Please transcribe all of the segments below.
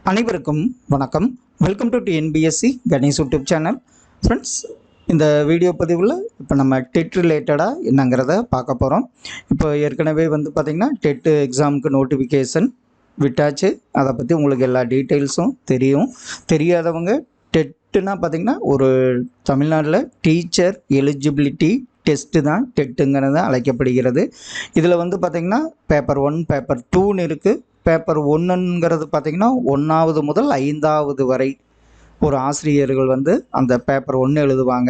அனைவருக்கும் வணக்கம். Welcome to TNPSC Ganesh YouTube channel. Friends, இந்த வீடியோ பதிவில் இப்போ நம்ம டெட் ரிலேட்டடாக என்னங்கிறத பார்க்க போகிறோம். இப்போ ஏற்கனவே பார்த்திங்கன்னா டெட்டு எக்ஸாமுக்கு நோட்டிஃபிகேஷன் விட்டாச்சு. அதை பற்றி உங்களுக்கு எல்லா டீட்டெயில்ஸும் தெரியும். தெரியாதவங்க டெட்டுனா பார்த்திங்கன்னா ஒரு தமிழ்நாட்டில் டீச்சர் எலிஜிபிலிட்டி டெஸ்ட்டு தான் டெட்டுங்கிறது அழைக்கப்படுகிறது. இதில் பார்த்திங்கன்னா பேப்பர் 1 பேப்பர் 2ன்னு இருக்குது. பேப்பர் 1ங்கிறது பார்த்திங்கன்னா 1வது முதல் 5வது வரை ஒரு ஆசிரியர்கள் அந்த பேப்பர் 1 எழுதுவாங்க.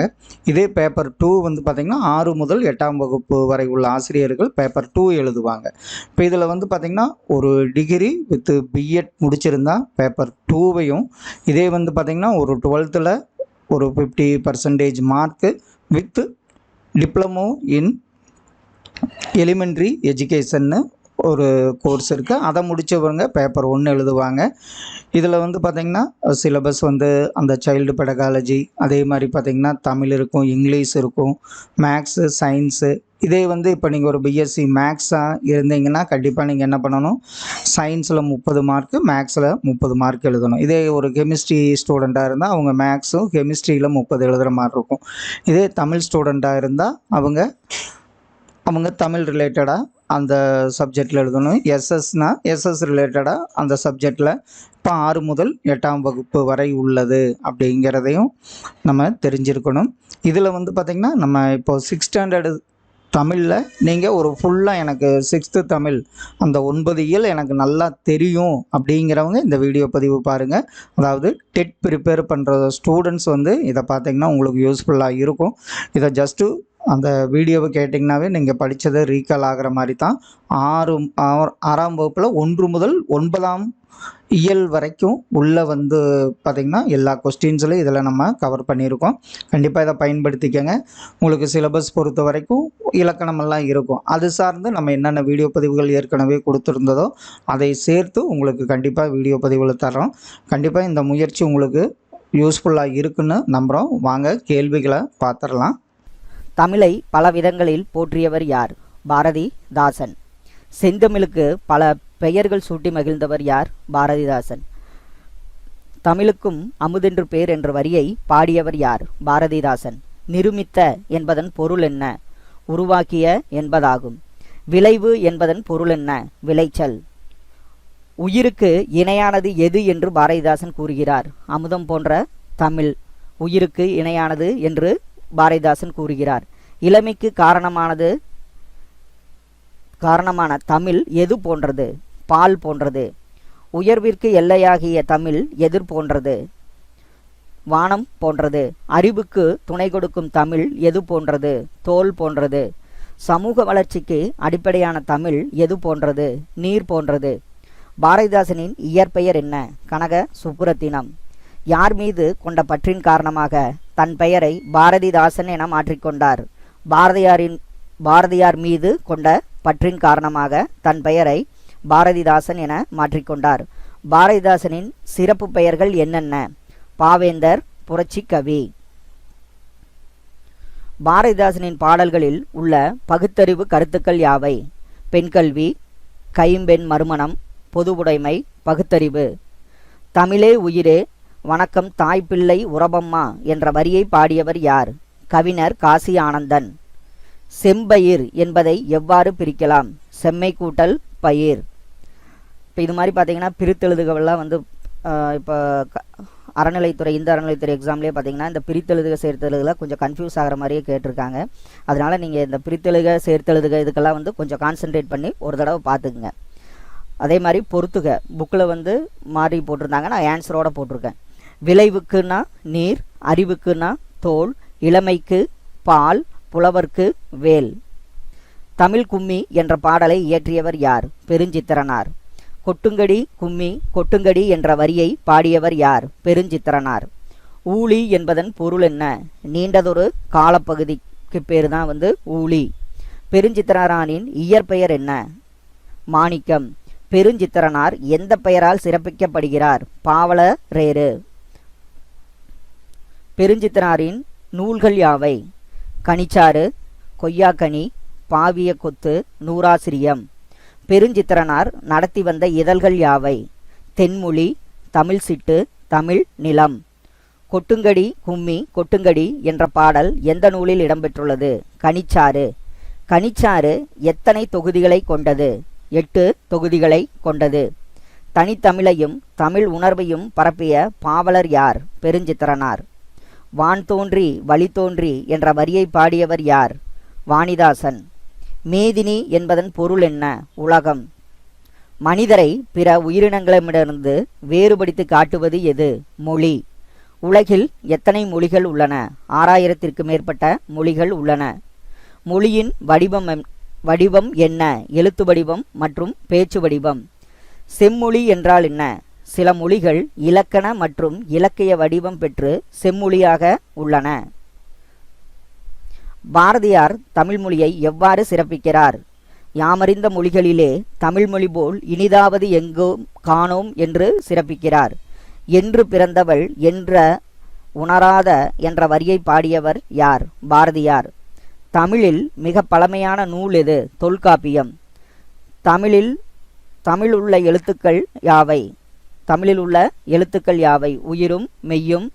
இதே பேப்பர் 2 பார்த்திங்கன்னா 6 முதல் 8ஆம் வகுப்பு வரை உள்ள ஆசிரியர்கள் பேப்பர் 2 எழுதுவாங்க. இப்போ இதில் பார்த்திங்கன்னா ஒரு டிகிரி வித் பிஎட் முடிச்சிருந்தா பேப்பர் 2வையும், இதே பார்த்திங்கன்னா ஒரு 12th ஒரு 50% mark with diploma in elementary எஜுகேஷன்னு ஒரு கோர்ஸ் இருக்குது. அதை முடித்தவங்க பேப்பர் 1 எழுதுவாங்க. இதில் பார்த்திங்கன்னா சிலபஸ் அந்த சைல்டு பெடகாலஜி, அதே மாதிரி பார்த்திங்கன்னா தமிழ் இருக்கும், இங்கிலீஷ் இருக்கும், மேக்ஸு, சயின்ஸு. இதே இப்போ நீங்கள் ஒரு பிஎஸ்சி மேக்ஸாக இருந்தீங்கன்னா கண்டிப்பாக நீங்கள் என்ன பண்ணணும், சயின்ஸில் 30 மார்க்கு, மேக்ஸில் 30 மார்க் எழுதணும். இதே ஒரு கெமிஸ்ட்ரி ஸ்டூடெண்ட்டாக இருந்தால் அவங்க மேக்ஸும் கெமிஸ்ட்ரியில் 30 எழுதுகிற மாதிரி இருக்கும். இதே தமிழ் ஸ்டூடெண்ட்டாக இருந்தால் அவங்க தமிழ் ரிலேட்டடாக அந்த சப்ஜெக்டில் எழுதணும். எஸ்எஸ் ரிலேட்டடாக அந்த சப்ஜெக்டில் இப்போ 6 முதல் 8ஆம் வகுப்பு வரை உள்ளது அப்படிங்கிறதையும் நம்ம தெரிஞ்சிருக்கணும். இதில் பார்த்திங்கன்னா நம்ம இப்போது 6th ஸ்டாண்டர்டு தமிழில் நீங்கள் ஒரு ஃபுல்லாக எனக்கு 6th தமிழ் அந்த 9 இயல் எனக்கு நல்லா தெரியும் அப்படிங்கிறவங்க இந்த வீடியோ பதிவு பாருங்கள். அதாவது டெட் ப்ரிப்பேர் பண்ணுற ஸ்டூடெண்ட்ஸ் இதை பார்த்திங்கன்னா உங்களுக்கு யூஸ்ஃபுல்லாக இருக்கும். இதை ஜஸ்ட்டு அந்த வீடியோவை கேட்டிங்கனாவே நீங்கள் படித்ததை ரீகால் ஆகிற மாதிரி தான். 6ஆம் வகுப்பில் 1 முதல் 9ஆம் இயல் வரைக்கும் உள்ள பார்த்திங்கன்னா எல்லா கொஸ்டின்ஸ்லையும் இதில் நம்ம கவர் பண்ணியிருக்கோம். கண்டிப்பாக இதை பயன்படுத்திக்கங்க. உங்களுக்கு சிலபஸ் பொறுத்த வரைக்கும் இலக்கணமெல்லாம் இருக்கும். அது சார்ந்து நம்ம என்னென்ன வீடியோ பதிவுகள் ஏற்கனவே கொடுத்துருந்ததோ அதை சேர்த்து உங்களுக்கு கண்டிப்பாக வீடியோ பதிவுகள் தர்றோம். கண்டிப்பாக இந்த முயற்சி உங்களுக்கு யூஸ்ஃபுல்லாக இருக்குன்னு நம்புகிறோம். வாங்க கேள்விகளை பார்த்துடலாம். தமிழை பல விதங்களில் போற்றியவர் யார்? பாரதிதாசன். செந்தமிழுக்கு பல பெயர்கள் சூட்டி மகிழ்ந்தவர் யார்? பாரதிதாசன். தமிழுக்கும் அமுதென்று பேர் என்ற வரியை பாடியவர் யார்? பாரதிதாசன். நிருமித்த என்பதன் பொருள் என்ன? உருவாக்கிய என்பதாகும். விளைவு என்பதன் பொருள் என்ன? விளைச்சல். உயிருக்கு இணையானது எது என்று பாரதிதாசன் கூறுகிறார்? அமுதம் போன்ற தமிழ் உயிருக்கு இணையானது என்று பாரதிதாசன் கூறுகிறார். இளமைக்கு காரணமான தமிழ் எது போன்றது? பால் போன்றது. உயர்விற்கு எல்லையாகிய தமிழ் எதிர் போன்றது? வானம் போன்றது. அறிவுக்கு துணை கொடுக்கும் தமிழ் எது போன்றது? தோல் போன்றது. சமூக வளர்ச்சிக்கு அடிப்படையான தமிழ் எது போன்றது? நீர் போன்றது. பாரதிதாசனின் இயற்பெயர் என்ன? கனக சுப்புரத்தினம். யார் மீது கொண்ட பற்றின் காரணமாக தன் பெயரை பாரதிதாசன் என மாற்றிக்கொண்டார்? பாரதியார் மீது கொண்ட பற்றின் காரணமாக தன் பெயரை பாரதிதாசன் என மாற்றிக்கொண்டார். பாரதிதாசனின் சிறப்பு பெயர்கள் என்னென்ன? பாவேந்தர், புரட்சி கவி. பாரதிதாசனின் பாடல்களில் உள்ள பகுத்தறிவு கருத்துக்கள் யாவை? பெண்கல்வி, கைம்பெண் மறுமணம், பொதுவுடைமை, பகுத்தறிவு. தமிழே உயிரே, வணக்கம் தாய்ப்பிள்ளை உறவம்மா என்ற வரியை பாடியவர் யார்? கவிஞர் காசி ஆனந்தன். செம்பயிர் என்பதை எவ்வாறு பிரிக்கலாம்? செம்மை கூட்டல் பயிர். இப்போ இது மாதிரி பார்த்தீங்கன்னா பிரித்தெழுதுகள்லாம் இப்போ அறநிலைத்துறை இந்த அறநிலைத்துறை எக்ஸாம்லேயே பார்த்தீங்கன்னா இந்த பிரித்தெழுதுக சேர்த்தெழுதுகளை கொஞ்சம் கன்ஃபியூஸ் ஆகிற மாதிரியே கேட்டிருக்காங்க. அதனால் நீங்கள் இந்த பிரித்தெழுக சேர்த்தெழுதுக இதுக்கெல்லாம் கொஞ்சம் கான்சென்ட்ரேட் பண்ணி ஒரு தடவை பார்த்துக்குங்க. அதே மாதிரி பொறுத்துக புக்கில் மாறி போட்டிருந்தாங்க, நான் ஆன்சரோடு போட்டிருக்கேன். விளைவுக்குன்னா நீர், அறிவுக்குன்னா தோல், இளமைக்கு பால், புலவர்க்கு வேல். தமிழ் கும்மி என்ற பாடலை இயற்றியவர் யார்? பெருஞ்சித்திரனார். கொட்டுங்கடி கும்மி கொட்டுங்கடி என்ற வரியை பாடியவர் யார்? பெருஞ்சித்திரனார். ஊழி என்பதன் பொருள் என்ன? நீண்டதொரு காலப்பகுதிக்கு பேர் தான் ஊழி. பெருஞ்சித்திரனாரின் இயற்பெயர் என்ன? மாணிக்கம். பெருஞ்சித்திரனார் எந்த பெயரால் சிறப்பிக்கப்படுகிறார்? பாவலரேறு. பெருஞ்சித்திரனாரின் நூல்கள் யாவை? கனிச்சாறு, கொய்யாக்கனி, பாவிய கொத்து, நூறாசிரியம். பெருஞ்சித்திரனார் நடத்தி வந்த இதழ்கள் யாவை? தென்மொழி, தமிழ் சிட்டு, தமிழ் நிலம். கொட்டுங்கடி கும்மி கொட்டுங்கடி என்ற பாடல் எந்த நூலில் இடம்பெற்றுள்ளது? கனிச்சாறு. கனிச்சாறு எத்தனை தொகுதிகளை கொண்டது? 8 தொகுதிகளை கொண்டது. தனித்தமிழையும் தமிழ் உணர்வையும் பரப்பிய பாவலர் யார்? பெருஞ்சித்திரனார். வான் தோன்றி வழி தோன்றி என்ற வரியை பாடியவர் யார்? வாணிதாசன். மேதினி என்பதன் பொருள் என்ன? உலகம். மனிதரை பிற உயிரினங்களிடமிருந்து வேறுபடுத்தி காட்டுவது எது? மொழி. உலகில் எத்தனை மொழிகள் உள்ளன? 6000ற்கு மேற்பட்ட மொழிகள் உள்ளன. மொழியின் வடிவம் என்ன? எழுத்து வடிவம் மற்றும் பேச்சு வடிவம். செம்மொழி என்றால் என்ன? சில மொழிகள் இலக்கண மற்றும் இலக்கிய வடிவம் பெற்று செம்மொழியாக உள்ளன. பாரதியார் தமிழ் மொழியை எவ்வாறு சிறப்பிக்கிறார்? யாமறிந்த மொழிகளிலே தமிழ்மொழி போல் இனிதாவது எங்கும் காணோம் என்று சிறப்பிக்கிறார். என்று பிறந்தவள் என்ற உணராத என்ற வரியை பாடியவர் யார்? பாரதியார். தமிழில் மிக பழமையான நூல் எது? தொல்காப்பியம். தமிழ் உள்ள எழுத்துக்கள் யாவை? தமிழில் உள்ள எழுத்துக்கள் யாவை? உயிரும் மெய்யும்.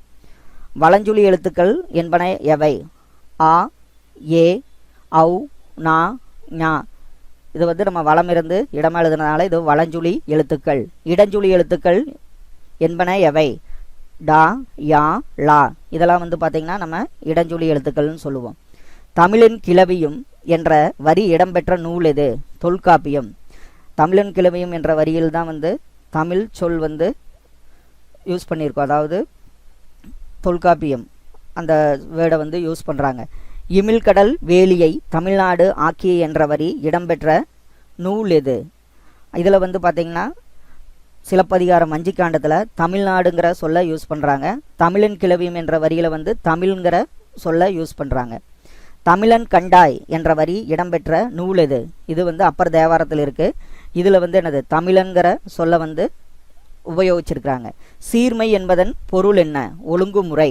வலஞ்சுழி எழுத்துக்கள் என்பன எவை? ஆ, ஏ, ஔ, நா, ஞா. இது நம்ம வலம் இருந்து இடமா எழுதுனதுனால இது வலஞ்சுழி எழுத்துக்கள். இடஞ்சுழி எழுத்துக்கள் என்பன எவை? டா, யா, லா. இதெல்லாம் பார்த்திங்கன்னா நம்ம இடஞ்சுழி எழுத்துக்கள்னு சொல்லுவோம். தமிழின் கிளவியும் என்ற வரி இடம்பெற்ற நூல் எது? தொல்காப்பியம். தமிழின் கிளவியும் என்ற வரியில் தான் தமிழ் சொல் யூஸ் பண்ணியிருக்கோம். அதாவது தொல்காப்பியம் அந்த வேர்டை யூஸ் பண்ணுறாங்க. இமிழ்கடல் வேலியை தமிழ்நாடு ஆக்கிய என்ற வரி இடம்பெற்ற நூல் எது? இதில் பார்த்திங்கன்னா சிலப்பதிகாரம் வஞ்சிக்காண்டத்தில் தமிழ்நாடுங்கிற சொல்ல யூஸ் பண்ணுறாங்க. தமிழின் கிளவியும் என்ற வரியில் தமிழ்ங்கிற சொல்ல யூஸ் பண்ணுறாங்க. தமிழன் கண்டாய் என்ற வரி இடம்பெற்ற நூல் எது? இது அப்பர் தேவாரத்தில் இருக்குது. இதில் என்னது? தமிழன்கிற சொல்ல உபயோகிச்சிருக்கிறாங்க. சீர்மை என்பதன் பொருள் என்ன? ஒழுங்குமுறை.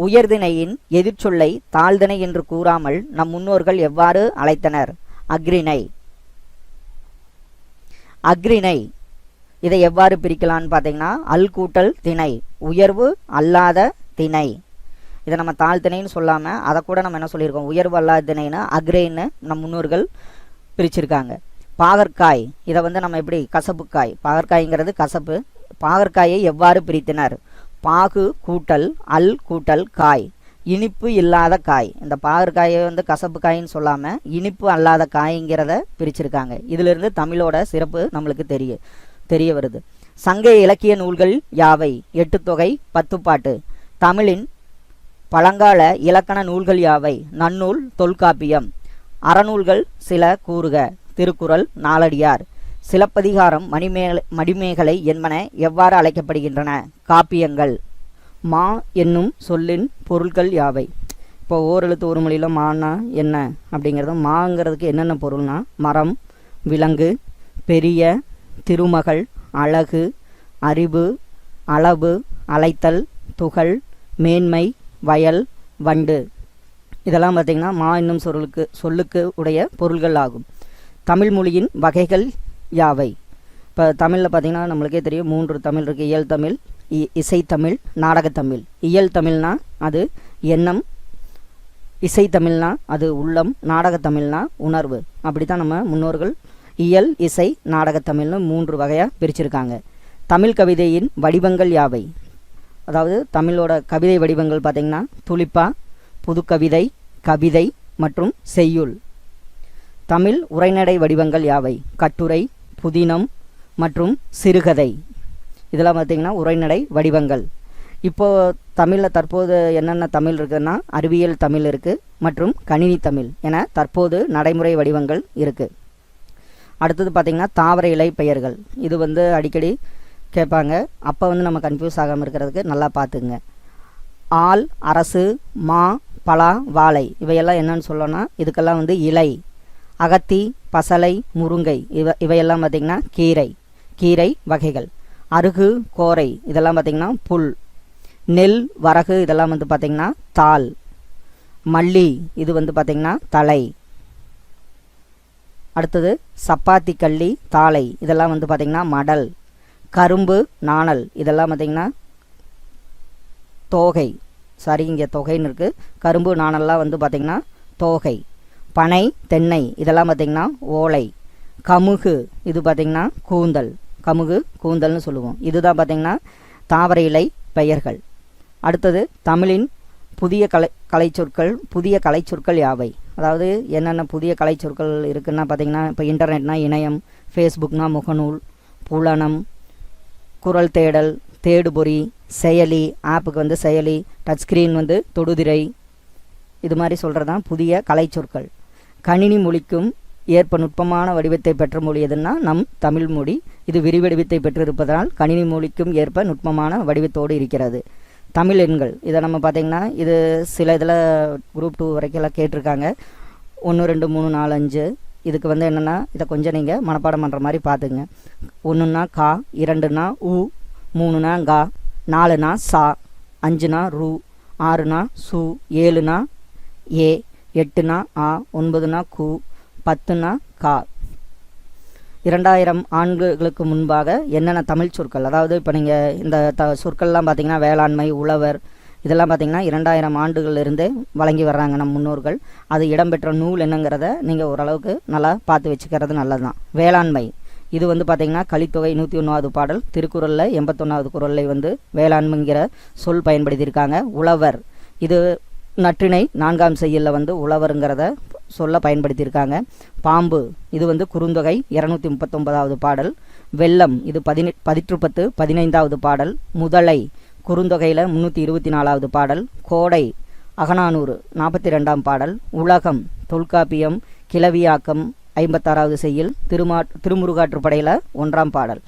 உயர்திணையின் எதிர்ச்சொல்லை தாழ்திணை என்று கூறாமல் நம் முன்னோர்கள் எவ்வாறு அழைத்தனர்? அக்ரிணை. அக்ரிணை இதை எவ்வாறு பிரிக்கலான்னு பார்த்தீங்கன்னா அல் கூட்டல் திணை, உயர்வு அல்லாத திணை. இதை நம்ம தாழ்த்திணைன்னு சொல்லாமல் அதை கூட நம்ம என்ன சொல்லியிருக்கோம்? உயர்வு அல்லாத திணைன்னு அக்ரைன்னு நம் முன்னோர்கள் பிரிச்சிருக்காங்க. பாகற்காய் இதை நம்ம எப்படி? கசப்புக்காய். பாகற்காய்ங்கிறது கசப்பு. பாகற்காயை எவ்வாறு பிரித்தனர்? பாகு கூட்டல் அல் கூட்டல் காய், இனிப்பு இல்லாத காய். இந்த பாகற்காயை கசப்பு காயின்னு சொல்லாமல் இனிப்பு அல்லாத காய்ங்கிறத பிரிச்சிருக்காங்க. இதிலிருந்து தமிழோட சிறப்பு நம்மளுக்கு தெரிய வருது. சங்க இலக்கிய நூல்கள் யாவை? 8 தொகை, 10 பாட்டு. தமிழின் பழங்கால இலக்கண நூல்கள் யாவை? நன்னூல், தொல்காப்பியம். அறநூல்கள் சில கூறுக. திருக்குறள், நாலடியார். சிலப்பதிகாரம், மணிமேகலை என்பன எவ்வாறு அழைக்கப்படுகின்றன? காப்பியங்கள். மா என்னும் சொல்லின் பொருட்கள் யாவை? இப்போ ஓரெழுத்து ஒரு மொழியில் மானா என்ன அப்படிங்கிறது, மாங்கிறதுக்கு என்னென்ன பொருள்னா மரம், விலங்கு, பெரிய, திருமகள், அழகு, அறிவு, அளவு, அழைத்தல், துகள், மேன்மை, வயல், வண்டு. இதெல்லாம் பார்த்திங்கன்னா மா என்னும் சொல்லுக்கு உடைய பொருள்கள் ஆகும். தமிழ் மொழியின் வகைகள் யாவை? இப்போ தமிழில் பார்த்திங்கன்னா நம்மளுக்கே தெரியும் 3 தமிழ் இருக்குது. இயல் தமிழ், இசைத்தமிழ், நாடகத்தமிழ். இயல் தமிழ்னா அது எண்ணம், இசைத்தமிழ்னா அது உள்ளம், நாடகத்தமிழ்னா உணர்வு. அப்படி தான் நம்ம முன்னோர்கள் இயல், இசை, நாடகத்தமிழ்னு 3 வகையாக பிரிச்சிருக்காங்க. தமிழ் கவிதையின் வடிவங்கள் யாவை? அதாவது தமிழோட கவிதை வடிவங்கள் பார்த்திங்கன்னா துளிப்பா, புதுக்கவிதை, கவிதை மற்றும் செய்யுள். தமிழ் உரைநடை வடிவங்கள் யாவை? கட்டுரை, புதினம் மற்றும் சிறுகதை. இதெல்லாம் பார்த்திங்கன்னா உரைநடை வடிவங்கள். இப்போது தமிழில் தற்போது என்னென்ன தமிழ் இருக்குதுன்னா அறிவியல் தமிழ் இருக்குது மற்றும் கணினி தமிழ் என தற்போது நடைமுறை வடிவங்கள் இருக்குது. அடுத்தது பார்த்திங்கன்னா தாவர இலை பெயர்கள். இது அடிக்கடி கேட்பாங்க. அப்போ நம்ம கன்ஃபியூஸ் ஆகாமல் இருக்கிறதுக்கு நல்லா பார்த்துங்க. ஆல், அரசு, மா, பலா, வாழை இவையெல்லாம் என்னன்னு சொல்லணும்னா இதுக்கெல்லாம் இலை. அகத்தி, பசலை, முருங்கை இவையெல்லாம் பார்த்திங்கன்னா கீரை வகைகள். அருகு, கோரை இதெல்லாம் பார்த்திங்கன்னா புல். நெல், வரகு இதெல்லாம் பார்த்திங்கன்னா தாள். மல்லி இது பார்த்திங்கன்னா தலை. அடுத்தது சப்பாத்தி, கள்ளி, தாளை இதெல்லாம் பார்த்திங்கன்னா மடல். கரும்பு நாணல் இதெல்லாம் பார்த்திங்கன்னா தோகை, இங்கே தொகைன்னு இருக்குது. கரும்பு நாணல்லாம் வந்து பார்த்திங்கன்னா தோகை. பனை தென்னை இதெல்லாம் பார்த்திங்கன்னா ஓலை. கமுகு இது பார்த்திங்கன்னா கூந்தல், கமுகு கூந்தல்னு சொல்லுவோம். இதுதான் பார்த்திங்கன்னா தாவர இலை பெயர்கள். அடுத்தது தமிழின் புதிய கலைச்சொற்கள் யாவை? அதாவது என்னென்ன புதிய கலைச்சொற்கள் இருக்குன்னா பார்த்திங்கன்னா, இப்போ இன்டர்நெட்னா இணையம், ஃபேஸ்புக்னா முகநூல், புலனம், குரல் தேடல், தேடுபொறி, செயலி, ஆப்புக்கு வந்து செயலி, டச் ஸ்க்ரீன் வந்து தொடுதிரை, இது மாதிரி சொல்கிறது தான் புதிய கலைச்சொற்கள். கணினி மொழிக்கும் ஏற்ப நுட்பமான வடிவத்தை பெற்ற மொழி எதுன்னா நம் தமிழ் மொழி. இது விரிவடிவத்தை பெற்றிருப்பதனால் கணினி மொழிக்கும் ஏற்ப நுட்பமான வடிவத்தோடு இருக்கிறது. தமிழ் எண்கள் இதை நம்ம பார்த்திங்கன்னா இது சில இதில் குரூப் 2 வரைக்கும் கேட்டிருக்காங்க. 1 2 3 4 5. இதுக்கு வந்து என்னென்னா இதை கொஞ்சம் நீங்கள் மனப்பாடம் பண்ணுற மாதிரி பார்த்துங்க. 1னா கா, 2னா உ, 3னா கா, 4னா சா, 5னா ரு, 6னா சு, 7னா ஏ, 8னா ஆ, 9னா கு, 10னா கா. 2000 ஆண்டுகளுக்கு முன்பாக என்னென்ன தமிழ் சொற்கள், அதாவது இப்போ நீங்கள் இந்த சொற்கள்லாம் பார்த்திங்கன்னா வேளாண்மை, உழவர் இதெல்லாம் பார்த்திங்கன்னா 2000 ஆண்டுகளிலிருந்தே வழங்கி வர்றாங்க நம் முன்னோர்கள். அது இடம்பெற்ற நூல் என்னங்கிறத நீங்கள் ஓரளவுக்கு நல்லா பார்த்து வச்சுக்கிறது நல்லது தான். வேளாண்மை இது வந்து பார்த்திங்கன்னா கலித்தொகை 101வது பாடல், திருக்குறளில் 81வது குறளில் வந்து வேளாண்மைங்கிற சொல் பயன்படுத்தியிருக்காங்க. உழவர் இது நற்றிணை 4ஆம் செய்யுளில் வந்து உழவருங்கிறத சொல்ல பயன்படுத்தியிருக்காங்க. பாம்பு இது வந்து குறுந்தொகை 239வது பாடல். வெள்ளம் இது 10 15வது பாடல். முதலை குறுந்தொகையில் 324வது பாடல். கோடை அகநானூறு 42ஆம் பாடல். உலகம் தொல்காப்பியம் கிளவியாக்கம் 56வது செய்யுள், திருமுருகாற்றுப்படையில் 1ஆம் பாடல்.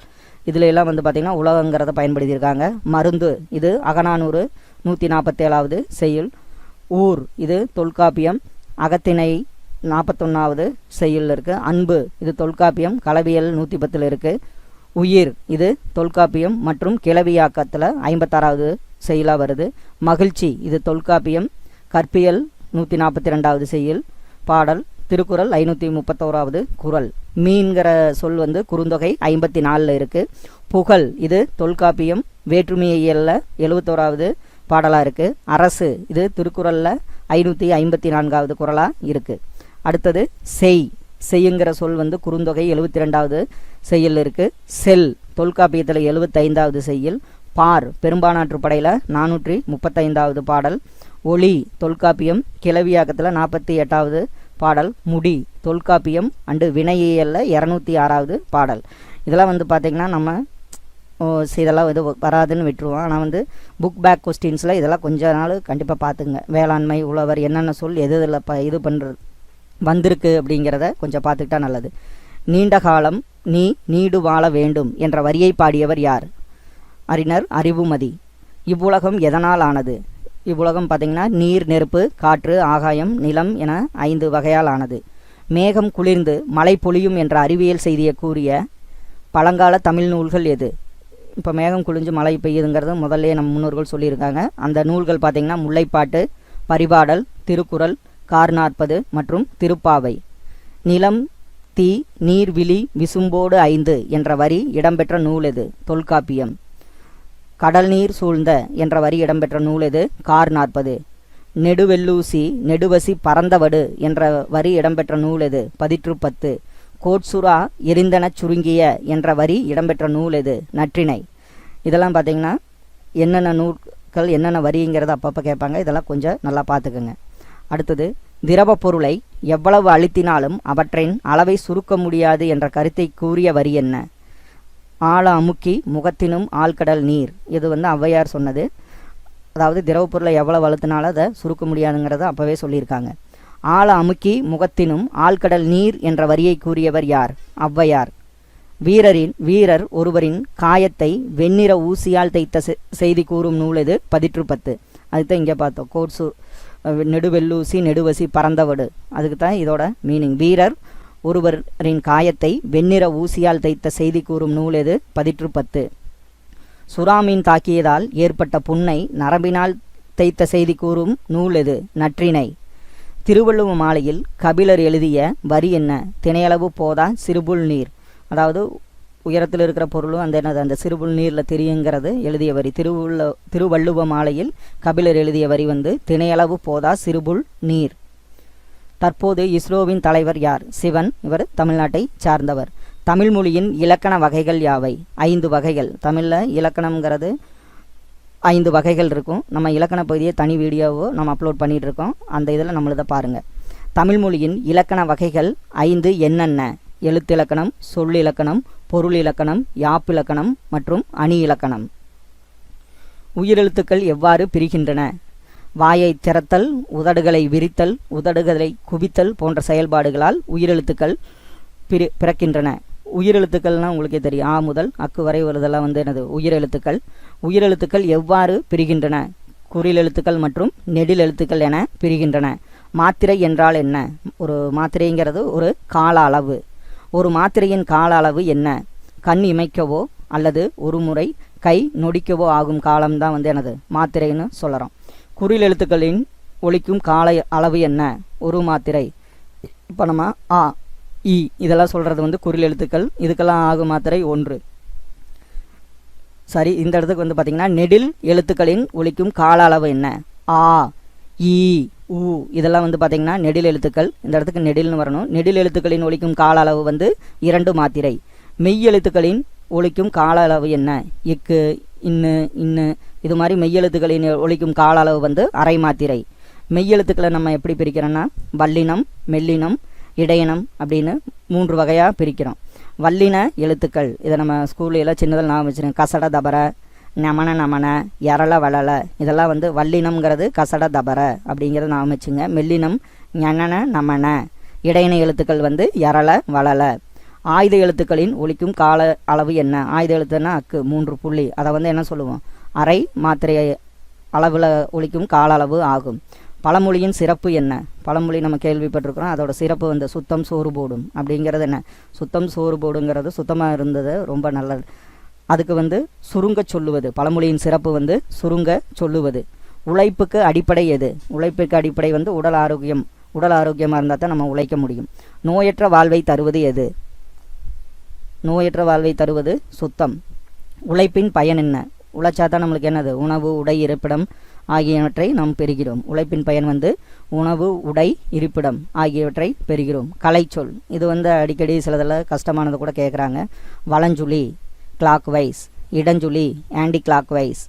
இதில் எல்லாம் வந்து பார்த்திங்கன்னா உலகங்கிறத பயன்படுத்தியிருக்காங்க. மருந்து இது அகநானூறு 147வது செய்யுள். ஊர் இது தொல்காப்பியம் அகத்திணை 41வது செய்யுள் இருக்குது. அன்பு இது தொல்காப்பியம் களவியல் 110 இருக்குது. உயிர் இது தொல்காப்பியம் மற்றும் கிளவியாக்கத்தில் 56வது செய்யுளாக வருது. மகிழ்ச்சி இது தொல்காப்பியம் கற்பியல் 142வது செய்யுள் பாடல். திருக்குறள் 531வது குறள். மீன்கிற சொல் வந்து குறுந்தொகை 54 இருக்குது. புகழ் இது தொல்காப்பியம் வேற்றுமையியலில் 71வது பாடலாக இருக்குது. அரசு இது திருக்குறளில் 554வது குறளாக இருக்குது. அடுத்தது செய்யுங்கிற சொல் வந்து குறுந்தொகை 72வது செய்யுள் இருக்குது. செல் தொல்காப்பியத்தில் 75வது செய்யுள். பார் பெரும்பானாற்றுப்படையில் 435வது பாடல். ஒளி தொல்காப்பியம் கிளவியாக்கத்தில் 48வது பாடல். முடி தொல்காப்பியம் அண்டு வினையியலில் 206வது பாடல். இதெல்லாம் வந்து பார்த்திங்கன்னா நம்ம இதெல்லாம் இது வராதுன்னு விட்டுருவோம். ஆனால் வந்து புக் பேக் கொஸ்டின்ஸில் இதெல்லாம் கொஞ்ச நாள் கண்டிப்பாக பார்த்துங்க. வேளாண்மை, உழவர் என்னென்ன சொல் எது இதில் இது பண்ணுறது வந்திருக்கு அப்படிங்கிறத கொஞ்சம் பார்த்துக்கிட்டா நல்லது. நீண்ட காலம் நீடு வாழ வேண்டும் என்ற வரியை பாடியவர் யார்? அறிஞர் அறிவுமதி. இவ்வுலகம் எதனால் ஆனது? இவ்வுலகம் பார்த்திங்கன்னா நீர், நெருப்பு, காற்று, ஆகாயம், நிலம் என 5 வகையால் ஆனது. மேகம் குளிர்ந்து மழை பொழியும் என்ற அறிவியல் செய்தியை கூறிய பழங்கால தமிழ் நூல்கள் எது? இப்போ மேகம் குளிஞ்சு மழை பெய்யுதுங்கிறது முதல்ல நம்ம முன்னோர்கள் சொல்லியிருக்காங்க. அந்த நூல்கள் பார்த்திங்கன்னா முல்லைப்பாட்டு, பரிபாடல், திருக்குறள், கார் 40 மற்றும் திருப்பாவை. நிலம், தீ, நீர், விழி, விசும்போடு 5 என்ற வரி இடம்பெற்ற நூல் எது? தொல்காப்பியம். கடல் நீர் சூழ்ந்த என்ற வரி இடம்பெற்ற நூல் எது? கார் 40. நெடுவெல்லூசி நெடுவசி பறந்தவடு என்ற வரி இடம்பெற்ற நூல் எது? பதிற்று 10. கோட்சுரா எரிந்தனச் சுருங்கிய என்ற வரி இடம்பெற்ற நூல் எது? நற்றிணை. இதெல்லாம் பார்த்திங்கன்னா என்னென்ன நூல்கள் என்னென்ன வரிங்கிறத அப்பப்போ கேட்பாங்க. இதெல்லாம் கொஞ்சம் நல்லா பார்த்துக்குங்க. அடுத்தது திரவ பொருளை எவ்வளவு அழுத்தினாலும் அவற்றின் அளவை சுருக்க முடியாது என்ற கருத்தை கூறிய வரி என்ன? ஆழ அமுக்கி முகத்தினும் ஆழ்கடல் நீர். இது வந்து ஔவையார் சொன்னது. அதாவது திரவ பொருளை எவ்வளவு அழுத்தினாலும் அதை சுருக்க முடியாதுங்கிறத அப்போவே சொல்லியிருக்காங்க. ஆழ அமுக்கி முகத்தினும் ஆழ்கடல் நீர் என்ற வரியை கூறியவர் யார்? ஔவையார். வீரர் ஒருவரின் காயத்தை வெண்ணிற ஊசியால் தைத்த செய்தி கூறும் நூல் எது? பதிற்று 10. அதுதான் இங்கே பார்த்தோம். கோட்சூர் நெடுவெல்லூசி நெடுவசி பறந்தவடு. அதுக்கு தான் இதோட மீனிங். வீரர் ஒருவரின் காயத்தை வெண்ணிற ஊசியால் தைத்த செய்தி கூறும் நூல் எது? பதிற்று 10. சுறாமீன் தாக்கியதால் ஏற்பட்ட புண்ணை நரம்பினால் தைத்த செய்தி கூறும் நூல் எது? நற்றிணை. திருவள்ளுவ மாலையில் கபிலர் எழுதிய வரி என்ன? தினையளவு போதா சிறுபுல் நீர். அதாவது உயரத்தில் இருக்கிற பொருளும் அந்த என்னது அந்த சிறுபுல் நீரில் தெரியுங்கிறது எழுதிய வரி. திருவள்ளுவ மாலையில் கபிலர் எழுதிய வரி வந்து திணையளவு போதா சிறுபுல் நீர். தற்போது இஸ்ரோவின் தலைவர் யார்? சிவன். இவர் தமிழ்நாட்டை சார்ந்தவர். தமிழ் மொழியின் இலக்கண வகைகள் யாவை? 5 வகைகள். தமிழில் இலக்கணம்ங்கிறது 5 வகைகள் இருக்கும். நம்ம இலக்கண பகுதியை தனி வீடியோவோ நம்ம அப்லோட் பண்ணிகிட்டு இருக்கோம். அந்த இதில் நம்மளதை பாருங்கள். தமிழ் மொழியின் இலக்கண வகைகள் 5 என்னென்ன? எழுத்திலக்கணம், சொல்லிலக்கணம், பொருள் இலக்கணம், யாப்பிலக்கணம் மற்றும் அணி இலக்கணம். உயிரெழுத்துக்கள் எவ்வாறு பிரிகின்றன? வாயை திறத்தல், உதடுகளை விரித்தல், உதடுகளை குவித்தல் போன்ற செயல்பாடுகளால் உயிரெழுத்துக்கள் பிறக்கின்றன. உயிரெழுத்துக்கள்னால் உங்களுக்கே தெரியும். ஆ முதல் அக்கு வரை வருதெல்லாம் வந்து என்னது உயிரெழுத்துக்கள். உயிரெழுத்துக்கள் எவ்வாறு பிரிகின்றன? குறில் எழுத்துக்கள் மற்றும் நெடில் எழுத்துக்கள் என பிரிகின்றன. மாத்திரை என்றால் என்ன? ஒரு மாத்திரைங்கிறது ஒரு கால அளவு. ஒரு மாத்திரையின் கால அளவு என்ன? கண் இமைக்கவோ அல்லது ஒரு முறை கை நொடிக்கவோ ஆகும் காலம்தான் வந்து என்னது மாத்திரைன்னு சொல்கிறோம். குறில் எழுத்துக்களின் ஒலிக்கும் கால அளவு என்ன? ஒரு மாத்திரை. இப்போ நம்ம ஆ இ இதெல்லாம் சொல்கிறது வந்து குறில் எழுத்துக்கள். இதுக்கெல்லாம் ஆகும் மாத்திரை 1. சரி, இந்த இடத்துக்கு வந்து பார்த்திங்கன்னா நெடில் எழுத்துக்களின் ஒலிக்கும் கால அளவு என்ன? ஆ ஈ ஊ இதெல்லாம் வந்து பார்த்திங்கன்னா நெடில் எழுத்துக்கள். இந்த இடத்துக்கு நெடில்னு வரணும். நெடில் எழுத்துக்களின் ஒலிக்கும் கால அளவு வந்து 2 மாத்திரை. மெய் எழுத்துக்களின் ஒலிக்கும் கால அளவு என்ன? இக்கு, இன்னு, இன்னு இது மாதிரி மெய்யெழுத்துக்களின் ஒலிக்கும் கால அளவு வந்து அரை மாத்திரை. மெய்யெழுத்துக்களை நம்ம எப்படி பிரிக்கிறோன்னா வல்லினம், மெல்லினம், இடையினம் அப்படின்னு 3 வகையாக பிரிக்கிறோம். வல்லின எழுத்துக்கள் இதை நம்ம ஸ்கூலில் சின்னதில் நான் வச்சுருக்கேன். கசட தபர, நமன நமன, எரள வளல இதெல்லாம் வந்து வல்லினம்ங்கிறது கசட தபர அப்படிங்கிறத நான் வச்சுங்க. மெல்லினம் ஞனன நமன. இடையின எழுத்துக்கள் வந்து எரள வளல. ஆயுத எழுத்துக்களின் ஒலிக்கும் கால அளவு என்ன? ஆயுத எழுத்துன்னா அக்கு 3 புள்ளி. அதை வந்து என்ன சொல்லுவோம்? அரை மாத்திரை அளவில் ஒலிக்கும் கால அளவு ஆகும். பழமொழியின் சிறப்பு என்ன? பழமொழி நம்ம கேள்விப்பட்டிருக்கிறோம். அதோட சிறப்பு வந்து சுத்தம் சோறு போடும் அப்படிங்கிறது என்ன? சுத்தம் சோறு போடுங்கிறது சுத்தமாக இருந்தது ரொம்ப நல்லது. அதுக்கு வந்து சுருங்க சொல்லுவது. பழமொழியின் சிறப்பு வந்து சுருங்க சொல்லுவது. உழைப்புக்கு அடிப்படை எது? உழைப்புக்கு அடிப்படை வந்து உடல் ஆரோக்கியம். உடல் ஆரோக்கியமாக இருந்தால் தான் நம்ம உழைக்க முடியும். நோயற்ற வாழ்வை தருவது எது? நோயற்ற வாழ்வை தருவது சுத்தம். உழைப்பின் பயன் என்ன? உழைச்சா தான் நம்மளுக்கு என்னது? உணவு, உடை, இருப்பிடம் ஆகியவற்றை நாம் பெறுகிறோம். உழைப்பின் பயன் வந்து உணவு, உடை, இருப்பிடம் ஆகியவற்றை பெறுகிறோம். கலைச்சொல் இது வந்து அடிக்கடி சிலதில் கஷ்டமானது கூட கேட்குறாங்க. வலஞ்சுழி கிளாக் வைஸ், இடஞ்சுழி ஆன்டி கிளாக் வைஸ்,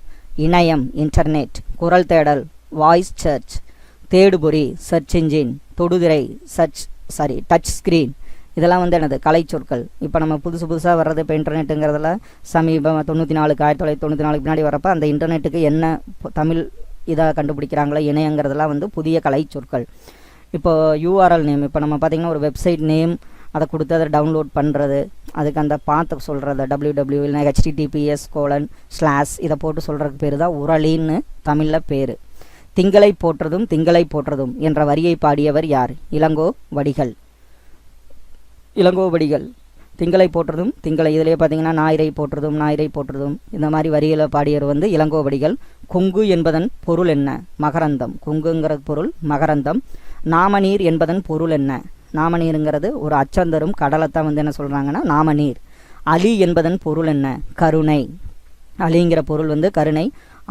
இணையம் இன்டர்நெட், குரல் தேடல் வாய்ஸ் சர்ச், தேடுபொறி சர்ச் இன்ஜின், தொடுதிரை டச் ஸ்க்ரீன் இதெல்லாம் வந்து என்னது கலைச்சொற்கள். இப்போ நம்ம புதுசாக வர்றது இப்போ இன்டர்நெட்டுங்கிறதுல சமீபம் 1994 பின்னாடி வரப்போ அந்த இன்டர்நெட்டுக்கு என்ன தமிழ் இதாக கண்டுபிடிக்கிறாங்களோ இணையங்கிறதெல்லாம் வந்து புதிய கலைச்சொற்கள். இப்போ யூஆர்எல் நேம், இப்போ நம்ம பார்த்திங்கன்னா ஒரு வெப்சைட் நேம் அதை கொடுத்து அதை டவுன்லோட் பண்ணுறது, அதுக்கு அந்த பாத்து சொல்கிறது www இல்லைனா https:/ இதை போட்டு சொல்கிறதுக்கு பேர் தான் உரளின்னு தமிழில் பேர். திங்களை போற்றதும் திங்களை போற்றதும் என்ற வரியை பாடியவர் யார்? இளங்கோவடிகள். இளங்கோவடிகள் திங்களை போற்றதும் திங்களை இதிலே பார்த்தீங்கன்னா ஞாயிறை போற்றதும் இந்த மாதிரி வரிகளை பாடியவர் வந்து இளங்கோவடிகள். கொங்கு என்பதன் பொருள் என்ன? மகரந்தம். கொங்குங்கிற பொருள் மகரந்தம். நாமநீர் என்பதன் பொருள் என்ன? நாமநீருங்கிறது ஒரு அச்சந்தரும் கடலைத்தான் வந்து என்ன சொல்கிறாங்கன்னா நாமநீர். அலி என்பதன் பொருள் என்ன? கருணை. அலிங்கிற பொருள் வந்து கருணை.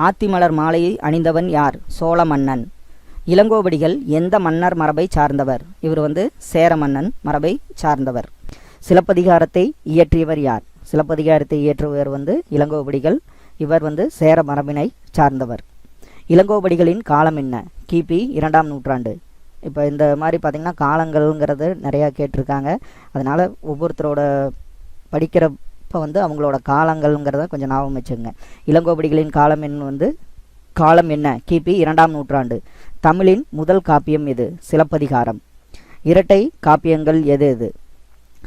ஆத்திமலர் மாலையை அணிந்தவன் யார்? சோழ மன்னன். இளங்கோவடிகள் எந்த மன்னர் மரபை சார்ந்தவர்? இவர் வந்து சேர மன்னன் மரபை சார்ந்தவர். சிலப்பதிகாரத்தை இயற்றியவர் யார்? சிலப்பதிகாரத்தை இயற்றுவர் வந்து இளங்கோவடிகள். இவர் வந்து சேர மரபினை சார்ந்தவர். இளங்கோவடிகளின் காலம் என்ன? கிபி 2ஆம் நூற்றாண்டு. இப்போ இந்த மாதிரி பார்த்திங்கன்னா காலங்கள்ங்கிறது நிறையா கேட்டிருக்காங்க. அதனால் ஒவ்வொருத்தரோட படிக்கிறப்ப வந்து அவங்களோட காலங்கள்ங்கிறத கொஞ்சம் ஞாபகம் வச்சுங்க. இளங்கோவடிகளின் காலம் என்ன? கிபி 2ஆம் நூற்றாண்டு. தமிழின் முதல் காப்பியம் எது? சிலப்பதிகாரம். இரட்டை காப்பியங்கள் எது?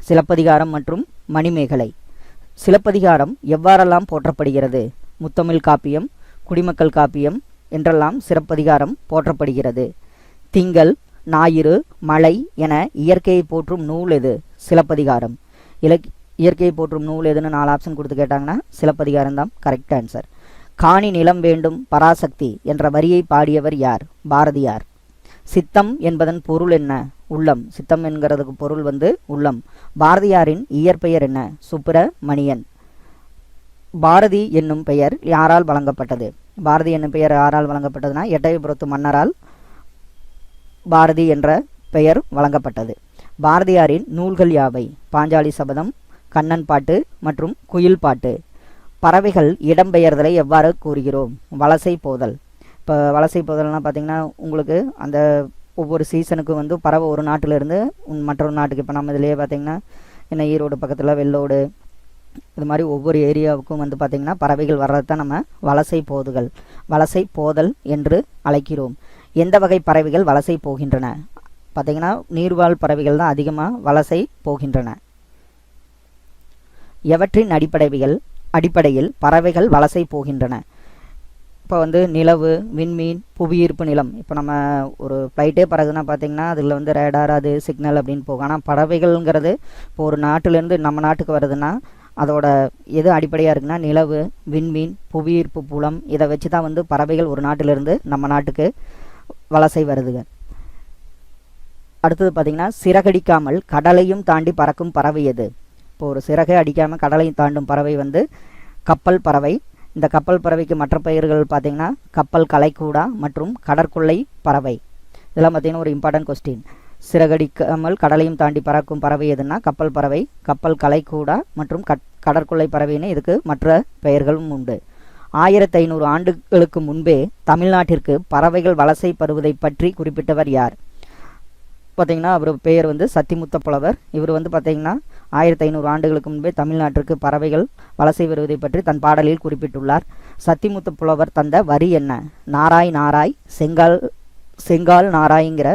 சிலப்பதிகாரம் மற்றும் மணிமேகலை. சிலப்பதிகாரம் எவ்வாறெல்லாம் போற்றப்படுகிறது? முத்தமிழ் காப்பியம், குடிமக்கள் காப்பியம் என்றெல்லாம் சிலப்பதிகாரம் போற்றப்படுகிறது. திங்கள், ஞாயிறு, மழை என இயற்கையை போற்றும் நூல் எது? சிலப்பதிகாரம். இயற்கையை போற்றும் நூல் எதுன்னு 4 ஆப்ஷன் கொடுத்து கேட்டாங்கன்னா சிலப்பதிகாரம் தான் கரெக்ட் ஆன்சர். காணி நிலம் வேண்டும் பராசக்தி என்ற வரியை பாடியவர் யார்? பாரதியார். சித்தம் என்பதன் பொருள் என்ன? உள்ளம். சித்தம் என்கிறதுக்கு பொருள் வந்து உள்ளம். பாரதியாரின் இயற்பெயர் என்ன? சுப்பிரமணியன். பாரதி என்னும் பெயர் யாரால் வழங்கப்பட்டது? பாரதி என்னும் பெயர் யாரால் வழங்கப்பட்டதுன்னா எட்டயபுரத்து மன்னரால் பாரதி என்ற பெயர் வழங்கப்பட்டது. பாரதியாரின் நூல்கள் யாவை? பாஞ்சாலி சபதம், கண்ணன் பாட்டு மற்றும் குயில் பாட்டு. பறவைகள் இடம்பெயர்தலை எவ்வாறு கூறுகிறோம்? வலசை போதல். இப்போ வலசை போதல்னால் பார்த்திங்கன்னா உங்களுக்கு அந்த ஒவ்வொரு சீசனுக்கும் வந்து பறவை ஒரு நாட்டிலேருந்து மற்றொரு நாட்டுக்கு, இப்போ நம்ம இதிலேயே பார்த்திங்கன்னா என்ன ஈரோடு பக்கத்தில் வெள்ளோடு இது மாதிரி ஒவ்வொரு ஏரியாவுக்கும் வந்து பார்த்திங்கன்னா பறவைகள் வர்றது தான் நம்ம வலசை போதல் என்று அழைக்கிறோம். எந்த வகை பறவைகள் வலசை போகின்றன? பார்த்திங்கன்னா நீர்வாழ் பறவைகள் தான் அதிகமாக வலசை போகின்றன. எவற்றின் அடிப்படையில் பறவைகள் வலசை போகின்றன? இப்போ வந்து நிலவு, விண்மீன், புவியீர்ப்பு நிலம். இப்போ நம்ம ஒரு ஃப்ளைட்டே பறகுதுன்னா பார்த்திங்கன்னா அதில் வந்து ரேடார், அது சிக்னல் அப்படின்னு போகும். ஆனால் பறவைகள்ங்கிறது இப்போ ஒரு நாட்டிலேருந்து நம்ம நாட்டுக்கு வருதுன்னா அதோட எது அடிப்படையாக இருக்குன்னா நிலவு, விண்மீன், புவியீர்ப்பு புலம், இதை வச்சு தான் வந்து பறவைகள் ஒரு நாட்டிலிருந்து நம்ம நாட்டுக்கு வலசை வருதுங்க. அடுத்தது பார்த்திங்கன்னா சிறகடிக்காமல் கடலையும் தாண்டி பறக்கும் பறவை எது? இப்போ ஒரு சிறகை அடிக்காமல் கடலையும் தாண்டும் பறவை வந்து கப்பல் பறவை. இந்த கப்பல் பறவைக்கு மற்ற பெயர்கள் பார்த்திங்கன்னா கப்பல் கலைக்கூடா மற்றும் கடற்கொள்ளை பறவை. இதெல்லாம் பார்த்திங்கன்னா ஒரு இம்பார்ட்டன்ட் கொஸ்டின். சிறகடிக்காமல் கடலையும் தாண்டி பறக்கும் பறவை எதுன்னா கப்பல் பறவை, கப்பல் கலைக்கூடா மற்றும் கடற்கொள்ளை பறவைன்னு இதுக்கு மற்ற பெயர்களும் உண்டு. 1500 ஆண்டுகளுக்கு முன்பே தமிழ்நாட்டிற்கு பறவைகள் வலசை பருவதை பற்றி குறிப்பிட்டவர் யார்? பார்த்திங்கன்னா அவர் பெயர் வந்து சத்திமுத்த புலவர். இவர் வந்து பார்த்திங்கன்னா 1500 ஆண்டுகளுக்கு முன்பே தமிழ்நாட்டிற்கு பறவைகள் வலசை வருவதை பற்றி தன் பாடலில் குறிப்பிட்டுள்ளார். சத்திமுத்த புலவர் தந்த வரி என்ன? நாராய் நாராய் செங்கால் நாராய்ங்கிற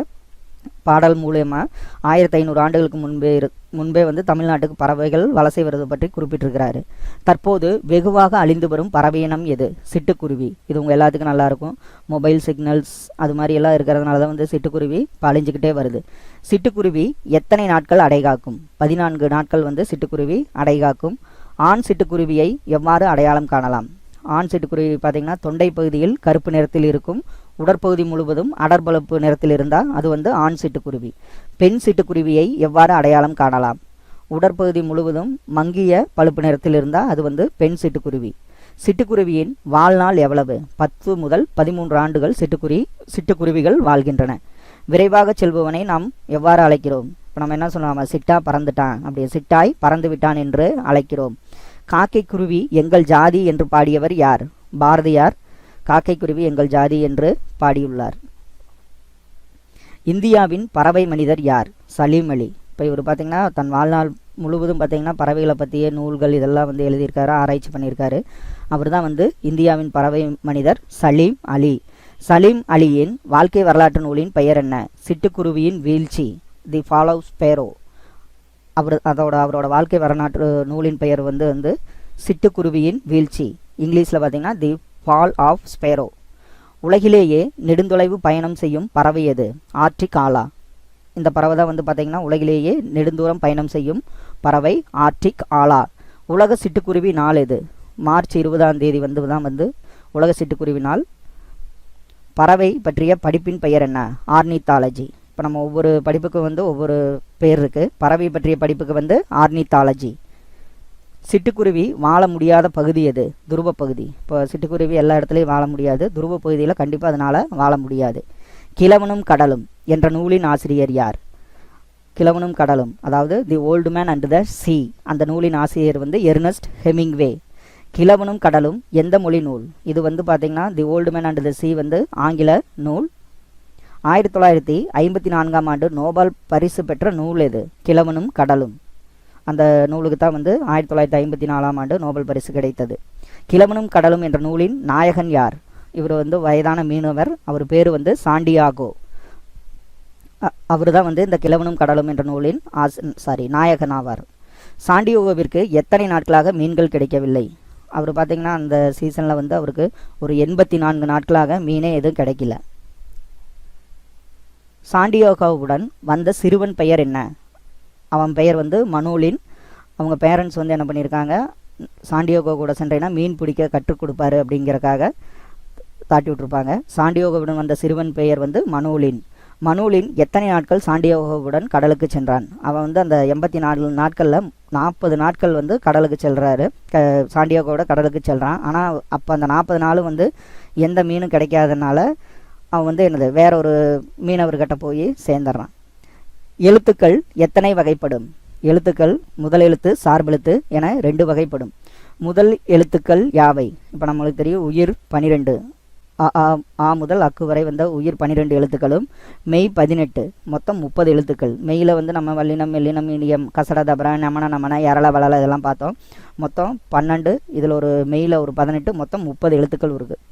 பாடல் மூலமா 1500 ஆண்டுகளுக்கு முன்பே வந்து தமிழ்நாட்டுக்கு பறவைகள் வலசை வருவதை பற்றி குறிப்பிட்டிருக்கிறாரு. தற்போது வெகுவாக அழிந்து வரும் பறவையினம் எது? சிட்டுக்குருவி. இது உங்கள் எல்லாத்துக்கும் நல்லாயிருக்கும். மொபைல் சிக்னல்ஸ் அது மாதிரி எல்லாம் இருக்கிறதுனால தான் வந்து சிட்டுக்குருவி இப்போ அழிஞ்சிக்கிட்டே வருது. சிட்டுக்குருவி எத்தனை நாட்கள் அடைகாக்கும்? 14 நாட்கள் வந்து சிட்டுக்குருவி அடைகாக்கும். ஆண் சிட்டுக்குருவியை எவ்வாறு அடையாளம் காணலாம்? ஆண் சிட்டுக்குருவி பார்த்திங்கன்னா தொண்டை பகுதியில் கருப்பு நிறத்தில் இருக்கும். உடற்பகுதி முழுவதும் அடர்பழுப்பு நிறத்தில் இருந்தால் அது வந்து ஆண் சிட்டுக்குருவி. பெண் சிட்டுக்குருவியை எவ்வாறு அடையாளம் காணலாம்? உடற்பகுதி முழுவதும் மங்கிய பழுப்பு நிறத்தில் இருந்தால் அது வந்து பெண் சிட்டுக்குருவி. சிட்டுக்குருவியின் வாழ்நாள் எவ்வளவு? 10 முதல் 13 ஆண்டுகள் சிட்டுக்குருவிகள் வாழ்கின்றன. விரைவாக செல்பவனை நாம் எவ்வாறு அழைக்கிறோம்? இப்போ நம்ம என்ன சொல்லுவோம்? சிட்டா பறந்துட்டான், அப்படி சிட்டாய் பறந்து விட்டான் என்று அழைக்கிறோம். காக்கை குருவி எங்கள் ஜாதி என்று பாடியவர் யார்? பாரதியார் காக்கை குருவி எங்கள் ஜாதி என்று பாடியுள்ளார். இந்தியாவின் பறவை மனிதர் யார்? சலீம் அலி. இப்போ இவர் பார்த்திங்கன்னா தன் வாழ்நாள் முழுவதும் பார்த்திங்கன்னா பறவைகளை பற்றிய நூல்கள் இதெல்லாம் வந்து எழுதியிருக்காரு, ஆராய்ச்சி பண்ணியிருக்காரு. அவர் தான் வந்து இந்தியாவின் பறவை மனிதர் சலீம் அலி. சலீம் அலியின் வாழ்க்கை வரலாற்று நூலின் பெயர் என்ன? சிட்டுக்குருவியின் வீழ்ச்சி, தி ஃபால் ஆஃப் ஸ்பேரோ. அவரோட வாழ்க்கை வரலாற்று நூலின் பெயர் வந்து சிட்டுக்குருவியின் வீழ்ச்சி. இங்கிலீஷில் பார்த்திங்கன்னா தி ஃபால் ஆஃப் ஸ்பேரோ. உலகிலேயே நெடுந்தொலைவு பயணம் செய்யும் பறவை எது? ஆர்டிக் ஆலா. இந்த பறவை தான் வந்து பார்த்திங்கன்னா உலகிலேயே நெடுந்தூரம் பயணம் செய்யும் பறவை ஆர்டிக் ஆலா. உலக சிட்டுக்குருவி நாள் எது? மார்ச் 20ஆம் தேதி வந்து உலக சிட்டுக்குருவி நாள். பறவை பற்றிய படிப்பின் பெயர் என்ன? ஆர்னித்தாலஜி. இப்போ நம்ம ஒவ்வொரு படிப்புக்கும் வந்து ஒவ்வொரு பேர் இருக்குது. பறவை பற்றிய படிப்புக்கு வந்து ஆர்னித்தாலஜி. சிட்டுக்குருவி வாழ முடியாத பகுதி எது? துருவ பகுதி. இப்போ சிட்டுக்குருவி எல்லா இடத்துலையும் வாழ முடியாது, துருவ பகுதியில் கண்டிப்பாக அதனால் வாழ முடியாது. கிழவனும் கடலும் என்ற நூலின் ஆசிரியர் யார்? கிழவனும் கடலும், அதாவது the old man and the sea, அந்த நூலின் ஆசிரியர் வந்து எர்னஸ்ட் ஹெமிங்வே. கிழவனும் கடலும் எந்த மொழி நூல்? இது வந்து பார்த்திங்கன்னா the old man and the sea வந்து ஆங்கில நூல். 1954ஆம் ஆண்டு நோபல் பரிசு பெற்ற நூல் எது? கிழவனும் கடலும். அந்த நூலுக்கு தான் வந்து 1954ஆம் ஆண்டு நோபல் பரிசு கிடைத்தது. கிழவனும் கடலும் என்ற நூலின் நாயகன் யார்? இவர் வந்து வயதான மீனவர். அவர் பேர் வந்து சாண்டியாகோ. அவர் தான் வந்து இந்த கிழவனும் கடலும் என்ற நூலின் நாயகன் ஆவார். சாண்டியாகோவிற்கு எத்தனை நாட்களாக மீன்கள் கிடைக்கவில்லை? அவர் பார்த்திங்கன்னா அந்த சீசனில் வந்து அவருக்கு ஒரு 84 நாட்களாக மீனே எதுவும் கிடைக்கல. சாண்டியாகோவுடன் வந்த சிறுவன் பெயர் என்ன? அவன் பெயர் வந்து மனோலின். அவங்க பேரண்ட்ஸ் வந்து என்ன பண்ணியிருக்காங்க, சாண்டியாகோ கூட சென்றேன்னா மீன் பிடிக்க கற்றுக் கொடுப்பாரு அப்படிங்கிறக்காக தாட்டி விட்டுருப்பாங்க. சாண்டியாகோவுடன் வந்த சிறுவன் பெயர் வந்து மனோலின். மனூலின் எத்தனை நாட்கள் சாண்டியாகோவுடன் கடலுக்கு சென்றான்? அவன் வந்து அந்த 84 நாட்களில் 40 நாட்கள் வந்து கடலுக்கு செல்கிறாரு. சாண்டியாகோவோட கடலுக்கு செல்கிறான். ஆனால் அப்போ அந்த 40 நாளும் வந்து எந்த மீனும் கிடைக்காதனால அவன் வந்து என்னது வேற ஒரு மீனவர்கிட்ட போய் சேர்ந்துடுறான். எழுத்துக்கள் எத்தனை வகைப்படும்? எழுத்துக்கள் முதல் எழுத்து சார்பெழுத்து என 2 வகைப்படும். முதல் எழுத்துக்கள் யாவை? இப்போ நம்மளுக்கு தெரியும் உயிர் 12, ஆ முதல் அக்கு வரை வந்த உயிர் 12 எழுத்துக்களும் மெய் 18, மொத்தம் 30 எழுத்துக்கள். மெய்யில் வந்து நம்ம வல்லினம் மெல்லினம் இனியம் கசட தபர நமன நமன எரள வளல இதெல்லாம் பார்த்தோம். மொத்தம் 12, இதில் ஒரு மெய்யில் ஒரு 18, மொத்தம் 30 எழுத்துக்கள் இருக்குது.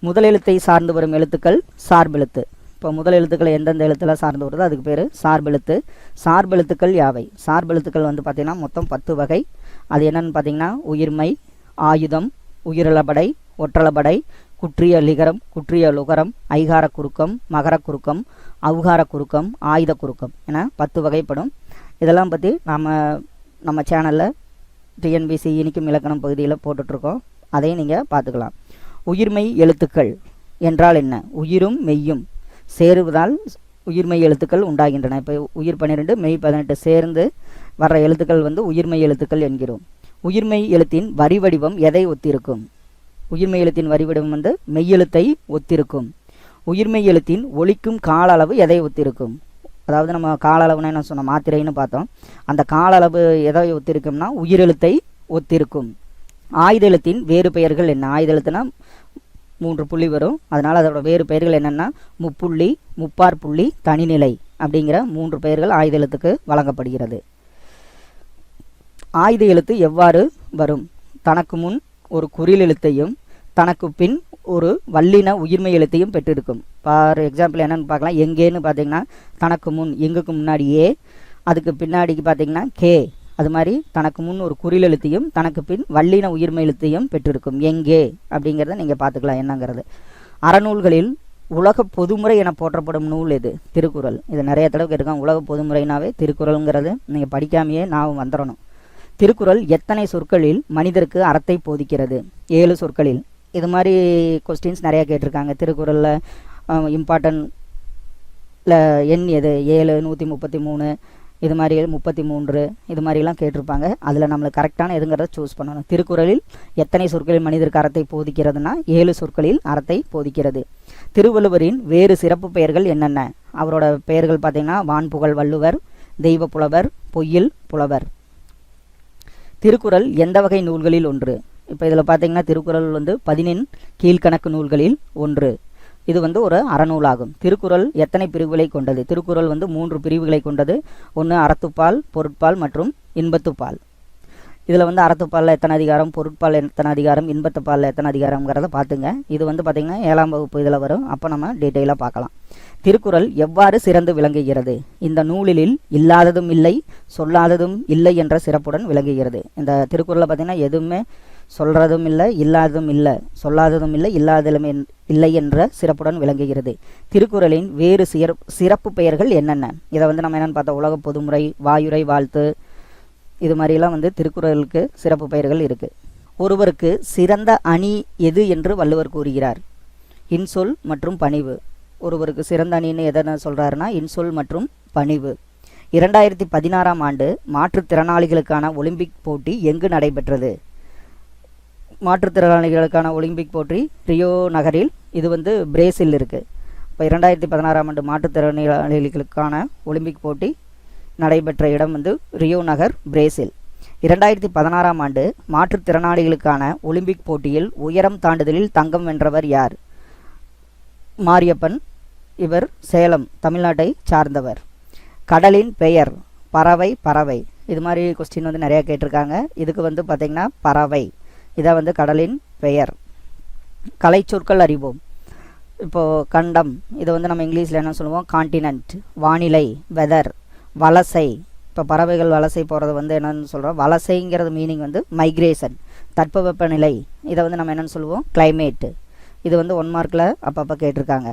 முதல் எழுத்தை சார்ந்து வரும் எழுத்துக்கள் சார்பெழுத்து. இப்போ முதல் எழுத்துக்கள் எந்தெந்த எழுத்தில் சார்ந்து வருதோ அதுக்கு பேர் சார்பெழுத்து. சார்பெழுத்துக்கள் யாவை? சார்பெழுத்துக்கள் வந்து பார்த்திங்கன்னா மொத்தம் 10 வகை. அது என்னென்னு பார்த்தீங்கன்னா உயிர்மை, ஆயுதம், உயிரிழபடை, ஒற்றளபடை, குற்றிய லிகரம், குற்றிய லுகரம், ஐகார குறுக்கம், மகர குறுக்கம், அவுகார குறுக்கம், ஆயுத குறுக்கம் என 10 வகைப்படும். இதெல்லாம் பற்றி நம்ம சேனலில் டிஎன்பிசி இனிக்கும் இலக்கணம் பகுதியில் போட்டுட்ருக்கோம். அதையும் நீங்கள் பார்த்துக்கலாம். உயிர்மெய் எழுத்துக்கள் என்றால் என்ன? உயிரும் மெய்யும் சேருவதால் உயிர்மெய் எழுத்துக்கள் உண்டாகின்றன. இப்போ உயிர் 12 மெய் 18 சேர்ந்து வர்ற எழுத்துக்கள் வந்து உயிர்மெய் எழுத்துக்கள் என்கிறோம். உயிர்மெய் எழுத்தின் வரி வடிவம் எதை ஒத்திருக்கும்? உயிர்மெய் எழுத்தின் வரி வடிவம் வந்து மெய்யெழுத்தை ஒத்திருக்கும். உயிர்மெய் எழுத்தின் ஒலிக்கும் கால அளவு எதை ஒத்திருக்கும்? அதாவது நம்ம கால அளவுனா என்ன சொன்னோம்? மாத்திரைன்னு பார்த்தோம். அந்த கால அளவு எதை ஒத்திருக்கும்னா உயிரெழுத்தை ஒத்திருக்கும். ஆயுத எழுத்தின் வேறு பெயர்கள் என்ன? ஆயுத எழுத்துனா 3 புள்ளி வரும். அதனால் அதோட வேறு பெயர்கள் என்னென்னா முப்புள்ளி, முப்பார் புள்ளி, தனிநிலை அப்படிங்கிற 3 பெயர்கள் ஆயுத எழுத்துக்கு வழங்கப்படுகிறது. ஆயுத எழுத்து எவ்வாறு வரும்? தனக்கு முன் ஒரு குறில் எழுத்தையும் தனக்கு பின் ஒரு வல்லின உயிர்மெய் எழுத்தையும் பெற்றிருக்கும். ஃபார் எக்ஸாம்பிள் என்னென்னு பார்க்கலாம். எங்கேன்னு பார்த்தீங்கன்னா தனக்கு முன் எங்குக்கு முன்னாடியே, அதுக்கு பின்னாடிக்கு பார்த்தீங்கன்னா கே. அது மாதிரி தனக்கு முன் ஒரு குறில் எழுத்தையும் தனக்கு பின் வல்லின உயிர்மெய் எழுத்தையும் பெற்றிருக்கும். எங்கே அப்படிங்கிறத நீங்கள் பார்த்துக்கலாம் என்னங்கிறது. அறநூல்களில் உலக பொதுமுறை என போற்றப்படும் நூல் எது? திருக்குறள். இது நிறைய தடவை கேட்டிருக்காங்க. உலக பொதுமுறைனாவே திருக்குறளுங்கிறது நீங்கள் படிக்காமையே நான் வந்துடணும். திருக்குறள் எத்தனை சொற்களில் மனிதருக்கு அறத்தை போதிக்கிறது? 7 சொற்களில். இது மாதிரி கொஸ்டின்ஸ் நிறையா கேட்டிருக்காங்க. திருக்குறளில் இம்பார்ட்டன்ட்ல எண் எது? 7, 133, இது மாதிரி 33, இது மாதிரிலாம் கேட்டிருப்பாங்க. அதில் நம்மளுக்கு கரெக்டான எதுங்கிறத சூஸ் பண்ணணும். திருக்குறளில் எத்தனை சொற்களில் மனிதருக்கு அறத்தை போதிக்கிறதுனா 7 சொற்களில் அறத்தை போதிக்கிறது. திருவள்ளுவரின் வேறு சிறப்பு பெயர்கள் என்னென்ன? அவரோட பெயர்கள் பார்த்திங்கன்னா வான்புகழ் வள்ளுவர், தெய்வ புலவர், பொய்யில் புலவர். திருக்குறள் எந்த வகை நூல்களில் ஒன்று? இப்போ இதில் பார்த்தீங்கன்னா திருக்குறள் வந்து 14 கீழ்கணக்கு நூல்களில் ஒன்று. இது வந்து ஒரு அறநூலாகும். திருக்குறள் எத்தனை பிரிவுகளை கொண்டது? திருக்குறள் வந்து 3 பிரிவுகளை கொண்டது. ஒன்று அறத்துப்பால், பொருட்பால் மற்றும் இன்பத்துப்பால். இதில் வந்து அறத்துப்பாலில் எத்தனை அதிகாரம், பொருட்பால் எத்தனை அதிகாரம், இன்பத்துப்பாலில் எத்தனை அதிகாரங்கிறத பார்த்துங்க. இது வந்து பார்த்திங்கன்னா 7ஆம் வகுப்பு இதில் வரும். அப்போ நம்ம டீட்டெயிலாக பார்க்கலாம். திருக்குறள் எவ்வாறு சிறந்து விளங்குகிறது? இந்த நூலில் இல்லாததும் இல்லை, சொல்லாததும் இல்லை என்ற சிறப்புடன் விளங்குகிறது. இந்த திருக்குறளில் பார்த்திங்கன்னா எதுவுமே சொல்கிறதும் இல்லை, இல்லாததும் இல்லை, சொல்லாததும் இல்லை, இல்லாததும் இல்லை என்ற சிறப்புடன் விளங்குகிறது. திருக்குறளின் வேறு சிறப்பு பெயர்கள் என்னென்ன? இதை வந்து நம்ம என்னென்னு பார்த்தோம். உலக பொதுமுறை, வாயுரை, வாழ்த்து, இது மாதிரிலாம் வந்து திருக்குறளுக்கு சிறப்பு பெயர்கள் இருக்குது. ஒருவருக்கு சிறந்த அணி எது என்று வள்ளுவர் கூறுகிறார்? இன்சொல் மற்றும் பணிவு. ஒருவருக்கு சிறந்த அணின்னு எதனா சொல்கிறாருன்னா இன்சொல் மற்றும் பணிவு. 2016ஆம் ஆண்டு மாற்றுத்திறனாளிகளுக்கான ஒலிம்பிக் போட்டி எங்கு நடைபெற்றது? மாற்றுத்திறனாளிகளுக்கான ஒலிம்பிக் போட்டி ரியோ நகரில், இது வந்து பிரேசில் இருக்குது. இப்போ 2016ஆம் ஆண்டு மாற்றுத்திறனாளிகளுக்கான ஒலிம்பிக் போட்டி நடைபெற்ற இடம் வந்து ரியோ நகர், பிரேசில். 2016ஆம் ஆண்டு மாற்றுத்திறனாளிகளுக்கான ஒலிம்பிக் போட்டியில் உயரம் தாண்டுதலில் தங்கம் வென்றவர் யார்? மாரியப்பன். இவர் சேலம், தமிழ்நாட்டை சார்ந்தவர். கடலின் பெயர்? பறவை, பறவை. இது மாதிரி கொஸ்டின் வந்து நிறையா கேட்டிருக்காங்க. இதுக்கு வந்து பார்த்திங்கன்னா பறவை. இதை வந்து கடலின் பெயர். கலை சொற்கள் அறிவோம். இப்போது கண்டம், இதை வந்து நம்ம இங்கிலீஷில் என்ன சொல்லுவோம்? காண்டினென்ட். வானிலை, வெதர். வலசை, இப்போ பறவைகள் வலசை போகிறது வந்து என்னென்னு சொல்கிறோம்? வலசைங்கிறது மீனிங் வந்து மைக்ரேஷன், தட்பவெப்பநிலை. இதை வந்து நம்ம என்னென்னு சொல்லுவோம்? கிளைமேட்டு. இது வந்து 1 மார்க்கில் அப்பப்போ கேட்டிருக்காங்க.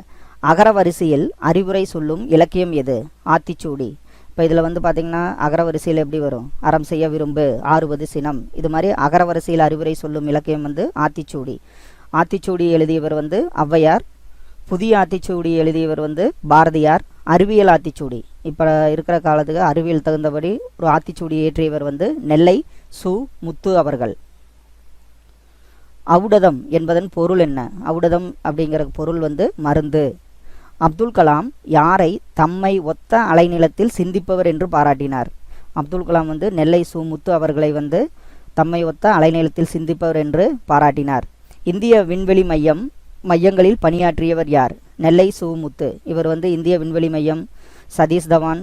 அகரவரிசையில் அறிவுரை சொல்லும் இலக்கியம் எது? ஆத்திச்சூடி. இப்போ இதில் வந்து பார்த்திங்கன்னா அகரவரிசையில் எப்படி வரும்? அறம் செய்ய விரும்பு, ஆறுவது சினம். இது மாதிரி அகரவரிசையில் அறிவுரை சொல்லும் இலக்கியம் வந்து ஆத்திச்சூடி. ஆத்திச்சூடி எழுதியவர் வந்து ஔவையார். புதிய ஆத்திச்சூடி எழுதியவர் வந்து பாரதியார். அறிவியல் ஆத்திச்சூடி, இப்போ இருக்கிற காலத்துக்கு அறிவியல் தகுந்தபடி ஒரு ஆத்திச்சூடி இயற்றியவர் வந்து நெல்லை சு. முத்து அவர்கள். ஔடதம் என்பதன் பொருள் என்ன? ஔடதம் அப்படிங்கிற பொருள் வந்து மருந்து. அப்துல் கலாம் யாரை தம்மை ஒத்த அலைநிலத்தில் சிந்திப்பவர் என்று பாராட்டினார்? அப்துல் கலாம் வந்து நெல்லை சு. முத்து அவர்களை வந்து தம்மை ஒத்த அலைநிலத்தில் சிந்திப்பவர் என்று பாராட்டினார். இந்திய விண்வெளி மையங்களில் பணியாற்றியவர் யார்? நெல்லை சு. முத்து. இவர் வந்து இந்திய விண்வெளி மையம், சதீஷ் தவான்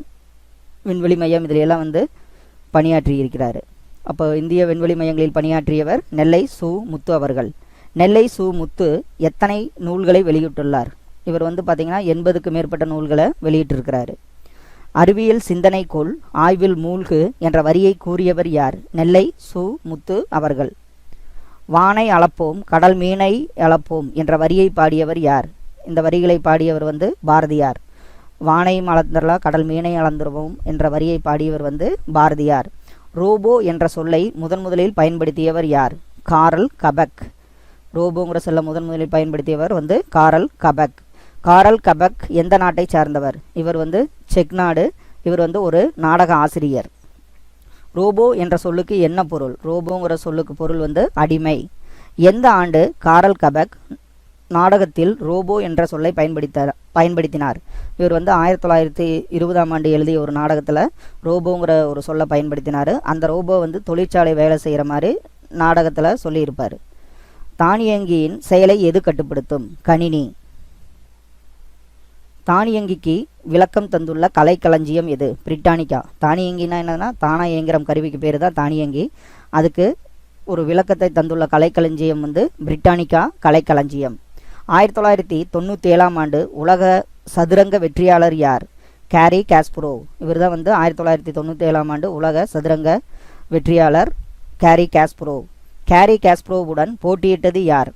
விண்வெளி மையம் இதிலெல்லாம் வந்து பணியாற்றியிருக்கிறார். அப்போ இந்திய விண்வெளி மையங்களில் பணியாற்றியவர் நெல்லை சு. முத்து அவர்கள். நெல்லை சு. முத்து எத்தனை நூல்களை வெளியிட்டுள்ளார்? இவர் வந்து பார்த்திங்கன்னா 80க்கு மேற்பட்ட நூல்களை வெளியிட்டிருக்கிறாரு. அறிவியல் சிந்தனைக்குள் ஆய்வில் மூழ்கு என்ற வரியை கூறியவர் யார்? நெல்லை சு. முத்து அவர்கள். வானை அளப்போம் கடல் மீனை அளப்போம் என்ற வரியை பாடியவர் யார்? இந்த வரிகளை பாடியவர் வந்து பாரதியார். வானையும் அளந்துடலாம் கடல் மீனை அளந்துருவோம் என்ற வரியை பாடியவர் வந்து பாரதியார். ரோபோ என்ற சொல்லை முதலில் பயன்படுத்தியவர் யார்? காரல் கபெக். ரோபோங்கிற சொல்ல முதலில் பயன்படுத்தியவர் வந்து காரல் கபெக். காரல் கபெக் எந்த நாட்டை சார்ந்தவர்? இவர் வந்து செக் நாடு. இவர் வந்து ஒரு நாடக ஆசிரியர். ரோபோ என்ற சொல்லுக்கு என்ன பொருள்? ரோபோங்கிற சொல்லுக்கு பொருள் வந்து அடிமை. எந்த ஆண்டு காரல் கபெக் நாடகத்தில் ரோபோ என்ற சொல்லை பயன்படுத்தினார்? இவர் வந்து 1920ஆம் ஆண்டு எழுதிய ஒரு நாடகத்தில் ரோபோங்கிற ஒரு சொல்லை பயன்படுத்தினார். அந்த ரோபோ வந்து தொழிற்சாலை வேலை செய்கிற மாதிரி நாடகத்தில் சொல்லியிருப்பார். தானியங்கியின் செயலை எது கட்டுப்படுத்தும்? கணினி. தானியங்கிக்கு விளக்கம் தந்துள்ள கலைக்களஞ்சியம் எது? பிரிட்டானிக்கா. தானியங்கினா என்னன்னா தானா இயங்கிற கருவிக்கு பேர் தான் தானியங்கி. அதுக்கு ஒரு விளக்கத்தை தந்துள்ள கலைக்களஞ்சியம் வந்து பிரிட்டானிக்கா கலைக்களஞ்சியம். 1997ஆம் ஆண்டு உலக சதுரங்க வெற்றியாளர் யார்? Carry Kasparov. இவர் தான் வந்து 1997ஆம் ஆண்டு உலக சதுரங்க வெற்றியாளர் கேரி காஸ்பரோவ். கேரி காஸ்பரோவுடன் போட்டியிட்டது யார்?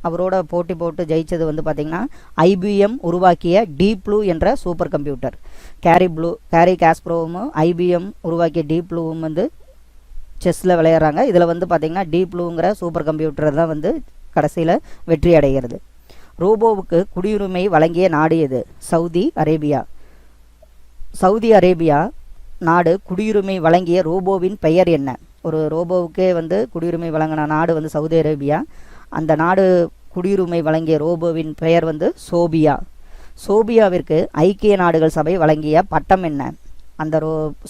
அவரோட போட்டி போட்டு ஜெயிச்சது வந்து பார்த்திங்கன்னா IBM உருவாக்கிய டீப் ப்ளூ என்ற சூப்பர் கம்ப்யூட்டர். கேரி காஸ்பரோவும் IBM உருவாக்கிய டீப் ப்ளூவும் வந்து செஸ்ஸில் விளையாடுறாங்க. இதில் வந்து பார்த்திங்கன்னா டீப் ப்ளூங்கிற சூப்பர் கம்ப்யூட்டர் தான் வந்து கடைசியில் வெற்றி அடைகிறது. ரோபோவுக்கு குடியுரிமை வழங்கிய நாடு எது? Saudi Arabia. சவுதி அரேபியா நாடு குடியுரிமை வழங்கிய ரோபோவின் பெயர் என்ன? ஒரு ரோபோவுக்கே வந்து குடியுரிமை வழங்கின நாடு வந்து சவுதி அரேபியா. அந்த நாடு குடியுரிமை வழங்கிய ரோபோவின் பெயர் வந்து சோபியா. சோபியாவிற்கு ஐக்கிய நாடுகள் சபை வழங்கிய பட்டம் என்ன? அந்த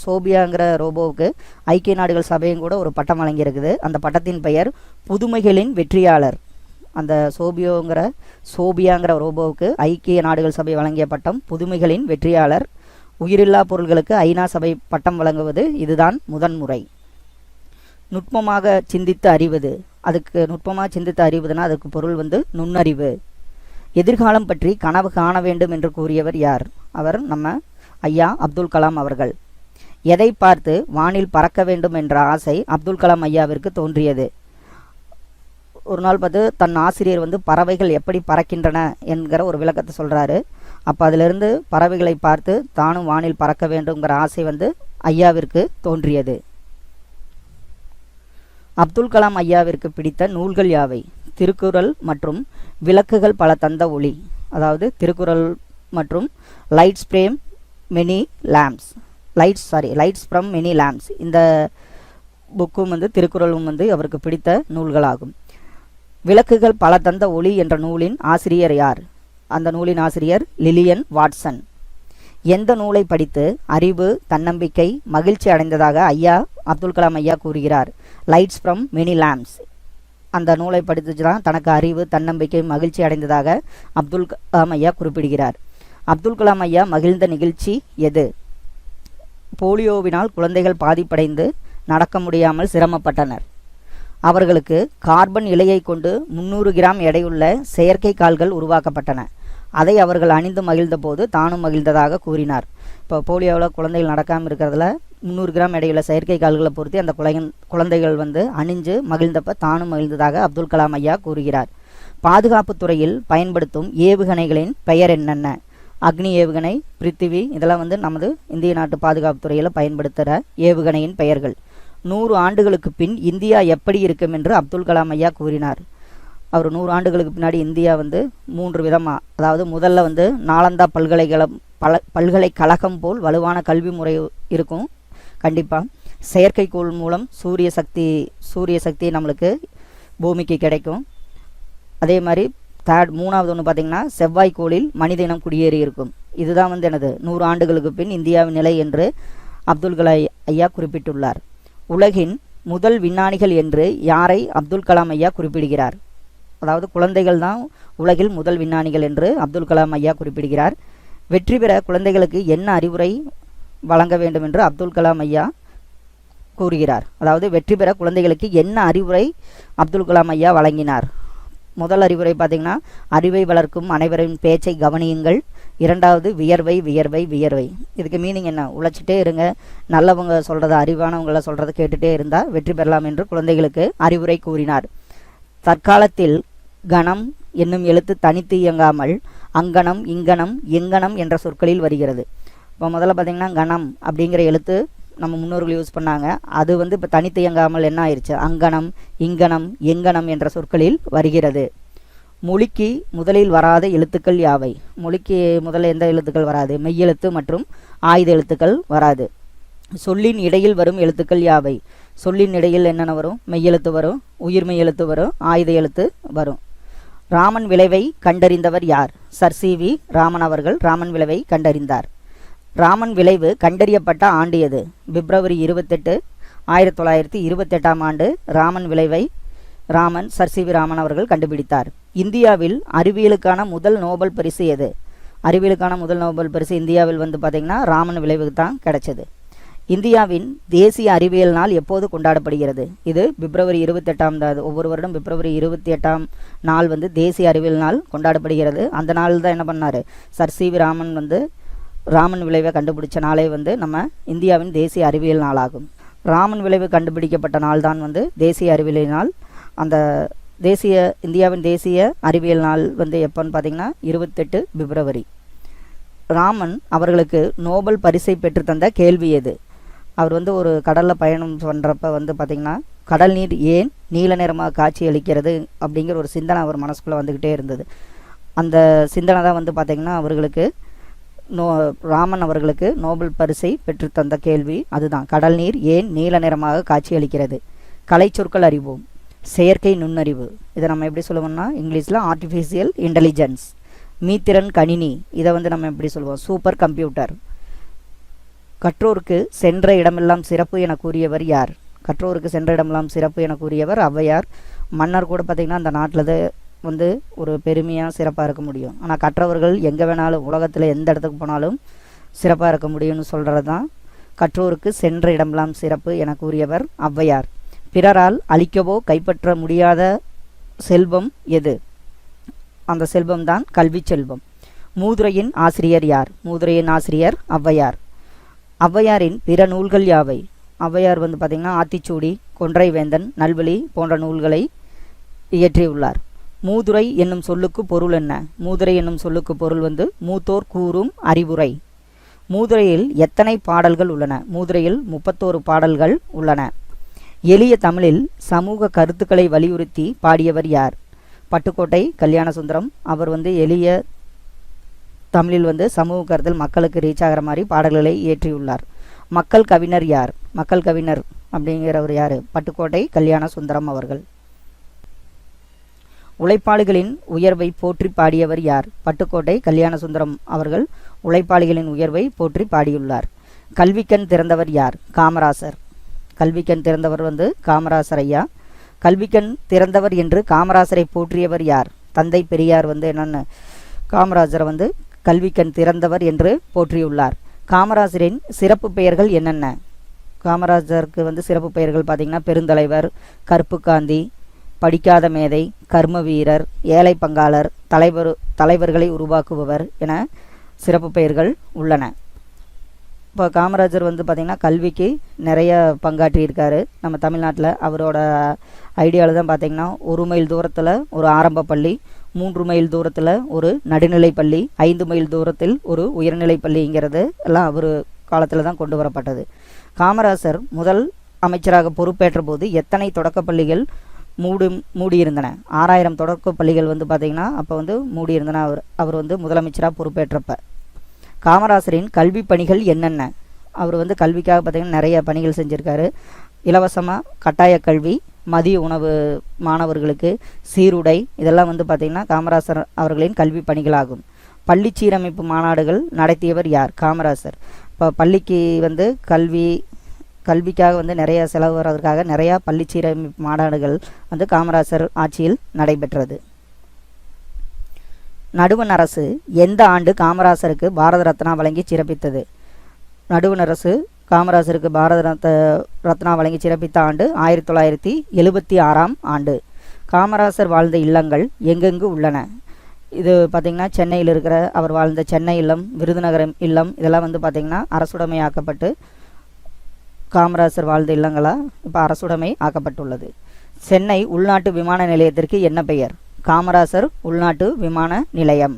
சோபியாங்கிற ரோபோவுக்கு ஐக்கிய நாடுகள் சபையும் கூட ஒரு பட்டம் வழங்கியிருக்குது. அந்த பட்டத்தின் பெயர் புதுமைகளின் வெற்றியாளர். அந்த சோபியாங்கிற ரோபோவுக்கு ஐக்கிய நாடுகள் சபை வழங்கிய பட்டம் புதுமைகளின் வெற்றியாளர். உயிரில்லா பொருள்களுக்கு ஐநா சபை பட்டம் வழங்குவது இதுதான் முதன்முறை. நுட்பமாக சிந்தித்து அறிவது. அதுக்கு நுட்பமாக சிந்தித்து அறிவதுனா அதுக்கு பொருள் வந்து நுண்ணறிவு. எதிர்காலம் பற்றி கனவு காண வேண்டும் என்று கூறியவர் யார்? அவர் நம்ம ஐயா அப்துல் கலாம் அவர்கள். எதை பார்த்து வானில் பறக்க வேண்டும் என்ற ஆசை அப்துல் கலாம் ஐயாவிற்கு தோன்றியது? ஒரு நாள் பார்த்து தன் ஆசிரியர் வந்து பறவைகள் எப்படி பறக்கின்றன என்கிற ஒரு விளக்கத்தை சொல்கிறாரு. அப்போ அதிலிருந்து பறவைகளை பார்த்து தானும் வானில் பறக்க வேண்டுங்கிற ஆசை வந்து ஐயாவிற்கு தோன்றியது. அப்துல் கலாம் ஐயாவிற்கு பிடித்த நூல்கள் யாவை? திருக்குறள் மற்றும் விளக்குகள் பல தந்த ஒளி. அதாவது திருக்குறள் மற்றும் லைட்ஸ் ஃப்ரம் மெனி லேம்ப்ஸ். இந்த புக்கும் வந்து திருக்குறளும் வந்து அவருக்கு பிடித்த நூல்களாகும். விளக்குகள் பல தந்த ஒளி என்ற நூலின் ஆசிரியர் யார்? அந்த நூலின் ஆசிரியர் லிலியன் வாட்சன். எந்த நூலை படித்து அறிவு, தன்னம்பிக்கை, மகிழ்ச்சி அடைந்ததாக ஐயா அப்துல் கலாம் ஐயா கூறுகிறார்? Lights from many lamps. அந்த நூலை படித்து தான் தனக்கு அறிவு, தன்னம்பிக்கை, மகிழ்ச்சி அடைந்ததாக அப்துல் கலாம் ஐயா குறிப்பிடுகிறார். அப்துல் கலாம் ஐயா மகிழ்ந்த நிகழ்ச்சி எது? போலியோவினால் குழந்தைகள் பாதிப்படைந்து நடக்க முடியாமல் சிரமப்பட்டனர். அவர்களுக்கு கார்பன் இலையை கொண்டு 300 கிராம் எடையுள்ள செயற்கை கால்கள் உருவாக்கப்பட்டன. அதை அவர்கள் அணிந்து மகிழ்ந்த போது தானும் மகிழ்ந்ததாக கூறினார். இப்போ போலியோவில் குழந்தைகள் நடக்காமல் இருக்கிறதுல 300 கிராம் எடையுள்ள செயற்கை கால்களை பொறுத்து அந்த குழந்தைகள் வந்து அணிஞ்சு மகிழ்ந்தப்ப தானும் மகிழ்ந்ததாக அப்துல் கலாம் ஐயா கூறுகிறார். பாதுகாப்பு துறையில் பயன்படுத்தும் ஏவுகணைகளின் பெயர் என்னென்ன? அக்னி ஏவுகணை, பிருத்திவி, இதெல்லாம் வந்து நமது இந்திய நாட்டு பாதுகாப்பு துறையில் பயன்படுத்துகிற ஏவுகணையின் பெயர்கள். 100 ஆண்டுகளுக்கு பின் இந்தியா எப்படி இருக்கும் என்று அப்துல் கலாம் ஐயா கூறினார். அவர் 100 ஆண்டுகளுக்கு பின்னாடி இந்தியா வந்து 3 விதமாக, அதாவது முதல்ல வந்து நாலந்தா பல்கலைக்கழகம் போல் வலுவான கல்வி முறை இருக்கும். கண்டிப்பாக செயற்கைக்கோள் மூலம் சூரிய சக்தி நம்மளுக்கு பூமிக்கு கிடைக்கும். அதே மாதிரி மூணாவது ஒன்று பார்த்திங்கன்னா செவ்வாய்க்கோளில் மனித இனம் குடியேறி இருக்கும். இதுதான் வந்து எனது 100 ஆண்டுகளுக்கு பின் இந்தியாவின் நிலை என்று அப்துல் கலாம் ஐயா குறிப்பிட்டுள்ளார். உலகின் முதல் விஞ்ஞானிகள் என்று யாரை அப்துல் கலாம் ஐயா குறிப்பிடுகிறார்? அதாவது குழந்தைகள் தான் உலகில் முதல் விஞ்ஞானிகள் என்று அப்துல் கலாம் ஐயா குறிப்பிடுகிறார். வெற்றி பெற குழந்தைகளுக்கு என்ன அறிவுரை வழங்க வேண்டும் என்று அப்துல் கலாம் ஐயா கூறுகிறார். அதாவது வெற்றி பெற குழந்தைகளுக்கு என்ன அறிவுரை அப்துல் கலாம் ஐயா வழங்கினார்? முதல் அறிவுரை பார்த்திங்கன்னா, அறிவை வளர்க்கும் அனைவரின் பேச்சை கவனியுங்கள். இரண்டாவது, வியர்வை வியர்வை வியர்வை. இதுக்கு மீனிங் என்ன? உழைச்சிட்டே இருங்க, நல்லவங்க சொல்கிறத, அறிவானவங்களை சொல்கிறத கேட்டுகிட்டே இருந்தால் வெற்றி பெறலாம் என்று குழந்தைகளுக்கு அறிவுரை கூறினார். தற்காலத்தில் கணம் என்னும் எழுத்து தனித்து இயங்காமல் அங்கனம் இங்கனம் எங்கனம் என்ற சொற்களில் வருகிறது. இப்போ முதல்ல பார்த்திங்கன்னா கணம் அப்படிங்கிற எழுத்து நம்ம முன்னோர்கள் யூஸ் பண்ணாங்க. அது வந்து இப்போ தனித்து இயங்காமல் என்ன ஆயிடுச்சு? அங்கனம் இங்கனம் எங்கனம் என்ற சொற்களில் வருகிறது. மொழிக்கு முதலில் வராத எழுத்துக்கள் யாவை? மொழிக்கு முதல்ல எந்த எழுத்துக்கள் வராது? மெய்யெழுத்து மற்றும் ஆயுத எழுத்துக்கள் வராது. சொல்லின் இடையில் வரும் எழுத்துக்கள் யாவை? சொல்லின் இடையில் என்னென்ன வரும்? மெய்யெழுத்து வரும், உயிர்மெய் எழுத்து வரும், ஆயுத எழுத்து வரும். ராமன் விளைவை கண்டறிந்தவர் யார்? Sir CV. ராமன் அவர்கள் ராமன் விளைவை கண்டறிந்தார். ராமன் விளைவு கண்டறியப்பட்ட ஆண்டு எது? பிப்ரவரி 28, 1928ஆம் ஆண்டு ராமன் விளைவை சர் சி.வி. ராமன் அவர்கள் கண்டுபிடித்தார். இந்தியாவில் அறிவியலுக்கான முதல் நோபல் பரிசு எது? அறிவியலுக்கான முதல் நோபல் பரிசு இந்தியாவில் வந்து பார்த்திங்கன்னா ராமன் விளைவுக்கு தான் கிடைச்சது. இந்தியாவின் தேசிய அறிவியல் நாள் எப்போது கொண்டாடப்படுகிறது? இது பிப்ரவரி 28ஆம் ஒவ்வொரு வருடம் பிப்ரவரி 28ஆம் நாள் வந்து தேசிய அறிவியல் நாள் கொண்டாடப்படுகிறது. அந்த நாள் தான் என்ன பண்ணார்? Sir CV. ராமன் வந்து ராமன் விளைவை கண்டுபிடிச்ச நாளே வந்து நம்ம இந்தியாவின் தேசிய அறிவியல் நாளாகும். ராமன் விளைவு கண்டுபிடிக்கப்பட்ட நாள் தான் வந்து தேசிய அறிவியல் நாள். அந்த இந்தியாவின் தேசிய அறிவியல் நாள் வந்து எப்போன்னு பார்த்திங்கன்னா 28 பிப்ரவரி. ராமன் அவர்களுக்கு நோபல் பரிசை பெற்றுத்தந்த கேள்வி எது? அவர் வந்து ஒரு கடலில் பயணம் பண்ணுறப்ப வந்து பார்த்திங்கன்னா கடல் நீர் ஏன் நீல நிறமாக காட்சி அளிக்கிறது அப்படிங்கிற ஒரு சிந்தனை அவர் மனசுக்குள்ளே வந்துக்கிட்டே இருந்தது. அந்த சிந்தனை தான் வந்து பார்த்திங்கன்னா அவர்களுக்கு ராமன் அவர்களுக்கு நோபல் பரிசை பெற்றுத்தந்த கேள்வி அதுதான். கடல் நீர் ஏன் நீல நிறமாக காட்சி அளிக்கிறது? கலை சொற்கள் அறிவோம். செயற்கை நுண்ணறிவு, இதை நம்ம எப்படி சொல்லுவோம்னா இங்கிலீஷில் ஆர்டிஃபிஷியல் இன்டெலிஜென்ஸ். மீத்திறன் கணினி, இதை வந்து நம்ம எப்படி சொல்லுவோம்? Super computer. கற்றோருக்கு சென்ற இடமெல்லாம் சிறப்பு என கூறியவர் யார்? கற்றோருக்கு சென்ற இடமெல்லாம் சிறப்பு என கூறியவர் ஔவையார். மன்னர் கூட பார்த்திங்கன்னா அந்த நாட்டில் வந்து ஒரு பெருமையாக சிறப்பாக இருக்க முடியும். ஆனால் கற்றவர்கள் எங்கே வேணாலும் உலகத்தில் எந்த இடத்துக்கு போனாலும் சிறப்பாக இருக்க முடியும்னு சொல்கிறது தான் கற்றோருக்கு சென்ற இடமெல்லாம் சிறப்பு என கூறியவர் ஔவையார். பிறரால் அழிக்கவோ கைப்பற்ற முடியாத செல்வம் எது? அந்த செல்வம் தான் கல்வி செல்வம். மூதுரையின் ஆசிரியர் யார்? மூதுரையின் ஆசிரியர் ஔவையார். ஔவையாரின் பிற நூல்கள் யாவை? ஔவையார் வந்து பார்த்திங்கன்னா ஆத்திச்சூடி, கொன்றை வேந்தன், நல்வழி போன்ற நூல்களை இயற்றியுள்ளார். மூதுரை என்னும் சொல்லுக்கு பொருள் என்ன? மூதுரை என்னும் சொல்லுக்கு பொருள் வந்து மூத்தோர் கூறும் அறிவுரை. மூதுரையில் எத்தனை பாடல்கள் உள்ளன? மூதுரையில் 31 பாடல்கள் உள்ளன. எளிய தமிழில் சமூக கருத்துக்களை வலியுறுத்தி பாடியவர் யார்? பட்டுக்கோட்டை கல்யாணசுந்தரம். அவர் வந்து எளிய தமிழில் வந்து சமூக கருத்தில் மக்களுக்கு ரீச் ஆகிற மாதிரி பாடல்களை இயற்றியுள்ளார். மக்கள் கவிஞர் யார்? மக்கள் கவிஞர் அப்படிங்கிறவர் யார்? பட்டுக்கோட்டை கல்யாணசுந்தரம் அவர்கள். உழைப்பாளிகளின் உயர்வை போற்றி பாடியவர் யார்? பட்டுக்கோட்டை கல்யாணசுந்தரம் அவர்கள் உழைப்பாளிகளின் உயர்வை போற்றி பாடியுள்ளார். கல்விக்கண் திறந்தவர் யார்? காமராசர். கல்விக்கண் திறந்தவர் வந்து காமராசர் ஐயா. கல்விக்கண் திறந்தவர் என்று காமராசரை போற்றியவர் யார்? தந்தை பெரியார் வந்து என்னென்னு காமராஜரை வந்து கல்விக்கண் திறந்தவர் என்று போற்றியுள்ளார். காமராஜரின் சிறப்பு பெயர்கள் என்னென்ன? காமராஜருக்கு வந்து சிறப்பு பெயர்கள் பார்த்திங்கன்னா பெருந்தலைவர், கருப்பு காந்தி, படிக்காத மேதை, கர்ம வீரர், ஏழை பங்காளர், தலைவர்களை உருவாக்குபவர் என சிறப்பு பெயர்கள் உள்ளன. இப்போ காமராஜர் வந்து பார்த்திங்கன்னா கல்விக்கு நிறைய பங்காற்றியிருக்காரு நம்ம தமிழ்நாட்டில். அவரோட ஐடியாவில் தான் பார்த்திங்கன்னா 1 மைல் தூரத்தில் ஒரு ஆரம்ப பள்ளி, 3 மைல் தூரத்தில் ஒரு நடுநிலை பள்ளி, 5 மைல் தூரத்தில் ஒரு உயர்நிலை பள்ளிங்கிறது எல்லாம் அவர் காலத்தில் தான் கொண்டு வரப்பட்டது. காமராஜர் முதல் அமைச்சராக பொறுப்பேற்ற போது எத்தனை தொடக்கப்பள்ளிகள் மூடியிருந்தன. 6000 தொடக்க பள்ளிகள் வந்து பார்த்திங்கன்னா அப்போ வந்து மூடியிருந்தன. அவர் வந்து முதலமைச்சராக பொறுப்பேற்றப்ப. காமராசரின் கல்வி பணிகள் என்னென்ன? அவர் வந்து கல்விக்காக பார்த்திங்கன்னா நிறைய பணிகள் செஞ்சுருக்காரு. இலவசமாக கட்டாய கல்வி, மதிய உணவு மாணவர்களுக்கு, சீருடை, இதெல்லாம் வந்து பார்த்திங்கன்னா காமராசர் அவர்களின் கல்வி பணிகளாகும். பள்ளி சீரமைப்பு மாநாடுகள் நடத்தியவர் யார்? காமராசர். இப்போ பள்ளிக்கு வந்து கல்விக்காக வந்து நிறைய செலவு வர்றதுக்காக நிறையா பள்ளி சீரமைப்பு மாநாடுகள் வந்து காமராசர் ஆட்சியில் நடைபெற்றது. நடுவண் அரசு எந்த ஆண்டு காமராசருக்கு பாரத ரத்னா வழங்கி சிறப்பித்தது? நடுவண் அரசு காமராசருக்கு பாரத ரத்னா வழங்கி சிறப்பித்த ஆண்டு 1976ஆம் ஆண்டு. காமராசர் வாழ்ந்த இல்லங்கள் எங்கெங்கு உள்ளன? இது பார்த்திங்கன்னா சென்னையில் இருக்கிற அவர் வாழ்ந்த சென்னை இல்லம், விருதுநகரம் இல்லம், இதெல்லாம் வந்து பார்த்திங்கன்னா அரசுடைமை ஆக்கப்பட்டு காமராசர் வாழ்ந்த இல்லங்களாக இப்போ அரசுடைமை ஆக்கப்பட்டுள்ளது. சென்னை உள்நாட்டு விமான நிலையத்திற்கு என்ன பெயர்? காமராசர் உள்நாட்டு விமான நிலையம்.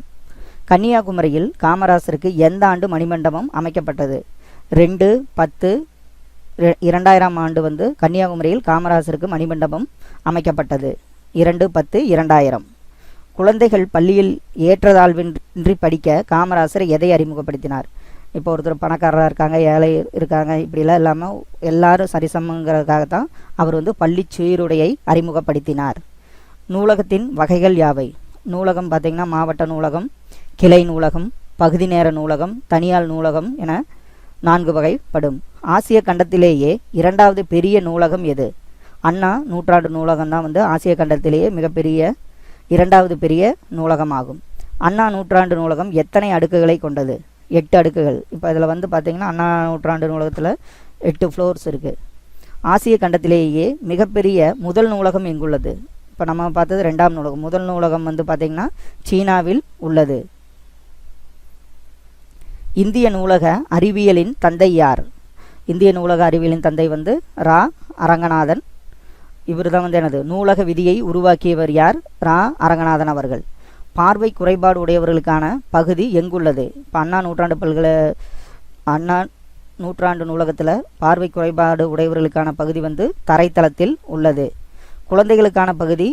கன்னியாகுமரியில் காமராசருக்கு எந்த ஆண்டு மணிமண்டபம் அமைக்கப்பட்டது? 2/10/2000 ஆண்டு வந்து கன்னியாகுமரியில் காமராசருக்கு மணிமண்டபம் அமைக்கப்பட்டது. 2/10/2000. குழந்தைகள் பள்ளியில் ஏற்றதாழ்வின்றி படிக்க காமராசர் எதை அறிமுகப்படுத்தினார்? இப்போ ஒருத்தர் பணக்காரராக இருக்காங்க, ஏழை இருக்காங்க, இப்படிலாம் இல்லாமல் எல்லாரும் சரிசமங்கிறதுக்காகத்தான் அவர் வந்து பள்ளி சீருடையை அறிமுகப்படுத்தினார். நூலகத்தின் வகைகள் யாவை? நூலகம் பார்த்திங்கன்னா மாவட்ட நூலகம், கிளை நூலகம், பகுதி நேர நூலகம், தனியார் நூலகம் என 4 வகைப்படும். ஆசிய கண்டத்திலேயே 2வது பெரிய நூலகம் எது? அண்ணா நூற்றாண்டு நூலகம் தான் வந்து ஆசிய கண்டத்திலேயே மிகப்பெரிய 2வது பெரிய நூலகமாகும். அண்ணா நூற்றாண்டு நூலகம் எத்தனை அடுக்குகளை கொண்டது? 8 அடுக்குகள். இப்போ இதில் வந்து பார்த்திங்கன்னா அண்ணா நூற்றாண்டு நூலகத்தில் 8 ஃப்ளோர்ஸ் இருக்குது. ஆசிய கண்டத்திலேயே மிகப்பெரிய முதல் நூலகம் எங்குள்ளது? இப்போ நம்ம பார்த்தது 2ஆம் நூலகம். முதல் நூலகம் வந்து பார்த்திங்கன்னா சீனாவில் உள்ளது. இந்திய நூலக அறிவியலின் தந்தை யார்? இந்திய நூலக அறிவியலின் தந்தை வந்து ரா அரங்கநாதன். இவர் தான் வந்து எனது நூலக விதியை உருவாக்கியவர் யார்? ரா அரங்கநாதன் அவர்கள். பார்வை குறைபாடு உடையவர்களுக்கான பகுதி எங்குள்ளது? இப்போ அண்ணா நூற்றாண்டு நூலகத்தில் பார்வை குறைபாடு உடையவர்களுக்கான பகுதி வந்து தரைத்தளத்தில் உள்ளது. குழந்தைகளுக்கான பகுதி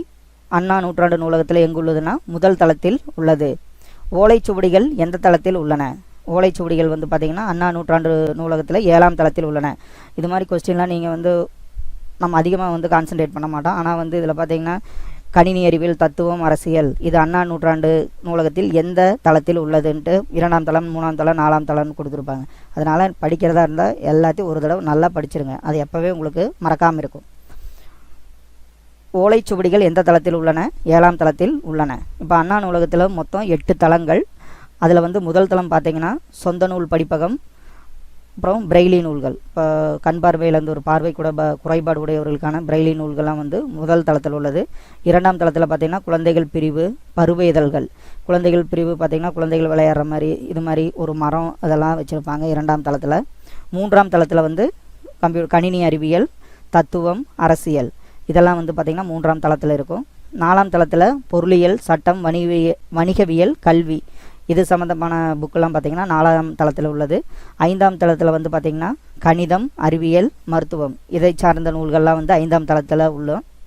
அண்ணா நூற்றாண்டு நூலகத்தில் எங்குள்ளதுன்னா முதல் தளத்தில் உள்ளது. ஓலைச்சுவடிகள் எந்த தளத்தில் உள்ளன? ஓலைச்சுவடிகள் வந்து பார்த்திங்கன்னா அண்ணா நூற்றாண்டு நூலகத்தில் 7ஆம் தளத்தில் உள்ளன. இது மாதிரி கொஸ்டின்லாம் நீங்கள் வந்து நம்ம அதிகமாக வந்து கான்சன்ட்ரேட் பண்ண மாட்டோம். ஆனால் வந்து இதில் பார்த்திங்கன்னா கணினி அறிவியல், தத்துவம், அரசியல், இது அண்ணா நூற்றாண்டு நூலகத்தில் எந்த தளத்தில் உள்ளதுன்ட்டு 2ஆம் தளம், 3ஆம் தளம், 4ஆம் தளம்னு கொடுத்துருப்பாங்க. அதனால் படிக்கிறதா இருந்தால் எல்லாத்தையும் ஒரு தடவை நல்லா படிச்சிருங்க. அது எப்போவே உங்களுக்கு மறக்காமல் இருக்கும். ஓலைச்சுவடிகள் எந்த தளத்தில் உள்ளன? 7ஆம் தளத்தில் உள்ளன. இப்போ அண்ணா நூலகத்தில் மொத்தம் 8 தளங்கள். அதில் வந்து முதல் தளம் பார்த்திங்கன்னா சொந்த நூல் படிப்பகம், அப்புறம் பிரெய்லி நூல்கள். இப்போ கண் பார்வையிலேருந்து ஒரு பார்வை குறைபாடு உடையவர்களுக்கான பிரெய்லி நூல்கள்லாம் வந்து முதல் தளத்தில் உள்ளது. 2ஆம் தளத்தில் பார்த்திங்கன்னா குழந்தைகள் பிரிவு, பருவ இதழ்கள். குழந்தைகள் பிரிவு பார்த்திங்கன்னா குழந்தைகள் விளையாடுற மாதிரி இது மாதிரி ஒரு மரம் அதெல்லாம் வச்சுருப்பாங்க 2ஆம் தளத்தில். 3ஆம் தளத்தில் வந்து கணினி அறிவியல், தத்துவம், அரசியல், இதெல்லாம் வந்து பார்த்திங்கன்னா 3ஆம் தளத்தில் இருக்கும். 4ஆம் தளத்தில் பொருளியல், சட்டம், வணிகவியல், கல்வி, இது சம்மந்தமான புக்கெல்லாம் பார்த்திங்கன்னா 4ஆம் தளத்தில் உள்ளது. 5ஆம் தளத்தில் வந்து பார்த்திங்கன்னா கணிதம், அறிவியல், மருத்துவம், இதை சார்ந்த நூல்கள்லாம் வந்து 5ஆம் தளத்தில்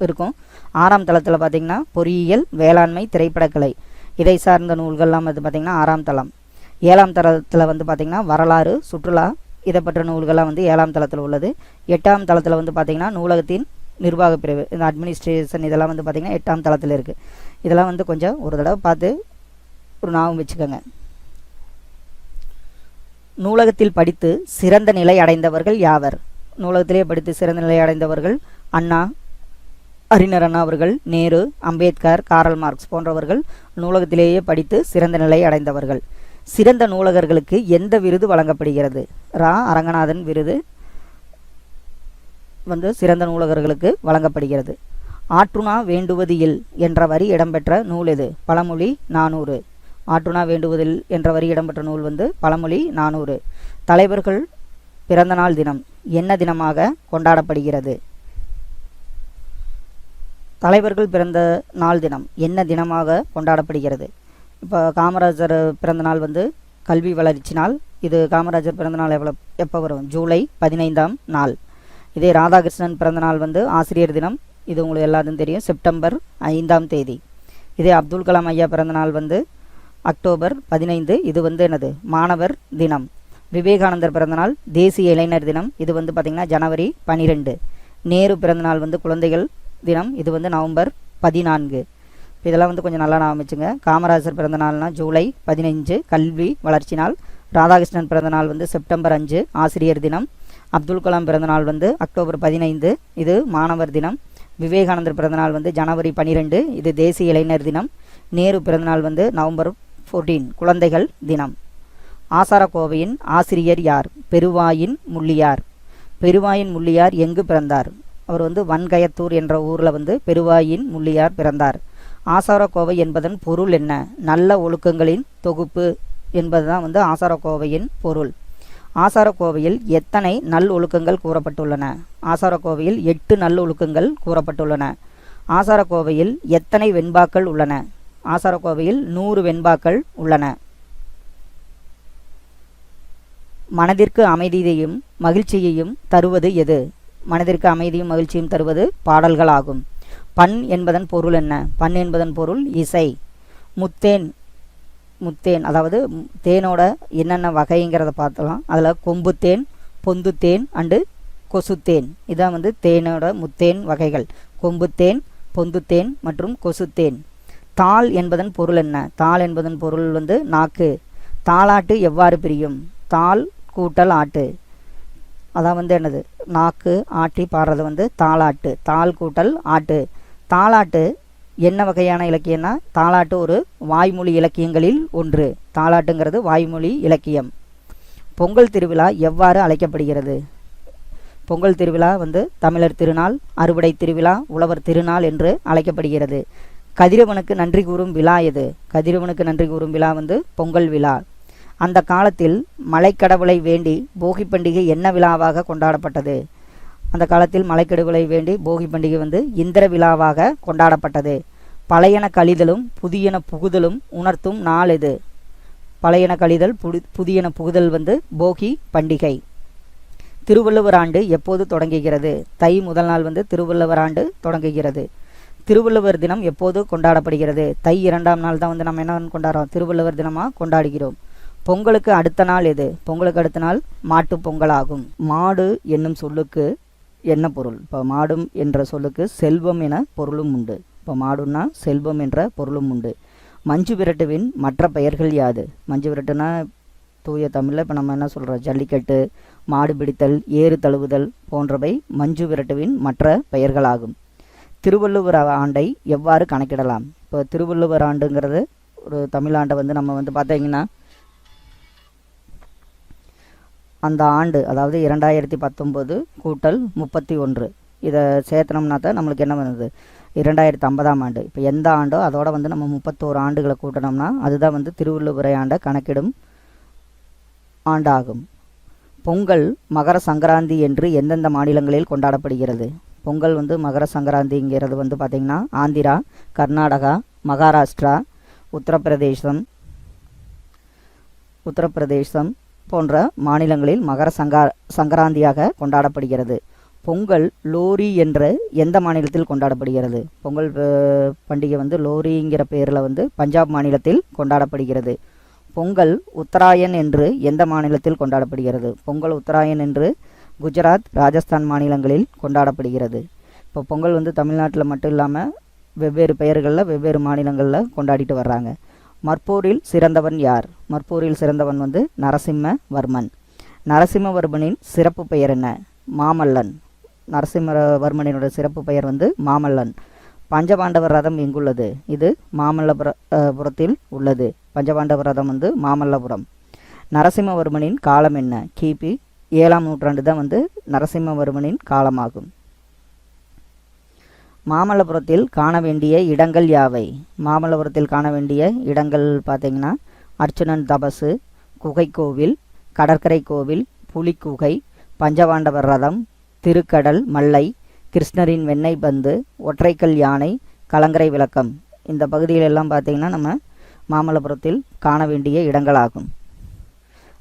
இருக்கும். 6ஆம் தளத்தில் பார்த்திங்கன்னா பொறியியல், வேளாண்மை, திரைப்படக்கலை, இதை சார்ந்த நூல்கள்லாம் வந்து பார்த்திங்கன்னா 6ஆம் தளம். 7ஆம் தளத்தில் வந்து பார்த்திங்கன்னா வரலாறு, சுற்றுலா, இதை பற்ற நூல்கள்லாம் வந்து 7ஆம் தளத்தில் உள்ளது. 8ஆம் தளத்தில் வந்து பார்த்திங்கன்னா நூலகத்தின் நிர்வாக பிரிவு, இந்த அட்மினிஸ்ட்ரேஷன், இதெல்லாம் வந்து பார்த்திங்கன்னா 8ஆம் தளத்தில் இருக்குது. இதெல்லாம் வந்து கொஞ்சம் ஒரு தடவை பார்த்து ஒரு ஞாபகம் வச்சுக்கோங்க. நூலகத்தில் படித்து சிறந்த நிலை அடைந்தவர்கள் யாவர்? நூலகத்திலே படித்து சிறந்த நிலை அடைந்தவர்கள் அண்ணா, அறிஞர் அண்ணா அவர்கள், நேரு, அம்பேத்கர், காரல் மார்க்ஸ் போன்றவர்கள் நூலகத்திலேயே படித்து சிறந்த நிலை அடைந்தவர்கள். சிறந்த நூலகர்களுக்கு எந்த விருது வழங்கப்படுகிறது? ரா அரங்கநாதன் விருது வந்து சிறந்த நூலகர்களுக்கு வழங்கப்படுகிறது. ஆற்றுணா வேண்டுவது இல் என்ற வரி இடம்பெற்ற நூல் எது? பழமொழி 400. ஆற்றுணா வேண்டுவதில் என்ற வரி இடம்பெற்ற நூல் வந்து பழமொழி 400. தலைவர்கள் பிறந்த நாள் தினம் என்ன தினமாக கொண்டாடப்படுகிறது? தலைவர்கள் பிறந்த நாள் தினம் என்ன தினமாக கொண்டாடப்படுகிறது? இப்போ காமராஜர் பிறந்த நாள் வந்து கல்வி வளர்ச்சி நாள். இது காமராஜர் பிறந்த நாள் எப்போ வரும்? ஜூலை 15ஆம் நாள். இதே ராதாகிருஷ்ணன் பிறந்த நாள் வந்து ஆசிரியர் தினம். இது உங்களுக்கு எல்லாத்துக்கும் தெரியும், செப்டம்பர் 5ஆம் தேதி. இதே அப்துல் கலாம் ஐயா பிறந்தநாள் வந்து அக்டோபர் 15, இது வந்து என்னது மாணவர் தினம். விவேகானந்தர் பிறந்தநாள் தேசிய இளைஞர் தினம், இது வந்து பார்த்திங்கன்னா ஜனவரி 12. நேரு பிறந்தநாள் வந்து குழந்தைகள் தினம், இது வந்து நவம்பர் 14. இதெல்லாம் வந்து கொஞ்சம் நல்லா ஞாபகம் வச்சுங்க. காமராஜர் பிறந்தநாள்னா ஜூலை 15 கல்வி வளர்ச்சி நாள். ராதாகிருஷ்ணன் பிறந்தநாள் வந்து செப்டம்பர் 5 ஆசிரியர் தினம். அப்துல் கலாம் பிறந்தநாள் வந்து அக்டோபர் 15, இது மாணவர் தினம். விவேகானந்தர் பிறந்தநாள் வந்து ஜனவரி 12, இது தேசிய இளைஞர் தினம். நேரு பிறந்தநாள் வந்து நவம்பர் 14 குழந்தைகள் தினம். ஆசாரக்கோவையின் ஆசிரியர் யார்? பெருவாயின் முள்ளியார். பெருவாயின் முள்ளியார் எங்கு பிறந்தார்? அவர் வந்து வன்கயத்தூர் என்ற ஊரில் வந்து பெருவாயின் முள்ளியார் பிறந்தார். ஆசாரக்கோவை என்பதன் பொருள் என்ன? நல்ல ஒழுக்கங்களின் தொகுப்பு என்பதுதான் வந்து ஆசாரக்கோவையின் பொருள். ஆசாரக்கோவையில் எத்தனை நல் ஒழுக்கங்கள் கூறப்பட்டுள்ளன? ஆசாரக்கோவையில் 8 நல்லொழுக்கங்கள் கூறப்பட்டுள்ளன. ஆசாரக்கோவையில் எத்தனை வெண்பாக்கள் உள்ளன? ஆசாரக்கோவையில் 100 வெண்பாக்கள் உள்ளன. மனதிற்கு அமைதியையும் மகிழ்ச்சியையும் தருவது எது? மனதிற்கு அமைதியும் மகிழ்ச்சியும் தருவது பாடல்களாகும். பண் என்பதன் பொருள் என்ன? பண் என்பதன் பொருள் இசை. முத்தேன், முத்தேன் அதாவது தேனோட என்னென்ன வகைங்கிறத பார்த்தலாம். அதில் கொம்புத்தேன், பொந்துத்தேன் அண்டு கொசுத்தேன், இதான் வந்து தேனோட முத்தேன் வகைகள். கொம்புத்தேன், பொந்துத்தேன் மற்றும் கொசுத்தேன். தாள் என்பதன் பொருள் என்ன? தாள் என்பதன் பொருள் வந்து நாக்கு. தாளாட்டு எவ்வாறு பிரியும்? தாள் கூட்டல் ஆட்டு, அதான் வந்து என்னது நாக்கு ஆட்டி பாடுறது வந்து தாளாட்டு. தாள் கூட்டல் ஆட்டு. தாளாட்டு என்ன வகையான இலக்கியம்னா, தாளாட்டு ஒரு வாய்மொழி இலக்கியங்களில் ஒன்று. தாளாட்டுங்கிறது வாய்மொழி இலக்கியம். பொங்கல் திருவிழா எவ்வாறு அழைக்கப்படுகிறது? பொங்கல் திருவிழா வந்து தமிழர் திருநாள், அறுவடை திருவிழா, உழவர் திருநாள் என்று அழைக்கப்படுகிறது. கதிரவனுக்கு நன்றி கூறும் விழா எது? கதிரவனுக்கு நன்றி கூறும் விழா வந்து பொங்கல் விழா. அந்த காலத்தில் மலைக்கடவுளை வேண்டி போகி பண்டிகை என்ன விழாவாக கொண்டாடப்பட்டது? அந்த காலத்தில் மலைக்கடவுளை வேண்டி போகி பண்டிகை வந்து இந்திர விழாவாக கொண்டாடப்பட்டது. பழையன கழிதலும் புதியன புகுதலும் உணர்த்தும் நாள் எது? பழையன கழிதல் புதியன புகுதல் வந்து போகி பண்டிகை. திருவள்ளுவர் ஆண்டு எப்போது தொடங்குகிறது? தை முதல் நாள் வந்து திருவள்ளுவர் ஆண்டு தொடங்குகிறது. திருவள்ளுவர் தினம் எப்போது கொண்டாடப்படுகிறது? தை 2ஆம் நாள் தான் வந்து நம்ம என்ன கொண்டாடுறோம்? திருவள்ளுவர் தினமாக கொண்டாடுகிறோம். பொங்கலுக்கு அடுத்த நாள் எது? பொங்கலுக்கு அடுத்த நாள் மாட்டு பொங்கல் ஆகும். மாடு என்னும் சொல்லுக்கு என்ன பொருள்? இப்போ மாடும் என்ற சொல்லுக்கு செல்வம் என பொருளும் உண்டு. இப்போ மாடுன்னா செல்வம் என்ற பொருளும் உண்டு. மஞ்சு விரட்டுவின் மற்ற பெயர்கள் யாது? மஞ்சு விரட்டுனா தூய தமிழில் இப்போ நம்ம என்ன சொல்கிறோம்? ஜல்லிக்கட்டு, மாடு பிடித்தல், ஏறு தழுவுதல் போன்றவை மஞ்சு விரட்டுவின் மற்ற பெயர்களாகும். திருவள்ளுவர் ஆண்டை எவ்வாறு கணக்கிடலாம்? இப்போ திருவள்ளுவர் ஆண்டுங்கிறது ஒரு தமிழாண்டை வந்து நம்ம வந்து பார்த்தீங்கன்னா அந்த ஆண்டு அதாவது 2019 கூட்டல் 31 இதை சேர்த்தனோம்னா தான் நம்மளுக்கு என்ன வருது? 2050ஆம் ஆண்டு. இப்போ எந்த ஆண்டோ அதோட வந்து நம்ம 31 ஆண்டுகளை கூட்டினோம்னா அதுதான் வந்து திருவள்ளுவரை ஆண்டை கணக்கிடும் ஆண்டாகும். பொங்கல் மகர சங்கராந்தி என்று எந்தெந்த மாநிலங்களில் கொண்டாடப்படுகிறது? பொங்கல் வந்து மகர சங்கராந்திங்கிறது வந்து பார்த்திங்கன்னா ஆந்திரா, கர்நாடகா, மகாராஷ்டிரா, உத்தரப்பிரதேசம் போன்ற மாநிலங்களில் மகர சங்கராந்தியாக கொண்டாடப்படுகிறது. பொங்கல் லோரி என்ற எந்த மாநிலத்தில் கொண்டாடப்படுகிறது? பொங்கல் பண்டிகை வந்து லோரிங்கிற பேரில் வந்து பஞ்சாப் மாநிலத்தில் கொண்டாடப்படுகிறது. பொங்கல் உத்தராயன் என்று எந்த மாநிலத்தில் கொண்டாடப்படுகிறது? பொங்கல் உத்தராயன் என்று குஜராத், ராஜஸ்தான் மாநிலங்களில் கொண்டாடப்படுகிறது. இப்போ பொங்கல் வந்து தமிழ்நாட்டில் மட்டும் இல்லாமல் வெவ்வேறு பெயர்களில் வெவ்வேறு மாநிலங்களில் கொண்டாடிட்டு வர்றாங்க. மற்போரில் சிறந்தவன் யார்? மற்போரில் சிறந்தவன் வந்து நரசிம்மவர்மன். நரசிம்மவர்மனின் சிறப்பு பெயர் என்ன? மாமல்லன். நரசிம்மவர்மனினோட சிறப்பு பெயர் வந்து மாமல்லன். பஞ்சபாண்டவர் ரதம் எங்குள்ளது? இது மாமல்லபுரத்தில் உள்ளது. பஞ்சபாண்டவர் ரதம் வந்து மாமல்லபுரம். நரசிம்மவர்மனின் காலம் என்ன? கிபி 7ஆம் நூற்றாண்டு தான் வந்து நரசிம்மவர்மனின் காலமாகும். மாமல்லபுரத்தில் காண வேண்டிய இடங்கள் யாவை? மாமல்லபுரத்தில் காண வேண்டிய இடங்கள் பார்த்திங்கன்னா அர்ச்சுனன் தபசு, குகை கோவில், கடற்கரை கோவில், புலிக்குகை, பஞ்சபாண்டவர் ரதம், திருக்கடல் மல்லை, கிருஷ்ணரின் வெண்ணெய் பந்து, ஒற்றைக்கல் யானை, கலங்கரை விளக்கம். இந்த பகுதிகளெல்லாம் பார்த்திங்கன்னா நம்ம மாமல்லபுரத்தில் காண வேண்டிய இடங்களாகும்.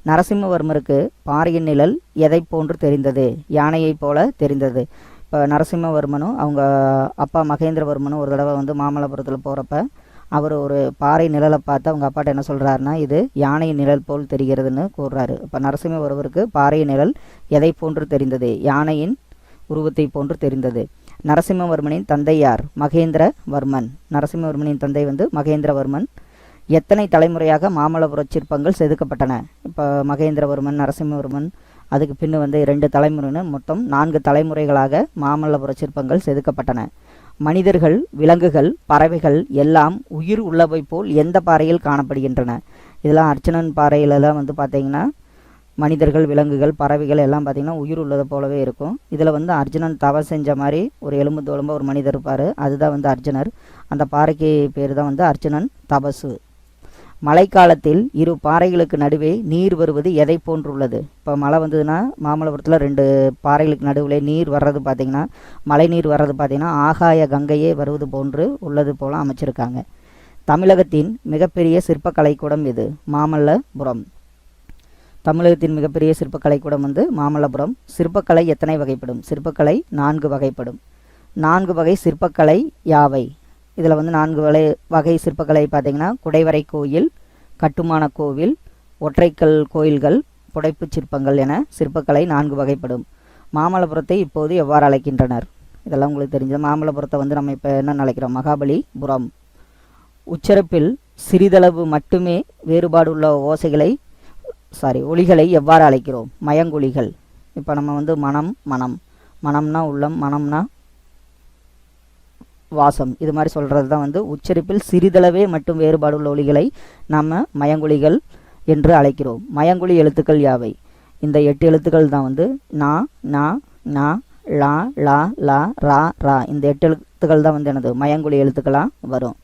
நரசிம்மவர்மருக்கு பாரியின் நிழல் எதை போன்று தெரிந்தது? யானையைப் போல தெரிந்தது. இப்போ நரசிம்மவர்மனும் அவங்க அப்பா மகேந்திரவர்மனும் ஒரு தடவை வந்து மாமல்லபுரத்தில் போகிறப்ப அவர் ஒரு பாறை நிழலை பார்த்து அவங்க அப்பாட்ட என்ன சொல்கிறாருன்னா, இது யானை நிழல் போல் தெரிகிறதுன்னு கூறுறாரு. இப்போ நரசிம்மவர்மருக்கு பாறை நிழல் எதை போன்று தெரிந்தது? யானையின் உருவத்தை போன்று தெரிந்தது. நரசிம்மவர்மனின் தந்தை யார்? மகேந்திரவர்மன். நரசிம்மவர்மனின் தந்தை வந்து மகேந்திரவர்மன். எத்தனை தலைமுறையாக மாமல்லபுர சிற்பங்கள் செதுக்கப்பட்டன? இப்போ மகேந்திரவர்மன், நரசிம்மவர்மன், அதுக்கு பின்னு வந்து 2 தலைமுறைன்னு மொத்தம் 4 தலைமுறைகளாக மாமல்லபுர சிற்பங்கள் செதுக்கப்பட்டன. மனிதர்கள், விலங்குகள், பறவைகள் எல்லாம் உயிர் உள்ளவை போல் எந்த பாறையில் காணப்படுகின்றன? இதெல்லாம் அர்ச்சுனன் பாறையிலலாம் வந்து பார்த்திங்கன்னா மனிதர்கள், விலங்குகள், பறவைகள் எல்லாம் பார்த்திங்கன்னா உயிர் உள்ளதை போலவே இருக்கும். இதில் வந்து அர்ஜுனன் தவம் செஞ்ச மாதிரி ஒரு எலும்பு தோலும்ப ஒரு மனிதர் இருப்பார். அதுதான் வந்து அர்ஜுனர். அந்த பாறைக்கு பேர் தான் வந்து அர்ஜுனன் தபசு. மழைக்காலத்தில் 2 பாறைகளுக்கு நடுவே நீர் வருவது எதை போன்றுள்ளது? இப்போ மழை வந்ததுன்னா மாமல்லபுரத்தில் 2 பாறைகளுக்கு நடுவில் நீர் வர்றது பார்த்திங்கன்னா, மழை நீர் வர்றது பார்த்திங்கன்னா ஆகாய கங்கையே வருவது போன்று உள்ளது போல் அமைச்சிருக்காங்க. தமிழகத்தின் மிகப்பெரிய சிற்பக்கலைக்கூடம் எது? மாமல்லபுரம். தமிழகத்தின் மிகப்பெரிய சிற்பக்கலைக்கூடம் வந்து மாமல்லபுரம். சிற்பக்கலை எத்தனை வகைப்படும்? சிற்பக்கலை 4 வகைப்படும். 4 வகை சிற்பக்கலை யாவை? இதில் வந்து 4 வகை சிற்பக்கலை பார்த்திங்கன்னா, குடைவரை கோயில், கட்டுமான கோவில், ஒற்றைக்கல் கோயில்கள், புடைப்புச் சிற்பங்கள் என சிற்பக்கலை 4 வகைப்படும். மாமல்லபுரத்தை இப்போது எவ்வாறு அழைக்கின்றனர்? இதெல்லாம் உங்களுக்கு தெரிஞ்சது. மாமல்லபுரத்தை வந்து நம்ம இப்போ என்ன அழைக்கிறோம்? மகாபலிபுரம். உச்சரிப்பில் சிறிதளவு மட்டுமே வேறுபாடுள்ள ஒலிகளை எவ்வாறு அழைக்கிறோம்? மயங்கொலிகள். இப்போ நம்ம வந்து மனம்னா உள்ளம், மனம்னா வாசம், இது மாதிரி சொல்கிறது தான் வந்து உச்சரிப்பில் சிறிதளவே மட்டும் வேறுபாடுள்ள ஒலிகளை நாம் மயங்கொலிகள் என்று அழைக்கிறோம். மயங்கொலி எழுத்துக்கள் யாவை? இந்த 8 எழுத்துக்கள் தான் வந்து நா, நா, நா, லா, லா, லா, ரா, ரா. இந்த 8 எழுத்துக்கள் தான் வந்து எனது மயங்கொலி எழுத்துக்களாக வரும்.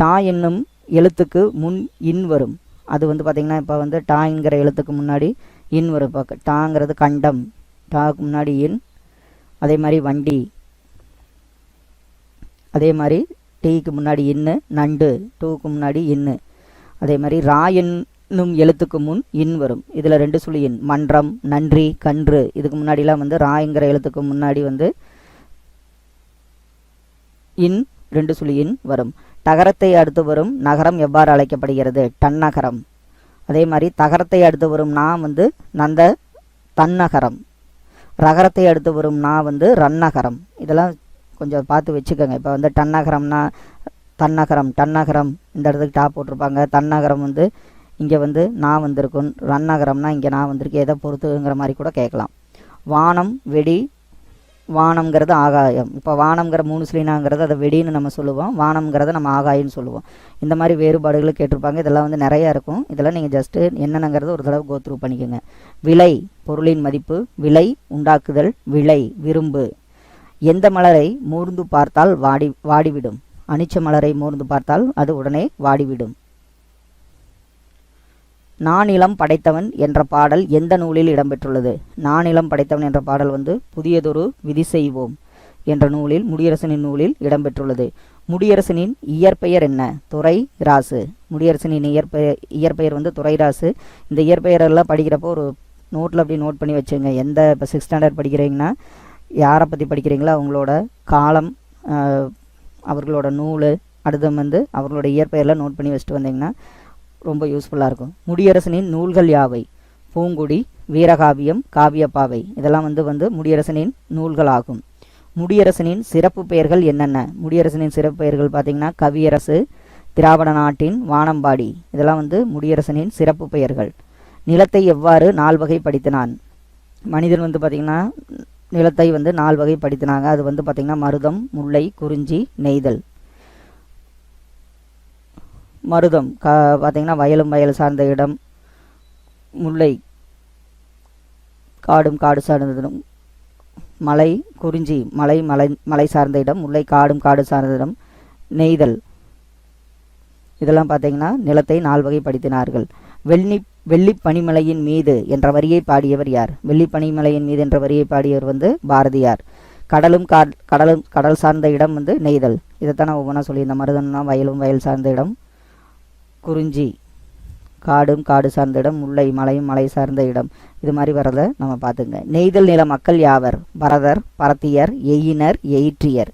டா என்னும் எழுத்துக்கு முன் இன் வரும். அது வந்து பார்த்திங்கன்னா இப்போ வந்து டாங்கிற எழுத்துக்கு முன்னாடி இன் வரும். இப்போ டாங்கிறது கண்டம், டாக்கு முன்னாடி இன். அதே மாதிரி வண்டி, அதே மாதிரி டீக்கு முன்னாடி இன்னு. நண்டு, டூக்கு முன்னாடி இன்னு. அதே மாதிரி ரா என்னும் எழுத்துக்கு முன் இன் வரும். இதில் 2 சுழி இன். மன்றம், நன்றி, கன்று, இதுக்கு முன்னாடிலாம் வந்து ராங்கிற எழுத்துக்கு முன்னாடி வந்து இன் 2 சுழி இன் வரும். டகரத்தை அடுத்து வரும் நகரம் எவ்வாறு அழைக்கப்படுகிறது? டன்னகரம். அதே மாதிரி தகரத்தை அடுத்து வரும் நா வந்து தன்னகரம். ரகரத்தை அடுத்து வரும் நா வந்து ரன்னகரம். இதெல்லாம் கொஞ்சம் பார்த்து வச்சுக்கோங்க. இப்போ வந்து டன்னகரம்னா டன்னகரம் இந்த இடத்துக்கு டா போட்டிருப்பாங்க. தன்னகரம் வந்து இங்கே வந்து நான் வந்திருக்கும். ரன்னகரம்னா இங்கே நான் வந்திருக்கு. எதை பொறுத்துங்கிற மாதிரி கூட கேட்கலாம். வானம், வெடி. வானம்ங்கிறது ஆகாயம். இப்போ வானம்ங்கிற 3 சுழினாங்கிறது அதை வெடின்னு நம்ம சொல்லுவோம். வானம்ங்கிறத நம்ம ஆகாயம்னு சொல்லுவோம். இந்த மாதிரி வேறுபாடுகளை கேட்டிருப்பாங்க. இதெல்லாம் வந்து நிறையா இருக்கும். இதெல்லாம் நீங்கள் ஜஸ்ட்டு என்னென்னங்கிறது ஒரு தடவை கோத்ரூ பண்ணிக்கோங்க. விலை, பொருளின் மதிப்பு. விலை, உண்டாக்குதல். விலை, விரும்பு. எந்த மலரை மூர்ந்து பார்த்தால் வாடிவிடும்? அனிச்ச மலரை மூர்ந்து பார்த்தால் அது உடனே வாடிவிடும். நானிலம் படைத்தவன் என்ற பாடல் எந்த நூலில் இடம்பெற்றுள்ளது? நானிலம் படைத்தவன் என்ற பாடல் வந்து புதியதொரு விதி செய்வோம் என்ற நூலில், முடியரசனின் நூலில் இடம்பெற்றுள்ளது. முடியரசனின் இயற்பெயர் என்ன? துரைராசு. முடியரசனின் இயற்பெயர் வந்து துரைராசு. இந்த இயற்பெயரெல்லாம் படிக்கிறப்போ ஒரு நோட்டில் அப்படி நோட் பண்ணி வச்சுங்க. எந்த இப்போ 6th ஸ்டாண்டர்ட் படிக்கிறீங்கன்னா யாரை பற்றி படிக்கிறீங்களோ அவங்களோட காலம், அவர்களோட நூல், அடுத்து வந்து அவர்களோட இயற்பெயரில் நோட் பண்ணி வச்சுட்டு வந்தீங்கன்னா ரொம்ப யூஸ்ஃபுல்லாக இருக்கும். முடியரசனின் நூல்கள் யாவை? பூங்குடி, வீரகாவியம், காவியப்பாவை. இதெல்லாம் வந்து முடியரசனின் நூல்கள் ஆகும். முடியரசனின் சிறப்பு பெயர்கள் என்னென்ன? முடியரசனின் சிறப்பு பெயர்கள் பார்த்திங்கன்னா கவியரசு, திராவிட நாட்டின் வானம்பாடி. இதெல்லாம் வந்து முடியரசனின் சிறப்பு பெயர்கள். நிலத்தை எவ்வாறு 4 வகைப்படுத்தினான்? மனிதன் வந்து பார்த்திங்கன்னா நிலத்தை வந்து 4 வகைப்படுத்தினாங்க. அது வந்து பார்த்திங்கன்னா மருதம், முல்லை, குறிஞ்சி, நெய்தல். மருதம் பார்த்திங்கன்னா வயலும் வயல் சார்ந்த இடம். முல்லை காடும் காடு சார்ந்த இடம். மலை, குறிஞ்சி மலை சார்ந்த இடம். முல்லை காடு சார்ந்த இடம். நெய்தல். இதெல்லாம் பார்த்திங்கன்னா நிலத்தை 4 வகைப்படுத்தினார்கள். வெள்ளி பனிமலையின் மீது என்ற வரியை பாடியவர் யார்? வெள்ளி பனிமலையின் மீது என்ற வரியை பாடியவர் வந்து பாரதியார். கடல் சார்ந்த இடம் வந்து நெய்தல். இதைத்தான் நான் ஒவ்வொன்றா சொல்லியிருந்தேன். மருதம்னா வயலும் வயல் சார்ந்த இடம். குறிஞ்சி காடும் காடு சார்ந்த இடம், முல்லை மலையும் மலை சார்ந்த இடம். இது மாதிரி வர்றதை நம்ம பார்த்துங்க. நெய்தல் நில மக்கள் யாவர்? பரதர், பரத்தியர், எயினர், எயிற்றியர்.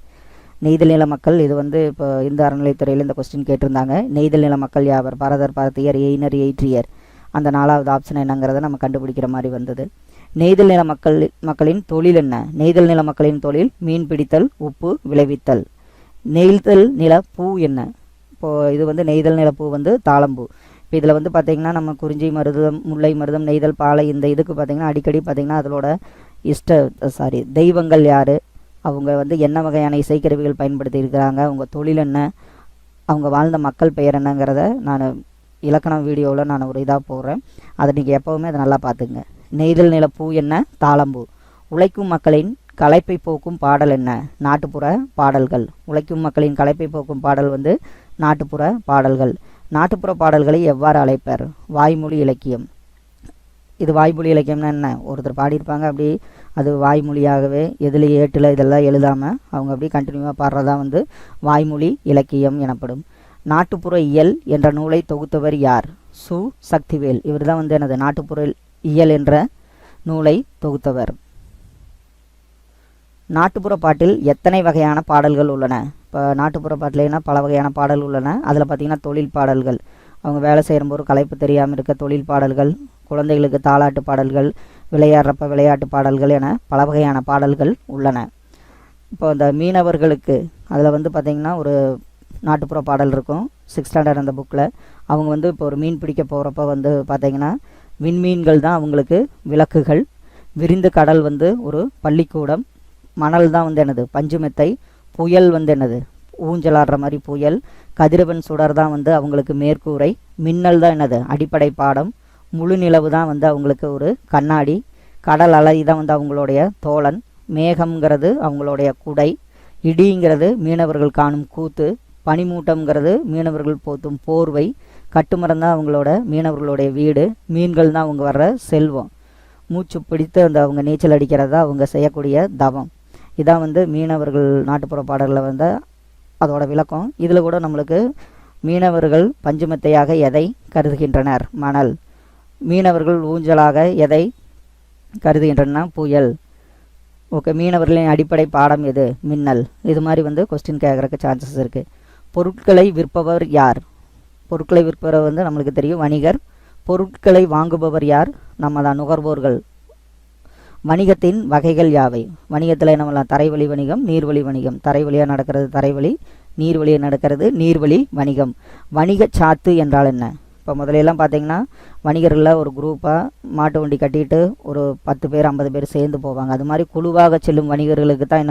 நெய்தல் நில மக்கள், இது வந்து இப்போ இந்து அறநிலைத்துறையில் இந்த கொஸ்டின் கேட்டிருந்தாங்க. நெய்தல் நில மக்கள் யாவர்? பரதர், பரத்தியர், எயினர், எயிற்றியர். அந்த 4வது ஆப்ஷன் என்னங்கிறத நம்ம கண்டுபிடிக்கிற மாதிரி வந்தது. நெய்தல் நில மக்களின் தொழில் என்ன? நெய்தல் நில மக்களின் தொழில் மீன் பிடித்தல், உப்பு விளைவித்தல். நெய்தல் நில பூ என்ன? இப்போது இது வந்து நெய்தல் நில பூ வந்து தாளம்பூ. இப்போ இதில் வந்து பார்த்திங்கன்னா நம்ம குறிஞ்சி மருதம், முல்லை மருதம், நெய்தல், பாலை, இந்த இதுக்கு பார்த்திங்கன்னா அடிக்கடி பார்த்திங்கன்னா அதோட தெய்வங்கள் யார், அவங்க வந்து என்ன வகையான இசைக்கருவிகள் பயன்படுத்தி இருக்கிறாங்க, அவங்க தொழில் என்ன, அவங்க வாழ்ந்த மக்கள் பெயர் என்னங்கிறத நான் இலக்கணம் வீடியோவில் நான் ஒரு இதாக போடுறேன். அதை நீங்கள் எப்போவுமே அதை நல்லா பார்த்துங்க. நெய்தல் நில பூ என்ன? தாளம்பூ. உழைக்கும் மக்களின் களைப்பை போக்கும் பாடல் என்ன? நாட்டுப்புற பாடல்கள். உழைக்கும் மக்களின் களைப்பை போக்கும் பாடல் வந்து நாட்டுப்புற பாடல்கள். நாட்டுப்புற பாடல்களை எவ்வாறு அழைப்பர்? வாய்மொழி இலக்கியம். இது வாய்மொழி இலக்கியம்னா என்ன? ஒருத்தர் பாடியிருப்பாங்க, அப்படி அது வாய்மொழியாகவே எதில் ஏட்டில் இதெல்லாம் எழுதாமல் அவங்க அப்படி கண்டினியூவாக பாடுறதா வந்து வாய்மொழி இலக்கியம் எனப்படும். நாட்டுப்புற இயல் என்ற நூலை தொகுத்தவர் யார்? சு. சக்திவேல். இவர் தான் வந்து எனது நாட்டுப்புற இயல் என்ற நூலை தொகுத்தவர். நாட்டுப்புற பாட்டில் எத்தனை வகையான பாடல்கள் உள்ளன? இப்போ நாட்டுப்புற பாட்டில்னா பல வகையான பாடல் உள்ளன. அதில் பார்த்திங்கன்னா தொழில் பாடல்கள், அவங்க வேலை செய்யும்போது களைப்பு தெரியாமல் இருக்க தொழில் பாடல்கள், குழந்தைகளுக்கு தாலாட்டு பாடல்கள், விளையாடுறப்ப விளையாட்டு பாடல்கள் என பல வகையான பாடல்கள் உள்ளன. இப்போ இந்த மீனவர்களுக்கு அதில் வந்து பார்த்திங்கன்னா ஒரு நாட்டுப்புற பாடல் இருக்கும் 6th ஸ்டாண்டர்ட் அந்த புக்கில். அவங்க வந்து இப்போ ஒரு மீன் பிடிக்க போகிறப்ப வந்து பார்த்திங்கன்னா விண்மீன்கள் தான் அவங்களுக்கு விளக்குகள், விரிந்த கடல் வந்து ஒரு பள்ளிக்கூடம், மணல் தான் வந்து என்னது பஞ்சுமெத்தை, புயல் வந்து என்னது ஊஞ்சலாடுற மாதிரி புயல், கதிரவன் சுடர் தான் வந்து அவங்களுக்கு மேற்கூரை, மின்னல் தான் என்னது அடிப்படை பாடம், முழு நிலவு தான் வந்து அவங்களுக்கு ஒரு கண்ணாடி, கடல் அலை தான் வந்து அவங்களுடைய தோழன், மேகம்ங்கிறது அவங்களுடைய குடை, இடிங்கிறது மீனவர்கள் காணும் கூத்து, பனிமூட்டம்ங்கிறது மீனவர்கள் போத்தும் போர்வை, கட்டுமரம் தான் அவங்களோட மீனவர்களுடைய வீடு, மீன்கள் தான் அவங்க வர்ற செல்வம், மூச்சு பிடித்து அந்த அவங்க நீச்சல் அடிக்கிறதா அவங்க செய்யக்கூடிய தவம். இதான் வந்து மீனவர்கள் நாட்டுப்புற பாடல்களில் வந்து அதோட விளக்கம். இதில் கூட நம்மளுக்கு மீனவர்கள் பஞ்சுமெத்தையாக எதை கருதுகின்றனர்? மணல். மீனவர்கள் ஊஞ்சலாக எதை கருதுகின்றனர்? புயல். ஓகே, மீனவர்களின் அடிப்படை பாடம் எது? மின்னல். இது மாதிரி வந்து கொஸ்டின் கேட்குறக்கு சான்சஸ் இருக்குது. பொருட்களை விற்பவர் யார்? பொருட்களை விற்பவர் வந்து நம்மளுக்கு தெரியும் வணிகர். பொருட்களை வாங்குபவர் யார்? நம்ம தான் நுகர்வோர்கள். வணிகத்தின் வகைகள் யாவை? வணிகத்தில் என்னலாம்? தரைவழி வணிகம், நீர்வழி வணிகம். தரை வழியாக நடக்கிறது தரைவழி, நீர் வழியாக நடக்கிறது நீர்வழி வணிகம். வணிக சாத்து என்றால் என்ன? இப்போ முதலையெல்லாம் பார்த்தீங்கன்னா வணிகர்களில் ஒரு குரூப்பாக மாட்டு வண்டி கட்டிட்டு ஒரு 10 பேர் 50 பேர் சேர்ந்து போவாங்க. அது மாதிரி குழுவாக செல்லும் வணிகர்களுக்கு தான்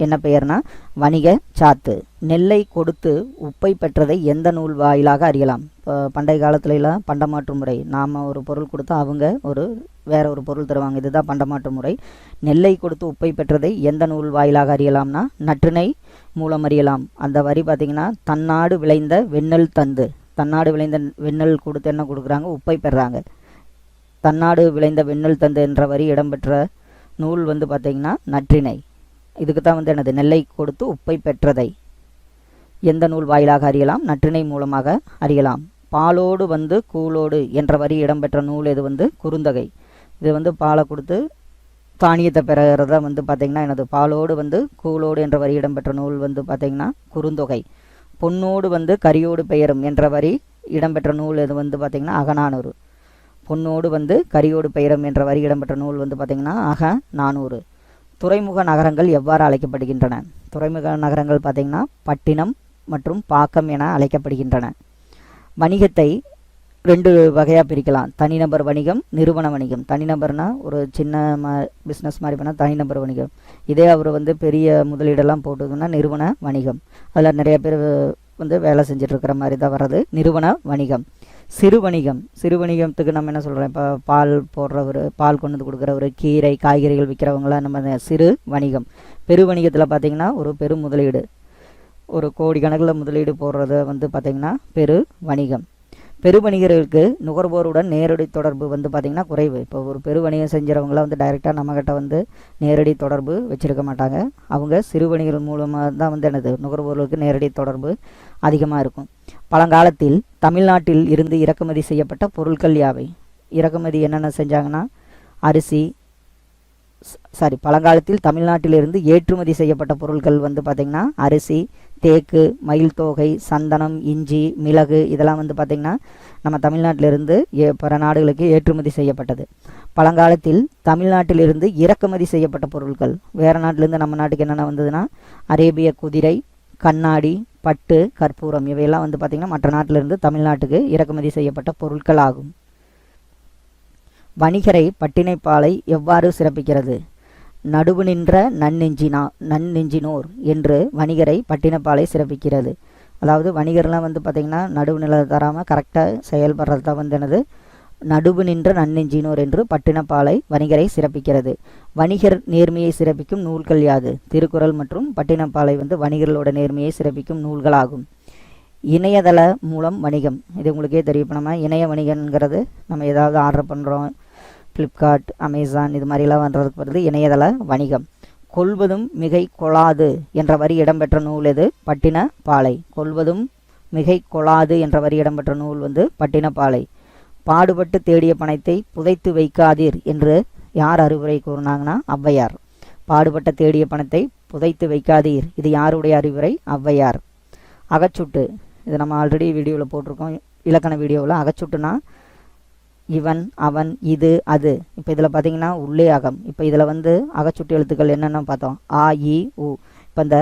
என்ன பெயர்னா வணிக சாத்து. நெல்லை கொடுத்து உப்பை பெற்றதை எந்த நூல் வாயிலாக அறியலாம்? இப்போ பண்டைய காலத்துலலாம் பண்டமாற்று முறை. நாம் ஒரு பொருள் கொடுத்தா அவங்க வேற ஒரு பொருள் தருவாங்க. இதுதான் பண்டமாற்று முறை. நெல்லை கொடுத்து உப்பை பெற்றதை எந்த நூல் வாயிலாக அறியலாம்னா நற்றிணை மூலம் அறியலாம். அந்த வரி பார்த்திங்கன்னா தன்னாடு விளைந்த வெண்ணெல் தந்து. தன்னாடு விளைந்த வெண்ணெல் கொடுத்து என்ன கொடுக்குறாங்க? உப்பை பெறாங்க. தன்னாடு விளைந்த வெண்ணெல் தந்து என்ற வரி இடம்பெற்ற நூல் வந்து பார்த்திங்கன்னா நற்றிணை. இதுக்கு தான் வந்து என்னது நெல்லை கொடுத்து உப்பை பெற்றதை எந்த நூல் வாயிலாக அறியலாம்? நற்றிணை மூலமாக அறியலாம். பாலோடு வந்து கூலோடு என்ற வரி இடம்பெற்ற நூல் எது? வந்து குறுந்தொகை. இது வந்து பாலை கொடுத்து தானியத்தை பெறறத வந்து பார்த்திங்கன்னா என்னது பாலோடு வந்து கூலோடு என்ற வரி இடம்பெற்ற நூல் வந்து பார்த்திங்கன்னா குறுந்தொகை. பொன்னோடு வந்து கரியோடு பெயரும் என்ற வரி இடம்பெற்ற நூல் எது வந்து பார்த்திங்கன்னா அகநானூறு. பொன்னோடு வந்து கரியோடு பெயரும் என்ற வரி இடம்பெற்ற நூல் வந்து பார்த்திங்கன்னா அகநானூறு. துறைமுக நகரங்கள் எவ்வாறு அழைக்கப்படுகின்றன? துறைமுக நகரங்கள் பார்த்திங்கன்னா பட்டினம் மற்றும் பாக்கம் என அழைக்கப்படுகின்றன. வணிகத்தை 2 வகையாக பிரிக்கலாம். தனிநபர் வணிகம், நிறுவன வணிகம். தனிநபர்னா ஒரு சின்ன பிஸ்னஸ் மாதிரி பண்ணால் தனிநபர் வணிகம். இதே அவர் வந்து பெரிய முதலீடெல்லாம் போட்டுதுன்னா நிறுவன வணிகம். அதில் நிறைய பேர் வந்து வேலை செஞ்சிட்ருக்கிற மாதிரி தான் வர்றது நிறுவன வணிகம். சிறு வணிகம். சிறு வணிகத்துக்கு நம்ம என்ன சொல்கிறோம்? இப்போ பால் போடுறவர், பால் கொண்டு வந்து கொடுக்குறவர், கீரை காய்கறிகள் விற்கிறவங்களாம் நம்ம சிறு வணிகம். பெரு வணிகத்தில் பார்த்திங்கன்னா ஒரு பெரும் முதலீடு, ஒரு கோடிக்கணக்கில் முதலீடு போடுறத வந்து பார்த்திங்கன்னா பெரு வணிகம். பெருவணிகர்களுக்கு நுகர்வோருடன் நேரடி தொடர்பு வந்து பார்த்திங்கன்னா குறைவு. இப்போ ஒரு பெருவணிகம் செஞ்சவங்களாம் வந்து டைரெக்டாக நம்மக்கிட்ட வந்து நேரடி தொடர்பு வச்சுருக்க மாட்டாங்க. அவங்க சிறு வணிகர்கள் மூலமாக தான் வந்து என்னது நுகர்வோர்களுக்கு நேரடி தொடர்பு அதிகமாக இருக்கும். பழங்காலத்தில் தமிழ்நாட்டில் இருந்து இறக்குமதி செய்யப்பட்ட பொருட்கள் யாவை? இறக்குமதி என்னென்ன செஞ்சாங்கன்னா பழங்காலத்தில் தமிழ்நாட்டிலிருந்து ஏற்றுமதி செய்யப்பட்ட பொருட்கள் வந்து பார்த்திங்கன்னா அரிசி, தேக்கு, மயில் தோகை, சந்தனம், இஞ்சி, மிளகு இதெல்லாம் வந்து பார்த்திங்கன்னா நம்ம தமிழ்நாட்டிலிருந்து பிற நாடுகளுக்கு ஏற்றுமதி செய்யப்பட்டது. பழங்காலத்தில் தமிழ்நாட்டிலிருந்து இறக்குமதி செய்யப்பட்ட பொருட்கள் வேறு நாட்டிலேருந்து நம்ம நாட்டுக்கு என்னென்ன வந்ததுன்னா அரேபிய குதிரை, கண்ணாடி, பட்டு, கற்பூரம் இவையெல்லாம் வந்து பார்த்திங்கன்னா மற்ற நாட்டிலிருந்து தமிழ்நாட்டுக்கு இறக்குமதி செய்யப்பட்ட பொருட்கள் ஆகும். வணிகரை பட்டினைப்பாலை எவ்வாறு சிறப்பிக்கிறது? நடுவு நின்ற நன்னெஞ்சினோர் என்று வணிகரை பட்டினப்பாலை சிறப்பிக்கிறது. அதாவது வணிகர்லாம் வந்து பார்த்திங்கன்னா நடுவு நிலை தராமல் கரெக்டாக செயல்படுறது தான் வந்து என்னது நடுவு நின்ற நன்னெஞ்சினோர் என்று பட்டினப்பாலை வணிகரை சிறப்பிக்கிறது. வணிகர் நேர்மையை சிறப்பிக்கும் நூல்கள் யாது? திருக்குறள் மற்றும் பட்டினப்பாலை வந்து வணிகர்களோட நேர்மையை சிறப்பிக்கும் நூல்களாகும். இணையதள மூலம் வணிகம், இது உங்களுக்கே தெரியும். இப்போ நம்ம இணைய வணிகங்கிறது நம்ம ஏதாவது ஆர்டர் பண்ணுறோம், ஃப்ளிப்கார்ட், அமேசான் இது மாதிரிலாம் பண்ணுறதுக்கு வருது இணையதள வணிகம். கொள்வதும் மிகை கொளாது என்ற வரி இடம்பெற்ற நூல் எது? பட்டினப்பாலை. கொள்வதும் மிகை கொளாது என்ற வரி இடம்பெற்ற நூல் வந்து பட்டினப்பாலை. பாடுபட்டு தேடிய பணத்தை புதைத்து வைக்காதீர் என்று யார் அறிவுரை கூறினாங்கன்னா ஔவையார். பாடுபட்ட தேடிய பணத்தை புதைத்து வைக்காதீர், இது யாருடைய அறிவுரை? ஔவையார். அகச்சுட்டு, இது நம்ம ஆல்ரெடி வீடியோவில் போட்டிருக்கோம், இலக்கண வீடியோவில். அகச்சுட்டுனா இவன், அவன், இது, அது. இப்போ இதில் பார்த்தீங்கன்னா உள்ளே அகம். இப்போ இதில் வந்து அகச்சுட்டு எழுத்துக்கள் என்னென்ன பார்த்தோம்? ஆ, இ, உ. இப்போ இந்த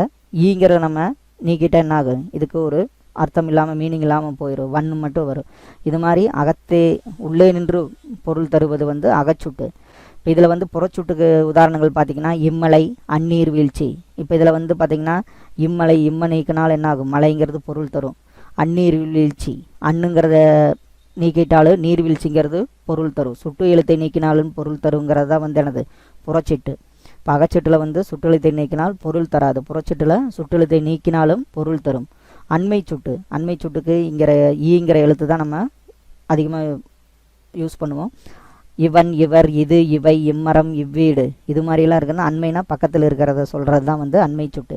ஈங்கிற நம்ம நீக்கிட்ட என்ன ஆகும்? இதுக்கு ஒரு அர்த்தம் இல்லாமல் மீனிங் இல்லாமல் போயிடும், வன்னு மட்டும் வரும். இது மாதிரி அகத்தே உள்ளே நின்று பொருள் தருவது வந்து அகச்சுட்டு. இப்போ இதில் வந்து புறச்சுட்டுக்கு உதாரணங்கள் பார்த்திங்கன்னா இம்மலை, அந்நீர் வீழ்ச்சி. இப்போ இதில் வந்து பார்த்திங்கன்னா இம்மலை, இம்ம நீக்கினால் என்ன ஆகும்? மலைங்கிறது பொருள் தரும். அந்நீர் வீழ்ச்சி, அண்ணுங்கிறத நீக்கிட்டாலும் நீர்வீழ்ச்சிங்கிறது பொருள் தரும். சுட்டு எழுத்தை நீக்கினாலும் பொருள் தருங்கிறது தான் வந்து எனது புறச்சிட்டு. இப்போ அகச்சிட்டில் வந்து சுட்டெழுத்தை நீக்கினால் பொருள் தராது, புறச்சிட்டில் சுட்டெழுத்தை நீக்கினாலும் பொருள் தரும். அண்மை சுட்டு, அண்மை சுட்டுக்கு இங்கிற ஈங்கிற எழுத்து தான் நம்ம அதிகமாக யூஸ் பண்ணுவோம். இவன், இவர், இது, இவை, இம்மரம், இவ்வீடு இது மாதிரிலாம் இருக்குன்னா அண்மைனா பக்கத்தில் இருக்கிறத சொல்கிறது தான் வந்து அண்மை சுட்டு.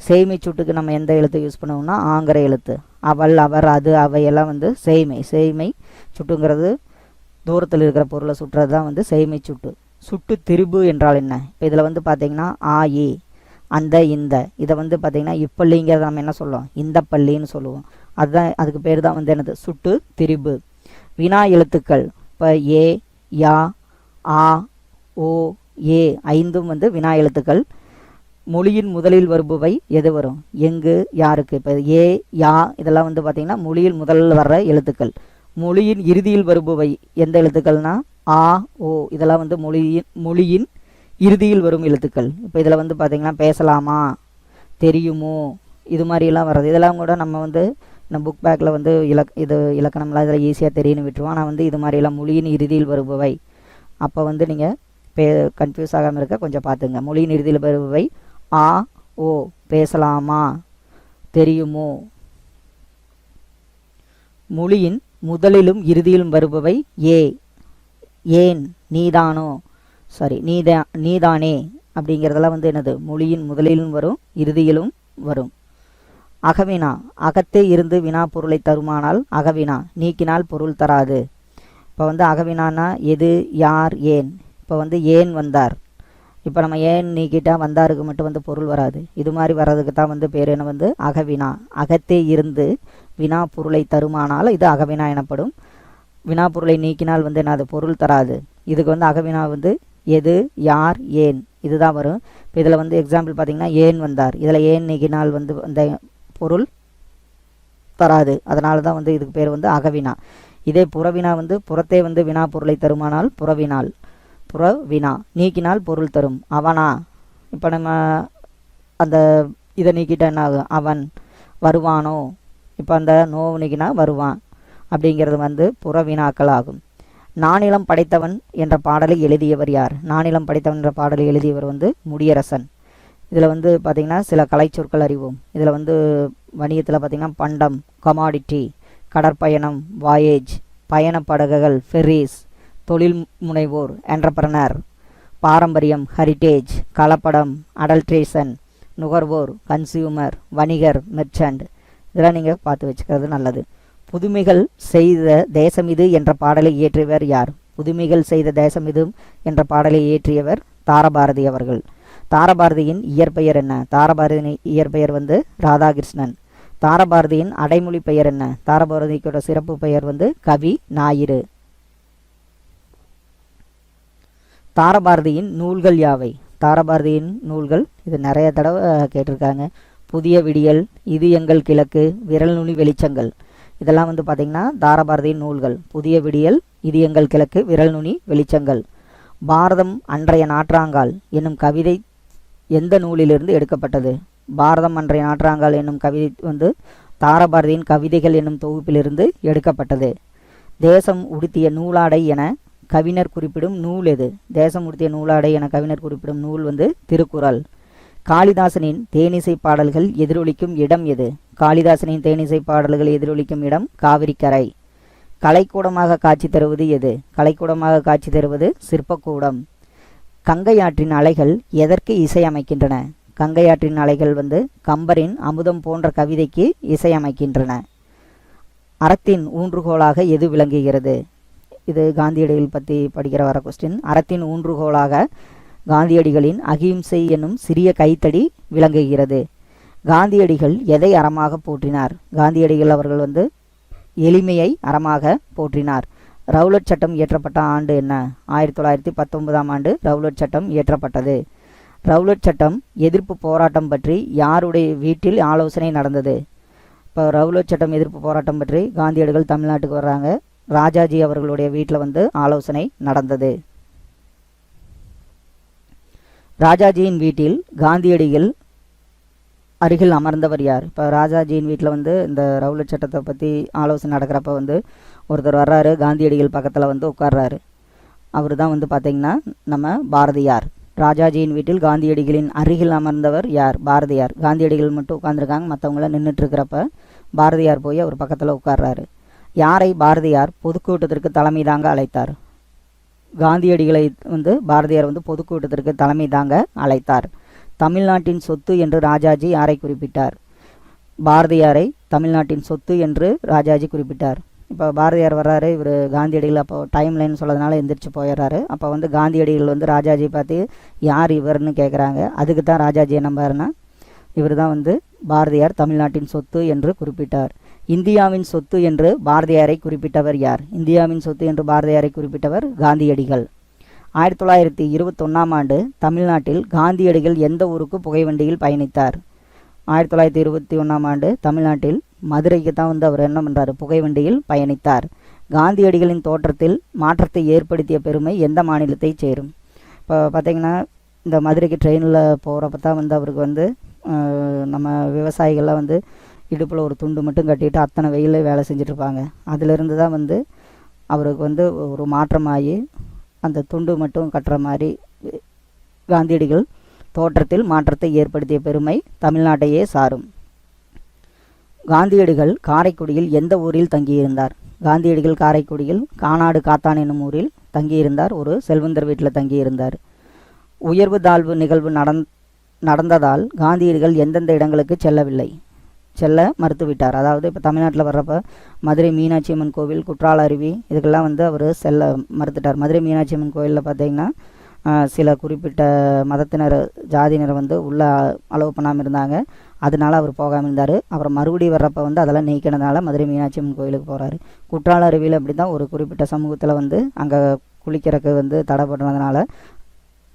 சேய்மை சுட்டுக்கு நம்ம எந்த எழுத்து யூஸ் பண்ணுவோம்னா ஆங்கிற எழுத்து. அவள், அவர், அது, அவையெல்லாம் வந்து சேய்மை. சேய்மை சுட்டுங்கிறது தூரத்தில் இருக்கிற பொருளை சுட்டுறது தான் வந்து சேய்மை சுட்டு. சுட்டு திரிபு என்றால் என்ன? இப்போ இதில் வந்து பார்த்திங்கன்னா ஆ, இ, அந்த, இந்த இதை வந்து பார்த்திங்கன்னா இப்பள்ளிங்கிறத நம்ம என்ன சொல்லுவோம்? இந்த பள்ளின்னு சொல்லுவோம். அதுதான் அதுக்கு பேர் தான் வந்து என்னது? சுட்டு திரிபு. வினா எழுத்துக்கள் இப்போ ஏ, யா, ஆ, ஓ, ஏ ஐந்தும் வந்து வினா எழுத்துக்கள். மொழியின் முதலில் வருபவை எது வரும்? எங்கு, யாருக்கு. இப்போ ஏ, யா இதெல்லாம் வந்து பார்த்திங்கன்னா மொழியில் முதலில் வர்ற எழுத்துக்கள். மொழியின் இறுதியில் வருபவை எந்த எழுத்துக்கள்னா ஆ, ஓ இதெல்லாம் வந்து மொழியின் இறுதியில் வரும் எழுத்துக்கள். இப்போ இதில் வந்து பார்த்திங்கன்னா பேசலாமா, தெரியுமோ இது மாதிரிலாம் வர்றது. இதெல்லாம் கூட நம்ம வந்து நம்ம புக் பேக்கில் வந்து இலக்கணம்லாம் இதில் ஈஸியாக தெரியும்னு விட்டுருவோம். ஆனால் வந்து இது மாதிரிலாம் மொழியின் இறுதியில் வருபவை. அப்போ வந்து நீங்கள் கன்ஃபியூஸ் ஆகாமல் இருக்க கொஞ்சம் பார்த்துங்க. மொழியின் இறுதியில் வருபவை ஆ, ஓ. பேசலாமா, தெரியுமோ. மொழியின் முதலிலும் இறுதியிலும் வருபவை ஏ, ஏன், நீதானோ, சாரி நீதானே அப்படிங்கிறதெல்லாம் வந்து என்னது? மொழியின் முதலிலும் வரும், இறுதியிலும் வரும். அகவினா, அகத்தே இருந்து வினா பொருளை தருமானால் அகவினா, நீக்கினால் பொருள் தராது. இப்போ வந்து அகவினானா எது, யார், ஏன். இப்போ வந்து ஏன் வந்தார், இப்போ நம்ம ஏன் நீக்கிட்டால் வந்தாருக்கு மட்டும் வந்து பொருள் வராது. இது மாதிரி வர்றதுக்கு தான் வந்து பேர் என்ன வந்து அகவினா. அகத்தே இருந்து வினா பொருளை தருமானால் இது அகவினா எனப்படும். வினா பொருளை நீக்கினால் வந்து என்ன, அது பொருள் தராது. இதுக்கு வந்து அகவினா வந்து எது, யார், ஏன் இதுதான் வரும். இப்போ இதில் வந்து எக்ஸாம்பிள் பார்த்திங்கன்னா ஏன் வந்தார், இதில் ஏன் நீக்கினால் வந்து அந்த பொருள் தராது. அதனால தான் வந்து இதுக்கு பேர் வந்து அகவினா. இதே புறவினா வந்து புறத்தே வந்து வினா பொருளை தருமானால் புறவினால். புறவினா நீக்கினால் பொருள் தரும். அவனா, இப்போ நம்ம அந்த இதை நீக்கிட்ட என்ன ஆகும்? அவன். வருவானோ, இப்போ அந்த நோவு நீக்கினா வருவான். அப்படிங்கிறது வந்து புறவினாக்கள் ஆகும். நானிலம் படைத்தவன் என்ற பாடலை எழுதியவர் யார்? நானிலம் படைத்தவன் என்ற பாடலை எழுதியவர் வந்து முடியரசன். இதில் வந்து பார்த்திங்கன்னா சில கலைச்சொற்கள் அறிவோம். இதில் வந்து வணிகத்தில் பார்த்திங்கன்னா பண்டம், கமாடிட்டி, கடற்பயணம் வாயேஜ், பயணப்படகுகள் ஃபெர்ரீஸ், தொழில் முனைவோர் என்டர்பிரனர், பாரம்பரியம் ஹெரிட்டேஜ், கலப்படம் அடல்ட்ரேஷன், நுகர்வோர் கன்சியூமர், வணிகர் மெர்ச்சன்ட். இதெல்லாம் நீங்கள் பார்த்து வச்சுக்கிறது நல்லது. புதுமைகள் செய்த தேசம் இது என்ற பாடலை இயற்றியவர் யார்? புதுமைகள் செய்த தேசம் இது என்ற பாடலை இயற்றியவர் தாரபாரதி அவர்கள். தாரபாரதியின் இயற்பெயர் என்ன? தாரபாரதியின் இயற்பெயர் வந்து ராதாகிருஷ்ணன். தாரபாரதியின் அடைமொழி பெயர் என்ன? தாரபாரதியோட சிறப்பு பெயர் வந்து கவி ஞாயிறு. தாரபாரதியின் நூல்கள் யாவை? தாரபாரதியின் நூல்கள் இது நிறைய தடவை கேட்டிருக்காங்க. புதிய விடியல், இது எங்கள் கிழக்கு, விரல் நுனி வெளிச்சங்கள். இதெல்லாம் வந்து பார்த்திங்கன்னா தாரபாரதியின் நூல்கள். புதிய விடியல், இது எங்கள் கிழக்கு, விரல் நுனி வெளிச்சங்கள். பாரதம் அன்றைய நாற்றாங்கால் என்னும் கவிதை எந்த நூலிலிருந்து எடுக்கப்பட்டது? பாரதம் அன்றைய நாற்றாங்கால் என்னும் கவிதை வந்து தாரபாரதியின் கவிதைகள் என்னும் தொகுப்பிலிருந்து எடுக்கப்பட்டது. தேசம் உடுத்திய நூலாடை என கவிஞர் குறிப்பிடும் நூல் எது? தேசம் உடுத்திய நூலாடை என கவிஞர் குறிப்பிடும் நூல் வந்து திருக்குறள். காளிதாசனின் தேனிசை பாடல்கள் எதிரொலிக்கும் இடம் எது? காளிதாசனின் தேனிசை பாடல்கள் எதிரொலிக்கும் இடம் காவிரிக்கரை. கலைக்கூடமாக காட்சி தருவது எது? கலைக்கூடமாக காட்சி தருவது சிற்பக்கூடம். கங்கையாற்றின் அலைகள் எதற்கு இசையமைக்கின்றன? கங்கையாற்றின் அலைகள் வந்து கம்பரின் அமுதம் போன்ற கவிதைக்கு இசையமைக்கின்றன. அறத்தின் ஊன்றுகோலாக எது விளங்குகிறது? இது காந்தியடிகள் பற்றி படிக்கிற வர கொஸ்டின். அறத்தின் ஊன்றுகோலாக காந்தியடிகளின் அகிம்சை என்னும் சிறிய கைத்தடி விளங்குகிறது. காந்தியடிகள் எதை அறமாக போற்றினார்? காந்தியடிகள் அவர்கள் வந்து எளிமையை அறமாக போற்றினார். ரவுலட் சட்டம் இயற்றப்பட்ட ஆண்டு என்ன? 1919ஆம் ஆண்டு ரவுலட் சட்டம் இயற்றப்பட்டது. ரவுலட் சட்டம் எதிர்ப்பு போராட்டம் பற்றி யாருடைய வீட்டில் ஆலோசனை நடந்தது? இப்போ ரவுலட் சட்டம் எதிர்ப்பு போராட்டம் பற்றி காந்தியடிகள் தமிழ்நாட்டுக்கு வர்றாங்க. ராஜாஜி அவர்களுடைய வீட்டில் வந்து ஆலோசனை நடந்தது. ராஜாஜியின் வீட்டில் காந்தியடிகள் அருகில் அமர்ந்தவர் யார்? இப்போ ராஜாஜியின் வீட்டில் வந்து இந்த ரவுலட் சட்டத்தை பற்றி ஆலோசனை நடக்கிறப்ப வந்து ஒருத்தர் வர்றாரு, காந்தியடிகள் பக்கத்தில் வந்து உட்கார்றாரு. அவர் தான் வந்து பார்த்திங்கன்னா நம்ம பாரதியார். ராஜாஜியின் வீட்டில் காந்தியடிகளின் அருகில் அமர்ந்தவர் யார்? பாரதியார். காந்தியடிகள் மட்டும் உட்காந்துருக்காங்க, மற்றவங்களாம் நின்றுட்டுருக்கிறப்ப பாரதியார் போய் அவர் பக்கத்தில் உட்கார்றாரு. யாரை பாரதியார் பொதுக்கூட்டத்திற்கு தலைமை தாங்க அழைத்தார்? காந்தியடிகளை வந்து பாரதியார் வந்து பொதுக்கூட்டத்திற்கு தலைமை தாங்க அழைத்தார். தமிழ்நாட்டின் சொத்து என்று ராஜாஜி யாரை குறிப்பிட்டார்? பாரதியாரை தமிழ்நாட்டின் சொத்து என்று ராஜாஜி குறிப்பிட்டார். இப்போ பாரதியார் வர்றாரு, இவர் காந்தியடிகள் அப்போ டைம் லைன் சொல்லதுனால எந்திரிச்சு போயிடுறாரு. அப்போ வந்து காந்தியடிகள் வந்து ராஜாஜி பார்த்து யார் இவர்னு கேட்குறாங்க. அதுக்கு தான் ராஜாஜி என்ன பாருன்னா, இவர் தான் வந்து பாரதியார் தமிழ்நாட்டின் சொத்து என்று குறிப்பிட்டார். இந்தியாவின் சொத்து என்று பாரதியாரை குறிப்பிட்டவர் யார்? இந்தியாவின் சொத்து என்று பாரதியாரை குறிப்பிட்டவர் காந்தியடிகள். 1921ஆம் ஆண்டு தமிழ்நாட்டில் காந்தியடிகள் எந்த ஊருக்கு புகைவண்டியில் பயணித்தார்? 1921ஆம் ஆண்டு தமிழ்நாட்டில் மதுரைக்கு தான் வந்து அவர் என்ன பண்ணுறாரு, புகைவண்டியில் பயணித்தார். காந்தியடிகளின் தோற்றத்தில் மாற்றத்தை ஏற்படுத்திய பெருமை எந்த மாநிலத்தை சேரும்? இப்போ பார்த்திங்கன்னா இந்த மதுரைக்கு ட்ரெயினில் போகிறப்ப தான் வந்து அவருக்கு வந்து நம்ம விவசாயிகள்லாம் வந்து இடுப்பில் ஒரு துண்டு மட்டும் கட்டிட்டு அத்தனை வெயிலில் வேலை செஞ்சிட்ருப்பாங்க. அதிலிருந்து தான் வந்து அவருக்கு வந்து ஒரு மாற்றமாகி அந்த துண்டு மட்டும் கட்டுற மாதிரி காந்தியடிகள் தோற்றத்தில் மாற்றத்தை ஏற்படுத்திய பெருமை தமிழ்நாட்டையே சாரும். காந்தியடிகள் காரைக்குடியில் எந்த ஊரில் தங்கியிருந்தார்? காந்தியடிகள் காரைக்குடியில் கானாடு காத்தான் என்னும் ஊரில் தங்கியிருந்தார். ஒரு செல்வந்தர் வீட்டில் தங்கியிருந்தார். உயர்வு தாழ்வு நிகழ்வு நடந்ததால் காந்தியடிகள் எந்தெந்த இடங்களுக்கு செல்ல மறுத்துவிட்டார்? அதாவது இப்போ தமிழ்நாட்டில் வர்றப்ப மதுரை மீனாட்சி அம்மன் கோவில், குற்றால அருவி இதுக்கெல்லாம் வந்து அவர் செல்ல மறுத்துட்டார். மதுரை மீனாட்சி அம்மன் கோவிலில் பார்த்திங்கன்னா சில குறிப்பிட்ட மதத்தினர் ஜாதியினர் வந்து உள்ளே அலோவ் பண்ணாமல் இருந்தாங்க. அதனால அவர் போகாமல் இருந்தார். அப்புறம் மறுபடியும் வர்றப்போ வந்து அதெல்லாம் நீக்கினதுனால மதுரை மீனாட்சி அம்மன் கோவிலுக்கு போகிறாரு. குற்றால அருவியில் அப்படி தான் ஒரு குறிப்பிட்ட சமூகத்தில் வந்து அங்கே குளிக்கிறதுக்கு வந்து தடை பண்ணுறதுனால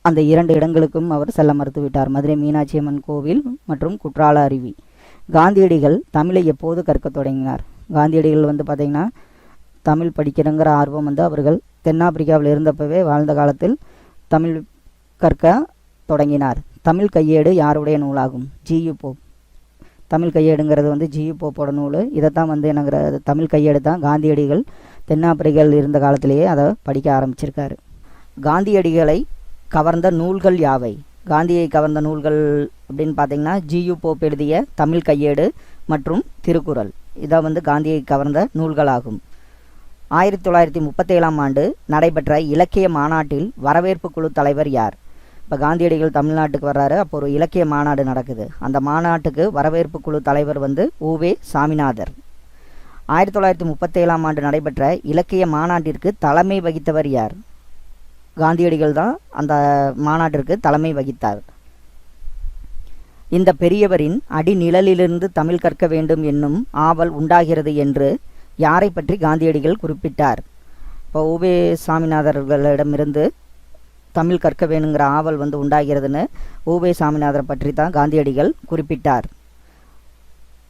அந்த 2 இடங்களுக்கும் அவர் செல்ல மறுத்துவிட்டார். மதுரை மீனாட்சி அம்மன் கோவில் மற்றும் குற்றால அருவி. காந்தியடிகள் தமிழை எப்போது கற்க தொடங்கினார்? காந்தியடிகள் வந்து பார்த்திங்கன்னா தமிழ் படிக்கிறங்கிற ஆர்வம் வந்து அவர்கள் தென்னாப்பிரிக்காவில் இருந்தப்பவே வாழ்ந்த காலத்தில் தமிழ் கற்க தொடங்கினார். தமிழ் கையேடு யாருடைய நூலாகும்? G U Pope. தமிழ் கையேடுங்கிறது வந்து ஜியு போப்போட நூல். இதைத்தான் வந்து என்னங்கிற தமிழ் கையேடு தான் காந்தியடிகள் தென்னாப்பிரிக்காவில் இருந்த காலத்திலேயே அதை படிக்க ஆரம்பிச்சிருக்காரு. காந்தியடிகளை கவர்ந்த நூல்கள் யாவை? காந்தியை கவர்ந்த நூல்கள் அப்படின்னு பார்த்திங்கன்னா ஜியு போப் எழுதிய தமிழ் கையேடு, மற்றும் திருக்குறள். இதான் வந்து காந்தியை கவர்ந்த நூல்களாகும். 1937ஆம் ஆண்டு நடைபெற்ற இலக்கிய மாநாட்டில் வரவேற்பு குழு தலைவர் யார்? இப்போ காந்தியடிகள் தமிழ்நாட்டுக்கு வர்றாரு, அப்போ ஒரு இலக்கிய மாநாடு நடக்குது. அந்த மாநாட்டுக்கு வரவேற்பு குழு தலைவர் வந்து உவே சாமிநாதர். 1937ஆம் ஆண்டு நடைபெற்ற இலக்கிய மாநாட்டிற்கு தலைமை வகித்தவர் யார்? காந்தியடிகள் தான் அந்த மாநாட்டிற்கு தலைமை வகித்தார். இந்த பெரியவரின் அடிநிழலிலிருந்து தமிழ் கற்க வேண்டும் என்னும் ஆவல் உண்டாகிறது என்று யாரை பற்றி காந்தியடிகள் குறிப்பிட்டார்? இப்போ உவே சாமிநாதர்களிடமிருந்து தமிழ் கற்க வேணுங்கிற ஆவல் வந்து உண்டாகிறதுன்னு உவே சாமிநாதரை பற்றி தான் காந்தியடிகள் குறிப்பிட்டார்.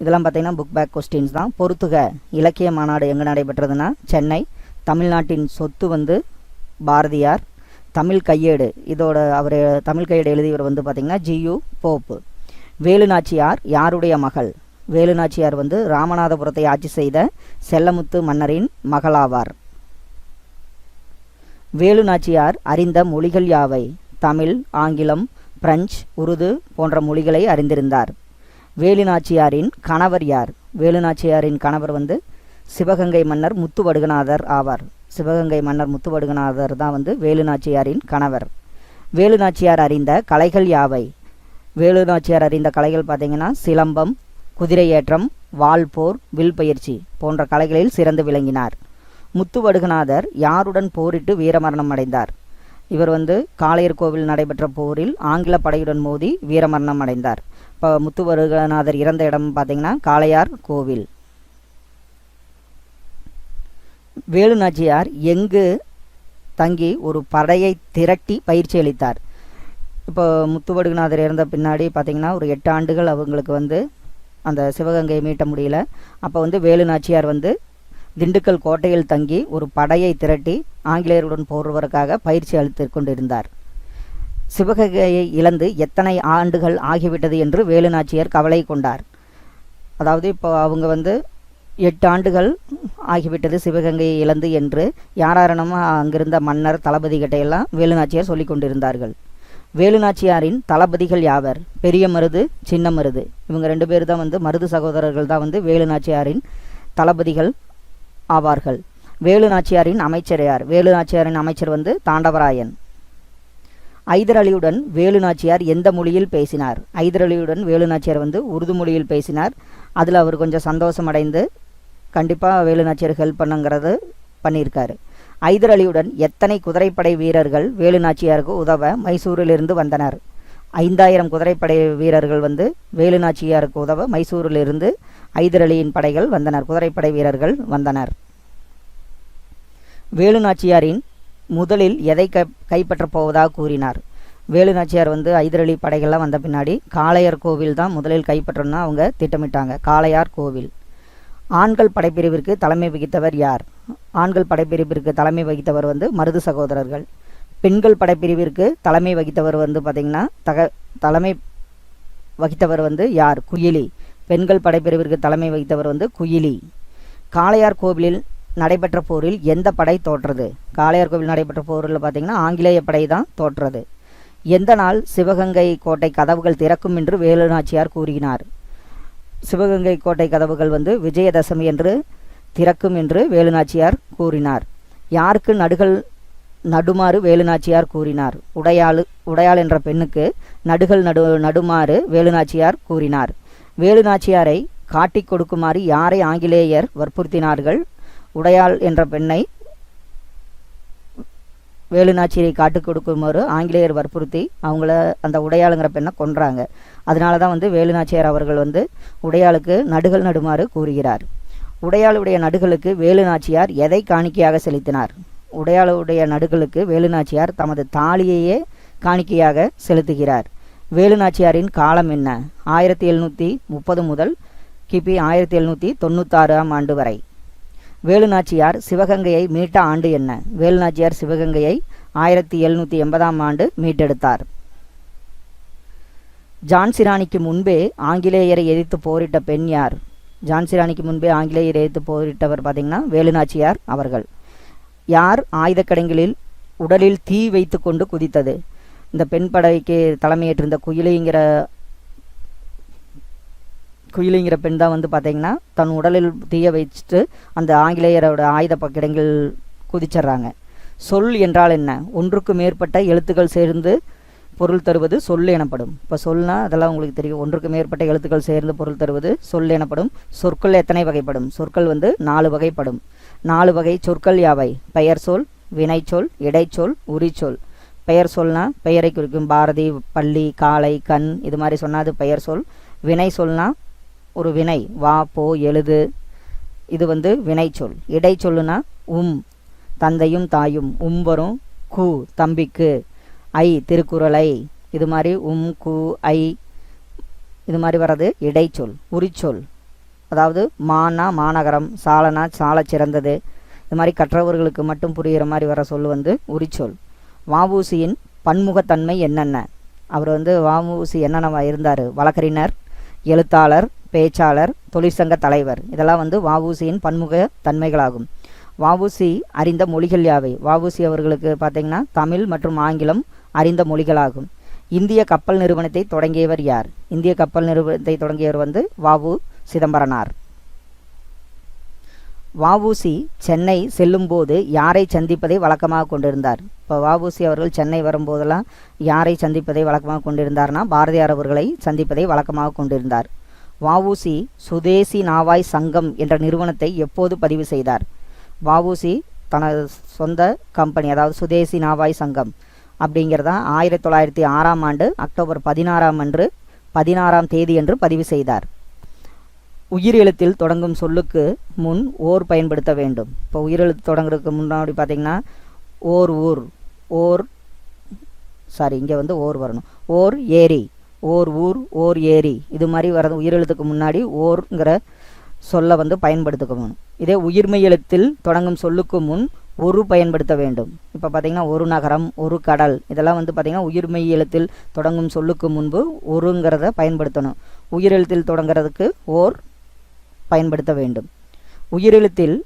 இதெல்லாம் பார்த்தீங்கன்னா புக் பேக் கொஸ்டின்ஸ் தான். பொறுத்துக, இலக்கிய மாநாடு எங்கே நடைபெற்றதுன்னா சென்னை. தமிழ்நாட்டின் சொத்து வந்து பாரதியார். தமிழ் கையேடு, இதோட அவர் தமிழ் கையேடு எழுதியவர் வந்து பார்த்திங்கன்னா ஜியு போப்பு. வேலுநாச்சியார் யாருடைய மகள்? வேலுநாச்சியார் வந்து ராமநாதபுரத்தை ஆட்சி செய்த செல்லமுத்து மன்னரின் மகளாவார். வேலுநாச்சியார் அறிந்த மொழிகள் யாவை? தமிழ், ஆங்கிலம், பிரெஞ்சு, உருது போன்ற மொழிகளை அறிந்திருந்தார். வேலுநாச்சியாரின் கணவர் யார்? வேலுநாச்சியாரின் கணவர் வந்து சிவகங்கை மன்னர் முத்துவடுகநாதர் ஆவார். சிவகங்கை மன்னர் முத்துவடுகநாதர் தான் வந்து வேலுநாச்சியாரின் கணவர். வேலுநாச்சியார் அறிந்த கலைகள் யாவை? வேலுநாச்சியார் அறிந்த கலைகள் பார்த்திங்கன்னா சிலம்பம், குதிரையேற்றம், வாள்போர், வில் பயிற்சி போன்ற கலைகளில் சிறந்து விளங்கினார். முத்துவடுகநாதர் யாருடன் போரிட்டு வீரமரணம் அடைந்தார்? இவர் வந்து காளையர் கோவில் நடைபெற்ற போரில் ஆங்கில படையுடன் மோதி வீரமரணம் அடைந்தார். இப்போ முத்துவடுகநாதர் இறந்த இடம் பார்த்திங்கன்னா காளையார் கோவில். வேலுநாச்சியார் எங்கு தங்கி ஒரு படையை திரட்டி பயிற்சி அளித்தார்? இப்போ முத்துவடுகநாதர் இறந்த பின்னாடி பார்த்திங்கன்னா ஒரு 8 ஆண்டுகள் அவங்களுக்கு வந்து அந்த சிவகங்கையை மீட்ட முடியல. அப்போ வந்து வேலுநாச்சியார் வந்து திண்டுக்கல் கோட்டையில் தங்கி ஒரு படையை திரட்டி ஆங்கிலேயருடன் போடுவதற்காக பயிற்சி அளித்து கொண்டிருந்தார். சிவகங்கையை இழந்து எத்தனை ஆண்டுகள் ஆகிவிட்டது என்று வேலுநாச்சியார் கவலை கொண்டார். அதாவது இப்போ அவங்க வந்து 8 ஆண்டுகள் ஆகிவிட்டது சிவகங்கையை இழந்து என்று யாராரணமா அங்கிருந்த மன்னர் தளபதிகிட்டையெல்லாம் வேலுநாச்சியார் சொல்லி கொண்டிருந்தார்கள். வேலுநாச்சியாரின் தளபதிகள் யாவர்? பெரிய மருது, சின்ன மருது. இவங்க 2 பேர் தான் வந்து மருது சகோதரர்கள் தான் வந்து வேலுநாச்சியாரின் தளபதிகள் ஆவார்கள். வேலுநாச்சியாரின் அமைச்சர் யார்? வேலுநாச்சியாரின் அமைச்சர் வந்து தாண்டவராயன். ஐதர் அலியுடன் வேலுநாச்சியார் எந்த மொழியில் பேசினார்? ஐதர் அலியுடன் வேலுநாச்சியார் வந்து உருது மொழியில் பேசினார். அதில் அவர் கொஞ்சம் சந்தோஷம் அடைந்து கண்டிப்பாக வேலுநாச்சியார் ஹெல்ப் பண்ணுங்கிறது பண்ணியிருக்காரு. ஐதர் அலியுடன் எத்தனை குதிரைப்படை வீரர்கள் வேலுநாச்சியாருக்கு உதவ மைசூரிலிருந்து வந்தனர்? 5000 குதிரைப்படை வீரர்கள் வந்து வேலுநாச்சியாருக்கு உதவ மைசூரிலிருந்து ஐதர் அலியின் படைகள் வந்தனர், குதிரைப்படை வீரர்கள் வந்தனர். வேலுநாச்சியாரின் முதலில் எதை கைப்பற்றப் போவதாக கூறினார்? வேலுநாச்சியார் வந்து ஐதர் அலி படைகள்லாம் வந்த பின்னாடி காளையார் கோவில் தான் முதலில் கைப்பற்றணும்னு அவங்க திட்டமிட்டாங்க. காளையார் கோவில். ஆண்கள் படைப்பிரிவிற்கு தலைமை வகித்தவர் யார்? ஆண்கள் படைப்பிரிவிற்கு தலைமை வகித்தவர் வந்து மருது சகோதரர்கள். பெண்கள் படைப்பிரிவிற்கு தலைமை வகித்தவர் வந்து பார்த்திங்கன்னா தலைமை வகித்தவர் வந்து யார்? குயிலி. பெண்கள் படைப்பிரிவிற்கு தலைமை வகித்தவர் வந்து குயிலி. காளையார் கோவிலில் நடைபெற்ற போரில் எந்த படை தோற்றது? காளையார் கோவில் நடைபெற்ற போரில் பார்த்திங்கன்னா ஆங்கிலேய படை தான் தோற்றது. எந்த நாள் சிவகங்கை கோட்டை கதவுகள் திறக்கும் என்று வேலுநாச்சியார் கூறினார்? சிவகங்கை கோட்டை கதவுகள் வந்து விஜயதசமி என்று திறக்கும் என்று வேலுநாச்சியார் கூறினார். யாருக்கு நடுமாறு வேலுநாச்சியார் கூறினார்? உடையாள் என்ற பெண்ணுக்கு நடுமாறு வேலுநாச்சியார் கூறினார். வேலுநாச்சியாரை காட்டிக் கொடுக்குமாறு யாரை ஆங்கிலேயர் வற்புறுத்தினார்கள்? உடையாள் என்ற பெண்ணை வேலுநாச்சியை காட்டுக் கொடுக்குமாறு ஆங்கிலேயர் வற்புறுத்தி அவங்கள அந்த உடையாளுங்கிற பெண்ணை கொன்றாங்க. அதனால தான் வந்து வேலுநாச்சியார் அவர்கள் வந்து உடையாளுக்கு நடுமாறு கூறுகிறார். உடையாளுடைய நடுகளுக்கு வேலுநாச்சியார் எதை காணிக்கையாக செலுத்தினார்? உடையாளுடைய நடுகளுக்கு வேலுநாச்சியார் தமது தாலியையே காணிக்கையாக செலுத்துகிறார். வேலுநாச்சியாரின் காலம் என்ன? 1730 முதல் கிபி 1796ஆம் ஆண்டு வரை. வேலுநாச்சியார் சிவகங்கையை மீட்ட ஆண்டு என்ன? வேலுநாச்சியார் சிவகங்கையை 1780ஆம் ஆண்டு மீட்டெடுத்தார். ஜான்சி ராணிக்கு முன்பே ஆங்கிலேயரை எதிர்த்து போரிட்ட பெண் யார்? ஜான்சி ராணிக்கு முன்பே ஆங்கிலேயரை எதிர்த்து போரிட்டவர் பார்த்திங்கன்னா வேலுநாச்சியார் அவர்கள். யார் ஆயுதக்கடங்களில் உடலில் தீ வைத்து கொண்டு குதித்தது? இந்த பெண் படைக்கு தலைமையேற்றிருந்த குயிலிங்கிற குயிலிங்கிற பெண் தான் வந்து பார்த்திங்கன்னா தன் உடலில் தீய வச்சுட்டு அந்த ஆங்கிலேயரோட ஆயுத பக்கிடங்கள் குதிச்சிட்றாங்க. சொல் என்றால் என்ன? ஒன்றுக்கு மேற்பட்ட எழுத்துக்கள் சேர்ந்து பொருள் தருவது சொல் எனப்படும். இப்போ சொல்னா அதெல்லாம் உங்களுக்கு தெரியும். ஒன்றுக்கு மேற்பட்ட எழுத்துக்கள் சேர்ந்து பொருள் தருவது சொல் எனப்படும். சொற்கள் எத்தனை வகைப்படும்? சொற்கள் வந்து 4 வகைப்படும். 4 வகை சொற்கள் யாவை? பெயர் சொல், வினைச்சொல், இடைச்சொல், உரிச்சொல். பெயர் சொல்னா பெயரை குறிக்கும். பாரதி, பள்ளி, காளை, கண் இது மாதிரி சொன்னால் அது பெயர் சொல். வினை சொல்னா ஒரு வினை, வா, போ, எழுது, இது வந்து வினைச்சொல். இடைச்சொல்லுனா தந்தையும் தாயும், வரும். கு தம்பிக்கு, ஐ திருக்குறளை, இது மாதிரி கு ஐ இது மாதிரி வர்றது இடைச்சொல். உரிச்சொல் அதாவது மானா மாநகரம், சாலனா சால சிறந்தது, இது மாதிரி கற்றவர்களுக்கு மட்டும் புரிகிற மாதிரி வர சொல் வந்து உரிச்சொல். வஉசியின் பன்முகத்தன்மை என்னென்ன? அவர் வந்து வஉசி என்னென்ன இருந்தார்? வழக்கறிஞர், எழுத்தாளர், பேச்சாளர், தொழிற்சங்க தலைவர். இதெல்லாம் வந்து வஉசியின் பன்முக தன்மைகளாகும். வஉசி அறிந்த மொழிகள் யாவை? வஉசி அவர்களுக்கு பார்த்திங்கன்னா தமிழ் மற்றும் ஆங்கிலம் அறிந்த மொழிகளாகும். இந்திய கப்பல் நிறுவனத்தை தொடங்கியவர் யார்? இந்திய கப்பல் நிறுவனத்தை தொடங்கியவர் வந்து வஉ சிதம்பரனார். வஉசி சென்னை செல்லும்போது யாரை சந்திப்பதை வழக்கமாக கொண்டிருந்தார்? இப்போ வஉசி அவர்கள் சென்னை வரும்போதெல்லாம் யாரை சந்திப்பதை வழக்கமாக கொண்டிருந்தார்னா பாரதியார் அவர்களை சந்திப்பதை வழக்கமாக கொண்டிருந்தார். வஉசி சுதேசி நாவாய் சங்கம் என்ற நிறுவனத்தை எப்போது பதிவு செய்தார்? வஉசி தனது சொந்த கம்பெனி, அதாவது சுதேசி நாவாய் சங்கம் அப்படிங்கிறதா 1906ஆம் ஆண்டு அக்டோபர் 16ஆம் தேதி என்று பதிவு செய்தார். உயிர் எழுத்தில் தொடங்கும் சொல்லுக்கு முன் ஓர் பயன்படுத்த வேண்டும். இப்போ உயிரெழுத்து தொடங்குறதுக்கு முன்னாடி பார்த்திங்கன்னா இங்கே வந்து ஓர் வரணும். ஓர் ஏரி, ஓர் ஊர், ஓர் ஏரி, இது மாதிரி வர உயிரெழுத்துக்கு முன்னாடி ஓர்ங்கிற சொல்ல வந்து பயன்படுத்தணும். இதே உயிர்மெய் எழுத்தில் தொடங்கும் சொல்லுக்கு முன் ஒரு பயன்படுத்த வேண்டும். இப்போ பார்த்திங்கன்னா ஒரு நகரம், ஒரு கடல், இதெல்லாம் வந்து பார்த்திங்கன்னா உயிர்மெய் எழுத்தில் தொடங்கும் சொல்லுக்கு முன்பு ஒருங்கிறத பயன்படுத்தணும். உயிரெழுத்தில் தொடங்குறதுக்கு ஓர் பயன்படுத்த வேண்டும். உயிரெழுத்தில்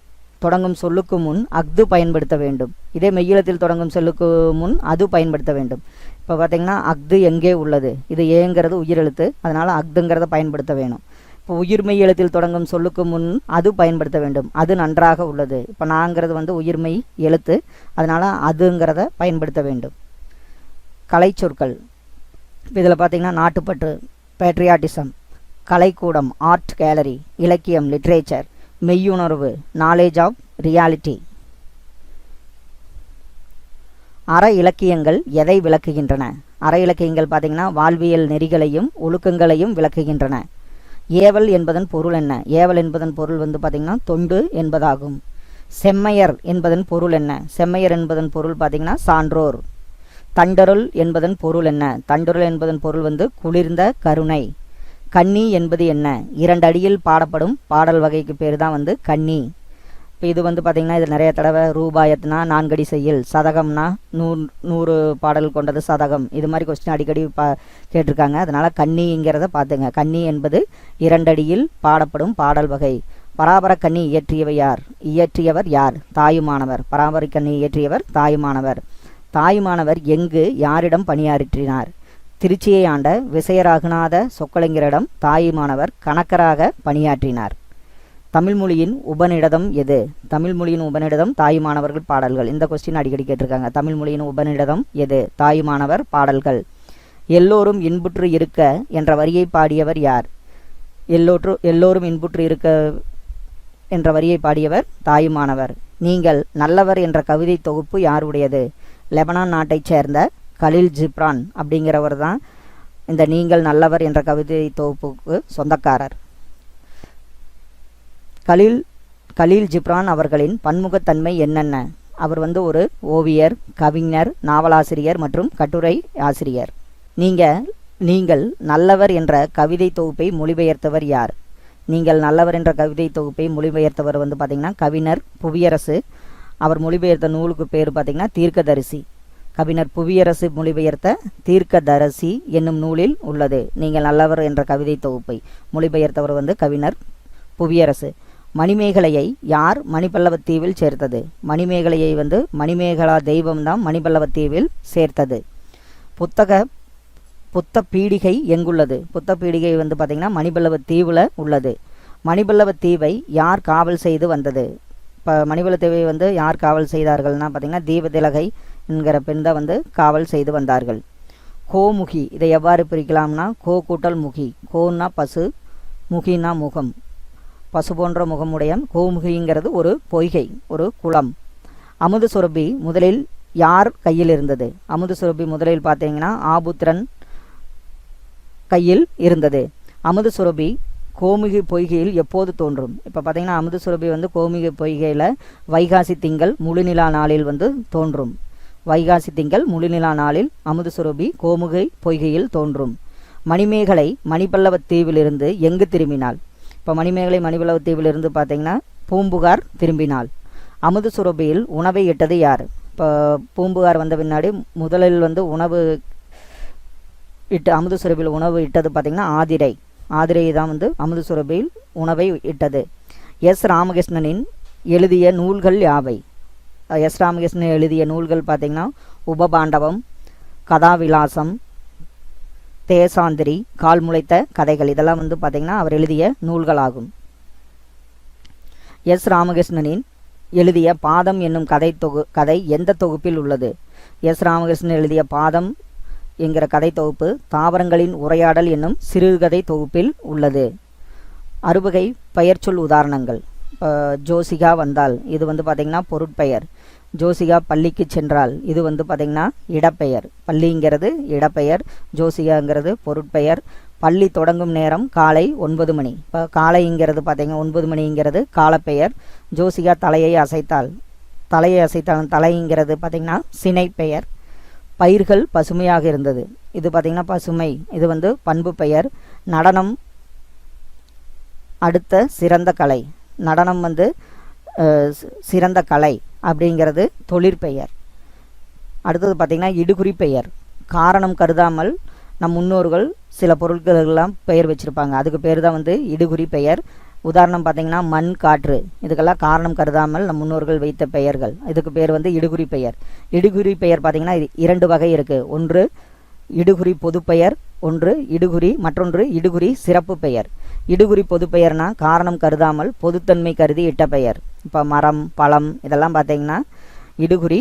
தொடங்கும் சொல்லுக்கு முன் அஃது பயன்படுத்த வேண்டும். இதே மெய்யெழுத்தில் தொடங்கும் சொல்லுக்கு முன் அது பயன்படுத்த வேண்டும். இப்போ பார்த்திங்கன்னா அஃது எங்கே உள்ளது, இது ஏங்கிறது உயிரெழுத்து, அதனால் அஃதுங்கிறத பயன்படுத்த வேணும். இப்போ உயிர்மெய் எழுத்தில் தொடங்கும் சொல்லுக்கு முன் அது பயன்படுத்த வேண்டும். அது நன்றாக உள்ளது. இப்போ நாங்கிறது வந்து உயிர்மெய் எழுத்து, அதனால் அதுங்கிறத பயன்படுத்த வேண்டும். கலை சொற்கள். இப்போ இதில் பார்த்திங்கன்னா நாட்டுப்பற்று, பேட்ரியாட்டிசம், கலைக்கூடம், ஆர்ட் கேலரி, இலக்கியம், லிட்ரேச்சர், மெய்யுணர்வு, நாலேஜ் ஆஃப் ரியாலிட்டி. அற இலக்கியங்கள் எதை விளக்குகின்றன? அற இலக்கியங்கள் பார்த்திங்கன்னா வாழ்வியல் நெறிகளையும் ஒழுக்கங்களையும் விளக்குகின்றன. ஏவல் என்பதன் பொருள் என்ன? ஏவல் என்பதன் பொருள் வந்து பார்த்திங்கன்னா தொண்டு என்பதாகும். செம்மையர் என்பதன் பொருள் என்ன? செம்மையர் என்பதன் பொருள் பார்த்திங்கன்னா சான்றோர். தண்டருள் என்பதன் பொருள் என்ன? தண்டருள் என்பதன் பொருள் வந்து குளிர்ந்த கருணை. கன்னி என்பது என்ன? 2 அடியில் பாடப்படும் பாடல் வகைக்கு பேர் தான் வந்து கன்னி. இப்போ இது வந்து பார்த்திங்கன்னா இது நிறைய தடவை ரூபாயத்னா 4 அடி செய்யுள், சதகம்னா 100 பாடல் கொண்டது சதகம், இது மாதிரி கொஸ்டின் அடிக்கடி கேட்டிருக்காங்க. அதனால் கன்னிங்கிறத பார்த்துங்க. கன்னி என்பது 2 அடியில் பாடப்படும் பாடல் வகை. பராபர கன்னி இயற்றியவர் யார்? தாயுமானவர். பராபர கன்னி இயற்றியவர் தாயுமானவர். தாயுமானவர் எங்கு யாரிடம் பணியாற்றினார்? திருச்சியை ஆண்ட விசயரகுநாத சொக்கலிங்கரிடம் தாயுமானவர் கணக்கராக பணியாற்றினார். தமிழ்மொழியின் உபநிடதம் எது? தமிழ்மொழியின் உபநிடதம் தாயுமானவர்கள் பாடல்கள். இந்த கொஸ்டின் அடிக்கடி கேட்டிருக்காங்க. தமிழ்மொழியின் உபநிடதம் எது? தாயுமானவர் பாடல்கள். எல்லோரும் இன்புற்று இருக்க என்ற வரியை பாடியவர் யார்? எல்லோரும் இன்புற்று இருக்க என்ற வரியை பாடியவர் தாயுமானவர். நீங்கள் நல்லவர் என்ற கவிதை தொகுப்பு யாருடையது? லெபனான் நாட்டைச் சேர்ந்த கலீல் ஜிப்ரான் அப்படிங்கிறவர் தான் இந்த நீங்கள் நல்லவர் என்ற கவிதை தொகுப்புக்கு சொந்தக்காரர். கலீல் ஜிப்ரான் அவர்களின் பன்முகத்தன்மை என்னென்ன? அவர் வந்து ஒரு ஓவியர், கவிஞர், நாவலாசிரியர் மற்றும் கட்டுரை ஆசிரியர். நீங்கள் நல்லவர் என்ற கவிதை தொகுப்பை மொழிபெயர்த்தவர் யார்? நீங்கள் நல்லவர் என்ற கவிதை தொகுப்பை மொழிபெயர்த்தவர் வந்து பார்த்திங்கன்னா கவிஞர் புவியரசு. அவர் மொழிபெயர்த்த நூலுக்கு பேர் பார்த்திங்கன்னா தீர்க்கதரிசி. கவிஞர் புவியரசு மொழிபெயர்த்த தீர்க்கதரிசி என்னும் நூலில் உள்ளது. நீங்கள் நல்லவர் என்ற கவிதை தொகுப்பை மொழிபெயர்த்தவர் வந்து கவிஞர் புவியரசு. மணிமேகலையை யார் மணிப்பல்லவத்தீவில் சேர்த்தது? மணிமேகலையை வந்து மணிமேகலா தெய்வம்தான் மணிப்பல்லவத்தீவில் சேர்த்தது. புத்த பீடிகை எங்குள்ளது? புத்த பீடிகை வந்து பார்த்திங்கன்னா மணிபல்லவ தீவில் உள்ளது. மணிபல்லவ தீவை யார் காவல் செய்து வந்தது? இப்போ மணிபல்லவ தீவை வந்து யார் காவல் செய்தார்கள்னா பார்த்திங்கன்னா தீபதிலகை என்கிற பெண் தான் வந்து காவல் செய்து வந்தார்கள். கோமுகி இதை எவ்வாறு பிரிக்கலாம்னா கோ கூட்டல் முகி. கோன்னா பசு, முகினா முகம். பசு போன்ற முகமுடையன். கோமுகிங்கிறது ஒரு பொய்கை, ஒரு குளம். அமுது சுரபி முதலில் யார் கையில் இருந்தது? அமுது சுரபி முதலில் பார்த்தீங்கன்னா ஆபுத்திரன் கையில் இருந்தது. அமுது சுரபி கோமுகி பொய்கையில் எப்போது தோன்றும்? இப்போ பார்த்தீங்கன்னா அமுது சுரபி வந்து கோமுகி பொய்கையில் வைகாசி திங்கள் முழுநிலா நாளில் வந்து தோன்றும். வைகாசி திங்கள் முழுநிலா நாளில் அமுது சுரபி கோமுகை பொய்கையில் தோன்றும். மணிமேகலை மணிபல்லவ தீவிலிருந்து எங்கு திரும்பினாள்? இப்போ மணிமேகலை மணிபல்லவ தீவிலிருந்து பார்த்தீங்கன்னா பூம்புகார் திரும்பினாள். அமுது சுரபியில் உணவை இட்டது யார்? இப்போ பூம்புகார் வந்த பின்னாடி முதலில் வந்து உணவு இட்டு அமுது சுரபியில் உணவு இட்டது பார்த்திங்கன்னா ஆதிரை. ஆதிரை தான் வந்து அமுது சுரபியில் உணவை இட்டது. எஸ் ராமகிருஷ்ணனின் எழுதிய நூல்கள் யாவை? எஸ் ராமகிருஷ்ணன் எழுதிய நூல்கள் பார்த்திங்கன்னா உபபாண்டவம், கதாவிலாசம், தேசாந்திரி, கால் முளைத்த கதைகள். இதெல்லாம் வந்து பார்த்திங்கன்னா அவர் எழுதிய நூல்களாகும். எஸ் ராமகிருஷ்ணனின் எழுதிய பாதம் என்னும் கதை எந்த தொகுப்பில் உள்ளது? எஸ் ராமகிருஷ்ணன் எழுதிய பாதம் என்கிற கதை தொகுப்பு தாவரங்களின் உரையாடல் என்னும் சிறுகதை தொகுப்பில் உள்ளது. அறுவகை பெயர்ச்சொல் உதாரணங்கள். ஜோசிகா வந்தால் இது வந்து பார்த்திங்கன்னா பொருட்பெயர். ஜோசிகா பள்ளிக்கு சென்றால் இது வந்து பார்த்திங்கன்னா இடப்பெயர். பள்ளிங்கிறது இடப்பெயர், ஜோசிகாங்கிறது பொருட்பெயர். பள்ளி தொடங்கும் நேரம் காலை 9 மணி. இப்போ காலைங்கிறது பார்த்திங்கன்னா 9 மணிங்கிறது காலப்பெயர். ஜோசிகா தலையை அசைத்தால் தலைங்கிறது பார்த்திங்கன்னா சினைப்பெயர். பயிர்கள் பசுமையாக இருந்தது இது பார்த்திங்கன்னா பசுமை, இது வந்து பண்பு பெயர். நடனம் அடுத்த சிறந்த கலை. நடனம் வந்து சிறந்த கலை அப்படிங்கிறது தொழிற்பெயர். அடுத்தது பார்த்திங்கன்னா இடுகுறி பெயர். காரணம் கருதாமல் நம் முன்னோர்கள் சில பொருட்களெல்லாம் பெயர் வச்சுருப்பாங்க, அதுக்கு பேர் தான் வந்து இடுகுறி பெயர். உதாரணம் பார்த்திங்கன்னா மண், காற்று, இதுக்கெல்லாம் காரணம் கருதாமல் நம் முன்னோர்கள் வைத்த பெயர்கள், இதுக்கு பேர் வந்து இடுகுறி பெயர். இடுகுறி பெயர் பார்த்திங்கன்னா 2 வகை இருக்குது. ஒன்று இடுகுறி பொதுப்பெயர், ஒன்று இடுகுறி, மற்றொன்று இடுகுறி சிறப்பு பெயர். இடுகுறி பொதுப்பெயர்னா காரணம் கருதாமல் பொதுத்தன்மை கருதி இட்ட பெயர். இப்போ மரம், பழம் இதெல்லாம் பார்த்திங்கன்னா இடுகுறி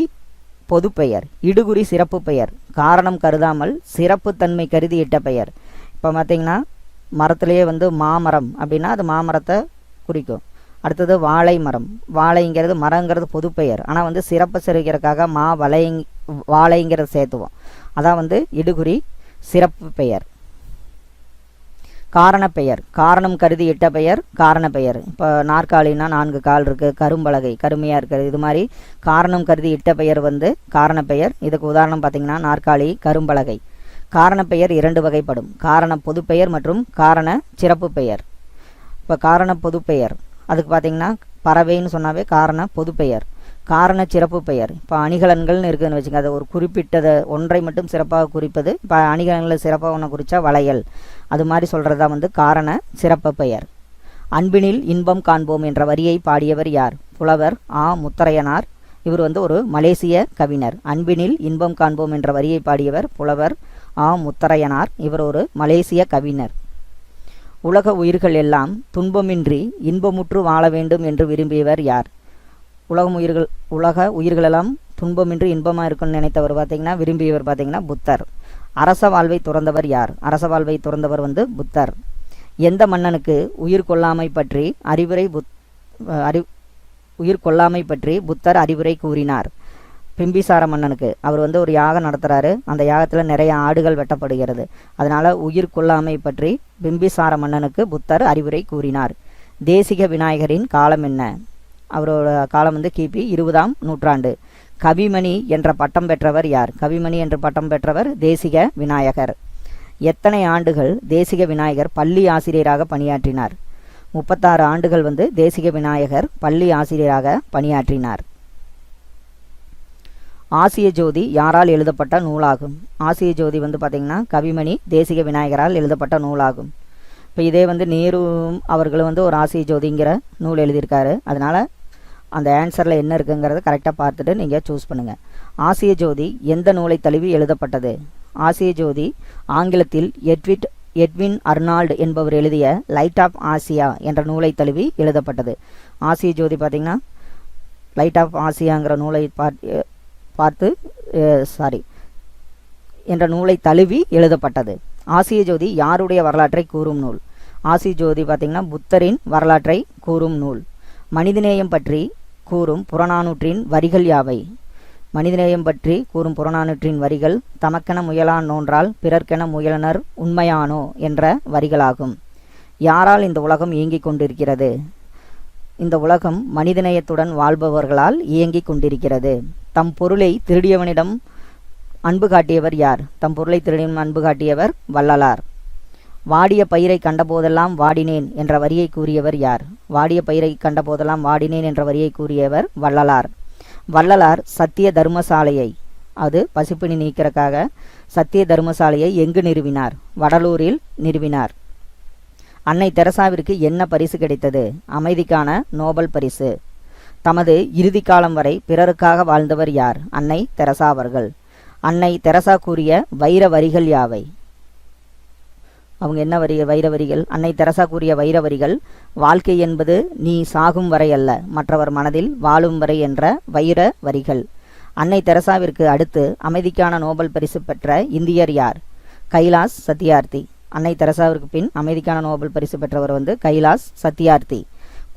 பொதுப்பெயர். இடுகுறி சிறப்பு பெயர் காரணம் கருதாமல் சிறப்புத்தன்மை கருதி இட்ட பெயர். இப்போ பார்த்திங்கன்னா மரத்திலேயே வந்து மாமரம் அப்படின்னா அது மாமரத்தை குறிக்கும். அடுத்தது வாழை மரம். வாழைங்கிறது மரங்கிறது பொதுப்பெயர், ஆனால் வந்து சிறப்பு செருகிறதுக்காக வாழைங்கிறது சேர்த்துவோம். அதான் வந்து இடுகுறி சிறப்பு பெயர். காரணப்பெயர் காரணம் கருதி இட்ட பெயர் காரணப்பெயர். இப்போ நாற்காலின்னா 4 கால் இருக்குது, கரும்பலகை கருமையாக இருக்குது, இது மாதிரி காரணம் கருதி இட்ட பெயர் வந்து காரணப்பெயர். இதுக்கு உதாரணம் பார்த்திங்கன்னா நாற்காலி, கரும்பலகை. காரணப்பெயர் 2 வகைப்படும், காரண பொதுப்பெயர் மற்றும் காரண சிறப்பு பெயர். இப்போ காரண பொதுப்பெயர் அதுக்கு பார்த்திங்கன்னா பறவைன்னு சொன்னாவே காரண பொதுப்பெயர். காரண சிறப்பு பெயர் இப்போ அணிகலன்கள்னு இருக்குதுன்னு வச்சுங்க, அதை ஒரு குறிப்பிட்டதை ஒன்றை மட்டும் சிறப்பாக குறிப்பது. இப்போ அணிகலன்களை சிறப்பாக ஒன்று குறித்தா வளையல், அது மாதிரி சொல்கிறது தான் வந்து காரண சிறப்பு பெயர். அன்பினில் இன்பம் காண்போம் என்ற வரியை பாடியவர் யார்? புலவர் ஆ முத்தரையனார். இவர் வந்து ஒரு மலேசிய கவிஞர். அன்பினில் இன்பம் காண்போம் என்ற வரியை பாடியவர் புலவர் ஆ முத்தரையனார். இவர் ஒரு மலேசிய கவிஞர். உலக உயிர்கள் எல்லாம் துன்பமின்றி இன்பமுற்று வாழ வேண்டும் என்று விரும்பியவர் யார்? உலக உயிர்களெல்லாம் துன்பமின்றி இன்பமாக இருக்குன்னு நினைத்தவர் பார்த்திங்கன்னா விரும்பியவர் பார்த்திங்கன்னா புத்தர். அரச வாழ்வை துறந்தவர் யார்? அரச வாழ்வை துறந்தவர் வந்து புத்தர். எந்த மன்னனுக்கு உயிர் கொள்ளாமை பற்றி புத்தர் அறிவுரை கூறினார்? பிம்பிசார மன்னனுக்கு. அவர் வந்து ஒரு யாகம் நடத்துகிறாரு, அந்த யாகத்தில் நிறைய ஆடுகள் வெட்டப்படுகிறது, அதனால் உயிர் கொள்ளாமை பற்றி பிம்பிசார மன்னனுக்கு புத்தர் அறிவுரை கூறினார். தேசிக விநாயகரின் காலம் என்ன? அவரோட காலம் வந்து கிபி 20ஆம் நூற்றாண்டு. கவிமணி என்ற பட்டம் பெற்றவர் யார்? கவிமணி என்ற பட்டம் பெற்றவர் தேசிக விநாயகர். எத்தனை ஆண்டுகள் தேசிக விநாயகர் பள்ளி ஆசிரியராக பணியாற்றினார்? 36 ஆண்டுகள் வந்து தேசிக விநாயகர் பள்ளி ஆசிரியராக பணியாற்றினார். ஆசிய ஜோதி யாரால் எழுதப்பட்ட நூலாகும்? ஆசிய ஜோதி வந்து பார்த்திங்கன்னா கவிமணி தேசிக விநாயகரால் எழுதப்பட்ட நூலாகும். இப்போ இதே வந்து நேரு அவர்களும் வந்து ஒரு ஆசிய ஜோதிங்கிற நூல் எழுதியிருக்காரு. அதனால் அந்த ஆன்சரில் என்ன இருக்குங்கிறத கரெக்டாக பார்த்துட்டு நீங்கள் சூஸ் பண்ணுங்கள். ஆசிய ஜோதி எந்த நூலை தழுவி எழுதப்பட்டது? ஆசிய ஜோதி ஆங்கிலத்தில் எட்வின் அர்னால்டு என்பவர் எழுதிய லைட் ஆஃப் ஆசியா என்ற நூலை தழுவி எழுதப்பட்டது. ஆசிய ஜோதி பார்த்திங்கன்னா லைட் ஆஃப் ஆசியாங்கிற நூலை என்ற நூலை தழுவி எழுதப்பட்டது. ஆசிய ஜோதி யாருடைய வரலாற்றை கூறும் நூல்? ஆசிய ஜோதி பார்த்திங்கன்னா புத்தரின் வரலாற்றை கூறும் நூல். மனிதநேயம் பற்றி கூறும் புறநானூற்றின் வரிகள் யாவை? மனிதநேயம் பற்றி கூறும் புறநானூற்றின் வரிகள் தமக்கென முயலான் நோன்றால் பிறர்க்கென முயலனர் உண்மையானோ என்ற வரிகளாகும். யாரால் இந்த உலகம் இயங்கிக் கொண்டிருக்கிறது? இந்த உலகம் மனிதநேயத்துடன் வாழ்பவர்களால் இயங்கிக் கொண்டிருக்கிறது. தம் பொருளை திருடியவனிடம் அன்பு காட்டியவர் யார்? தம் பொருளை திருடியவன் அன்பு காட்டியவர் வள்ளலார். வாடிய பயிரை கண்டபோதெல்லாம் வாடினேன் என்ற வரியை கூறியவர் யார்? வாடிய பயிரை கண்டபோதெல்லாம் வாடினேன் என்ற வரியை கூறியவர் வள்ளலார். வள்ளலார் சத்திய தர்மசாலையை, அது பசிப்பினி நீக்கிறக்காக சத்திய தர்மசாலையை எங்கு நிறுவினார்? வடலூரில் நிறுவினார். அன்னை தெரசாவிற்கு என்ன பரிசு கிடைத்தது? அமைதிக்கான நோபல் பரிசு. தமது இறுதி காலம் வரை பிறருக்காக வாழ்ந்தவர் யார்? அன்னை தெரசா அவர்கள். அன்னை தெரசா கூறிய வைர வரிகள் யாவை? அவங்க என்ன வைர வரிகள்? அன்னை தெரசா கூறிய வைர வரிகள், வாழ்க்கை என்பது நீ சாகும் வரை அல்ல, மற்றவர் மனதில் வாழும் வரை என்ற வைர வரிகள். அன்னை தெரசாவிற்கு அடுத்து அமைதிக்கான நோபல் பரிசு பெற்ற இந்தியர் யார்? கைலாஷ் சத்யார்த்தி. அன்னை தெரசாவிற்கு பின் அமைதிக்கான நோபல் பரிசு பெற்றவர் கைலாஷ் சத்யார்த்தி.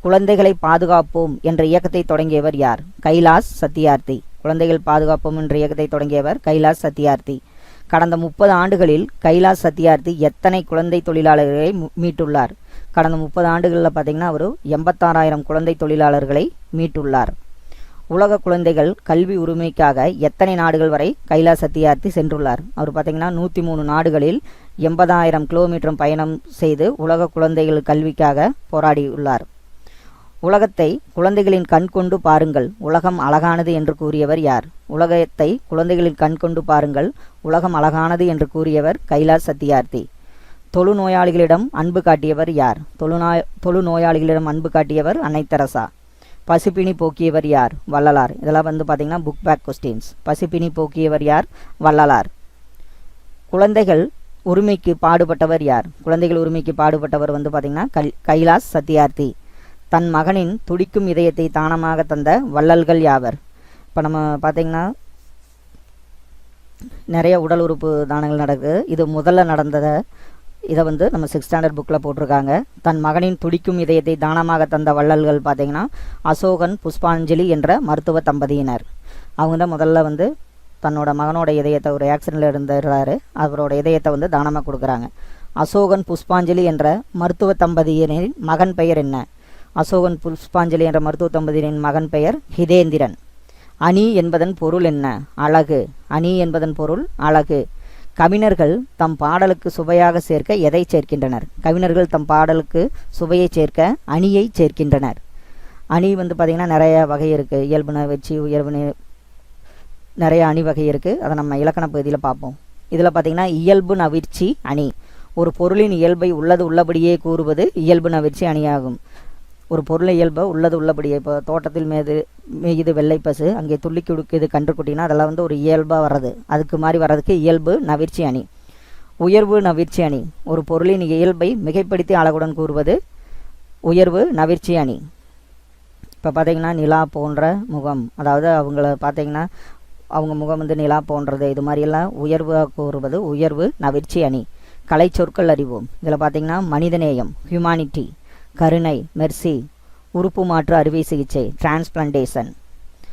குழந்தைகளை பாதுகாப்போம் என்ற இயக்கத்தை தொடங்கியவர் யார்? கைலாஷ் சத்யார்த்தி. குழந்தைகள் பாதுகாப்போம் என்ற இயக்கத்தை தொடங்கியவர் கைலாஷ் சத்யார்த்தி. கடந்த 30 ஆண்டுகளில் கைலாஷ் சத்யார்த்தி எத்தனை குழந்தை தொழிலாளர்களை மீட்டுள்ளார்? கடந்த 30 ஆண்டுகளில் பார்த்திங்கன்னா அவர் 86,000 குழந்தை தொழிலாளர்களை மீட்டுள்ளார். உலக குழந்தைகள் கல்வி உரிமைக்காக எத்தனை நாடுகள் வரை கைலாஷ் சத்யார்த்தி சென்றுள்ளார்? அவர் பார்த்திங்கன்னா 103 நாடுகளில் 80,000 கிலோமீட்டர் பயணம் செய்து உலக குழந்தைகள் கல்விக்காக போராடியுள்ளார். உலகத்தை குழந்தைகளின் கண் கொண்டு பாருங்கள், உலகம் அழகானது என்று கூறியவர் யார்? உலகத்தை குழந்தைகளின் கண் கொண்டு பாருங்கள், உலகம் அழகானது என்று கூறியவர் கைலாஷ் சத்யார்த்தி. தொழுநோயாளிகளிடம் அன்பு காட்டியவர் யார்? தொழுநோயாளிகளிடம் அன்பு காட்டியவர் அன்னை தெரசா. பசிப்பினி போக்கியவர் யார்? வள்ளலார். இதெல்லாம் பார்த்திங்கன்னா புக் பேக் கொஸ்டின்ஸ். பசிப்பினி போக்கியவர் யார்? வள்ளலார். குழந்தைகள் உரிமைக்கு பாடுபட்டவர் யார்? குழந்தைகள் உரிமைக்கு பாடுபட்டவர் பார்த்திங்கன்னா கைலாஷ் சத்யார்த்தி. தன் மகனின் துடிக்கும் இதயத்தை தானமாக தந்த வள்ளல்கள் யாவர்? இப்போ நம்ம பார்த்திங்கன்னா நிறைய உடல் உறுப்பு தானங்கள் நடக்குது. இது முதல்ல நடந்ததை இதை நம்ம 6th ஸ்டாண்டர்ட் புக்கில் போட்டிருக்காங்க. தன் மகனின் துடிக்கும் இதயத்தை தானமாக தந்த வள்ளல்கள் பார்த்திங்கன்னா அசோகன் புஷ்பாஞ்சலி என்ற மருத்துவ தம்பதியினர். அவங்க தான் முதல்ல தன்னோட மகனோட இதயத்தை, ஒரு ஆக்சிடென்ட்டில் இருந்துறாரு, அவரோட இதயத்தை தானமாக கொடுக்குறாங்க. அசோகன் புஷ்பாஞ்சலி என்ற மருத்துவ தம்பதியினரின் மகன் பெயர் என்ன? அசோகன் புஷ்பாஞ்சலி என்ற மருத்துவ தம்பதியினரின் மகன் பெயர் ஹிதேந்திரன். அணி என்பதன் பொருள் என்ன? அழகு. அணி என்பதன் பொருள் அழகு. கவிஞர்கள் தம் பாடலுக்கு சுவையாக சேர்க்க எதை சேர்க்கின்றனர்? கவிஞர்கள் தம் பாடலுக்கு சுவையை சேர்க்க அணியை சேர்க்கின்றனர். அணி பார்த்திங்கன்னா நிறைய வகை இருக்குது. இயல்புன வச்சு உயர்வுன நிறைய அணி வகை இருக்குது. அதை நம்ம இலக்கண பகுதியில் பார்ப்போம். இதில் பார்த்திங்கன்னா இயல்பு நவிர்ச்சி அணி. ஒரு பொருளின் இயல்பை உள்ளபடியே கூறுவது இயல்பு நவிர்ச்சி அணியாகும். ஒரு பொருளை இயல்பை உள்ளபடியே, இப்போ தோட்டத்தில் மேயுது வெள்ளை பசு, அங்கே துள்ளி குடுக்குது கன்றுக்குட்டினா அதெல்லாம் ஒரு இயல்பாக வர்றது, அதுக்கு மாதிரி வர்றதுக்கு இயல்பு நவிர்ச்சி அணி. உயர்வு நவிர்ச்சி அணி. ஒரு பொருளின் இயல்பை மிகைப்படுத்தி அழகுடன் கூறுவது உயர்வு நவிர்ச்சி அணி. இப்போ பார்த்திங்கன்னா நிலா போன்ற முகம், அதாவது அவங்கள பார்த்திங்கன்னா அவங்க முகம் நிலா போன்றது, இது மாதிரியெல்லாம் உயர்வாக கூறுவது உயர்வு நவிர்ச்சி அணி. கலை சொற்கள் அறிவோம். இதில் பார்த்திங்கன்னா மனிதநேயம், ஹியூமானிட்டி, கருணை, மெர்சி, உறுப்பு மாற்று அறுவை சிகிச்சை, டிரான்ஸ்பிளான்டேஷன்,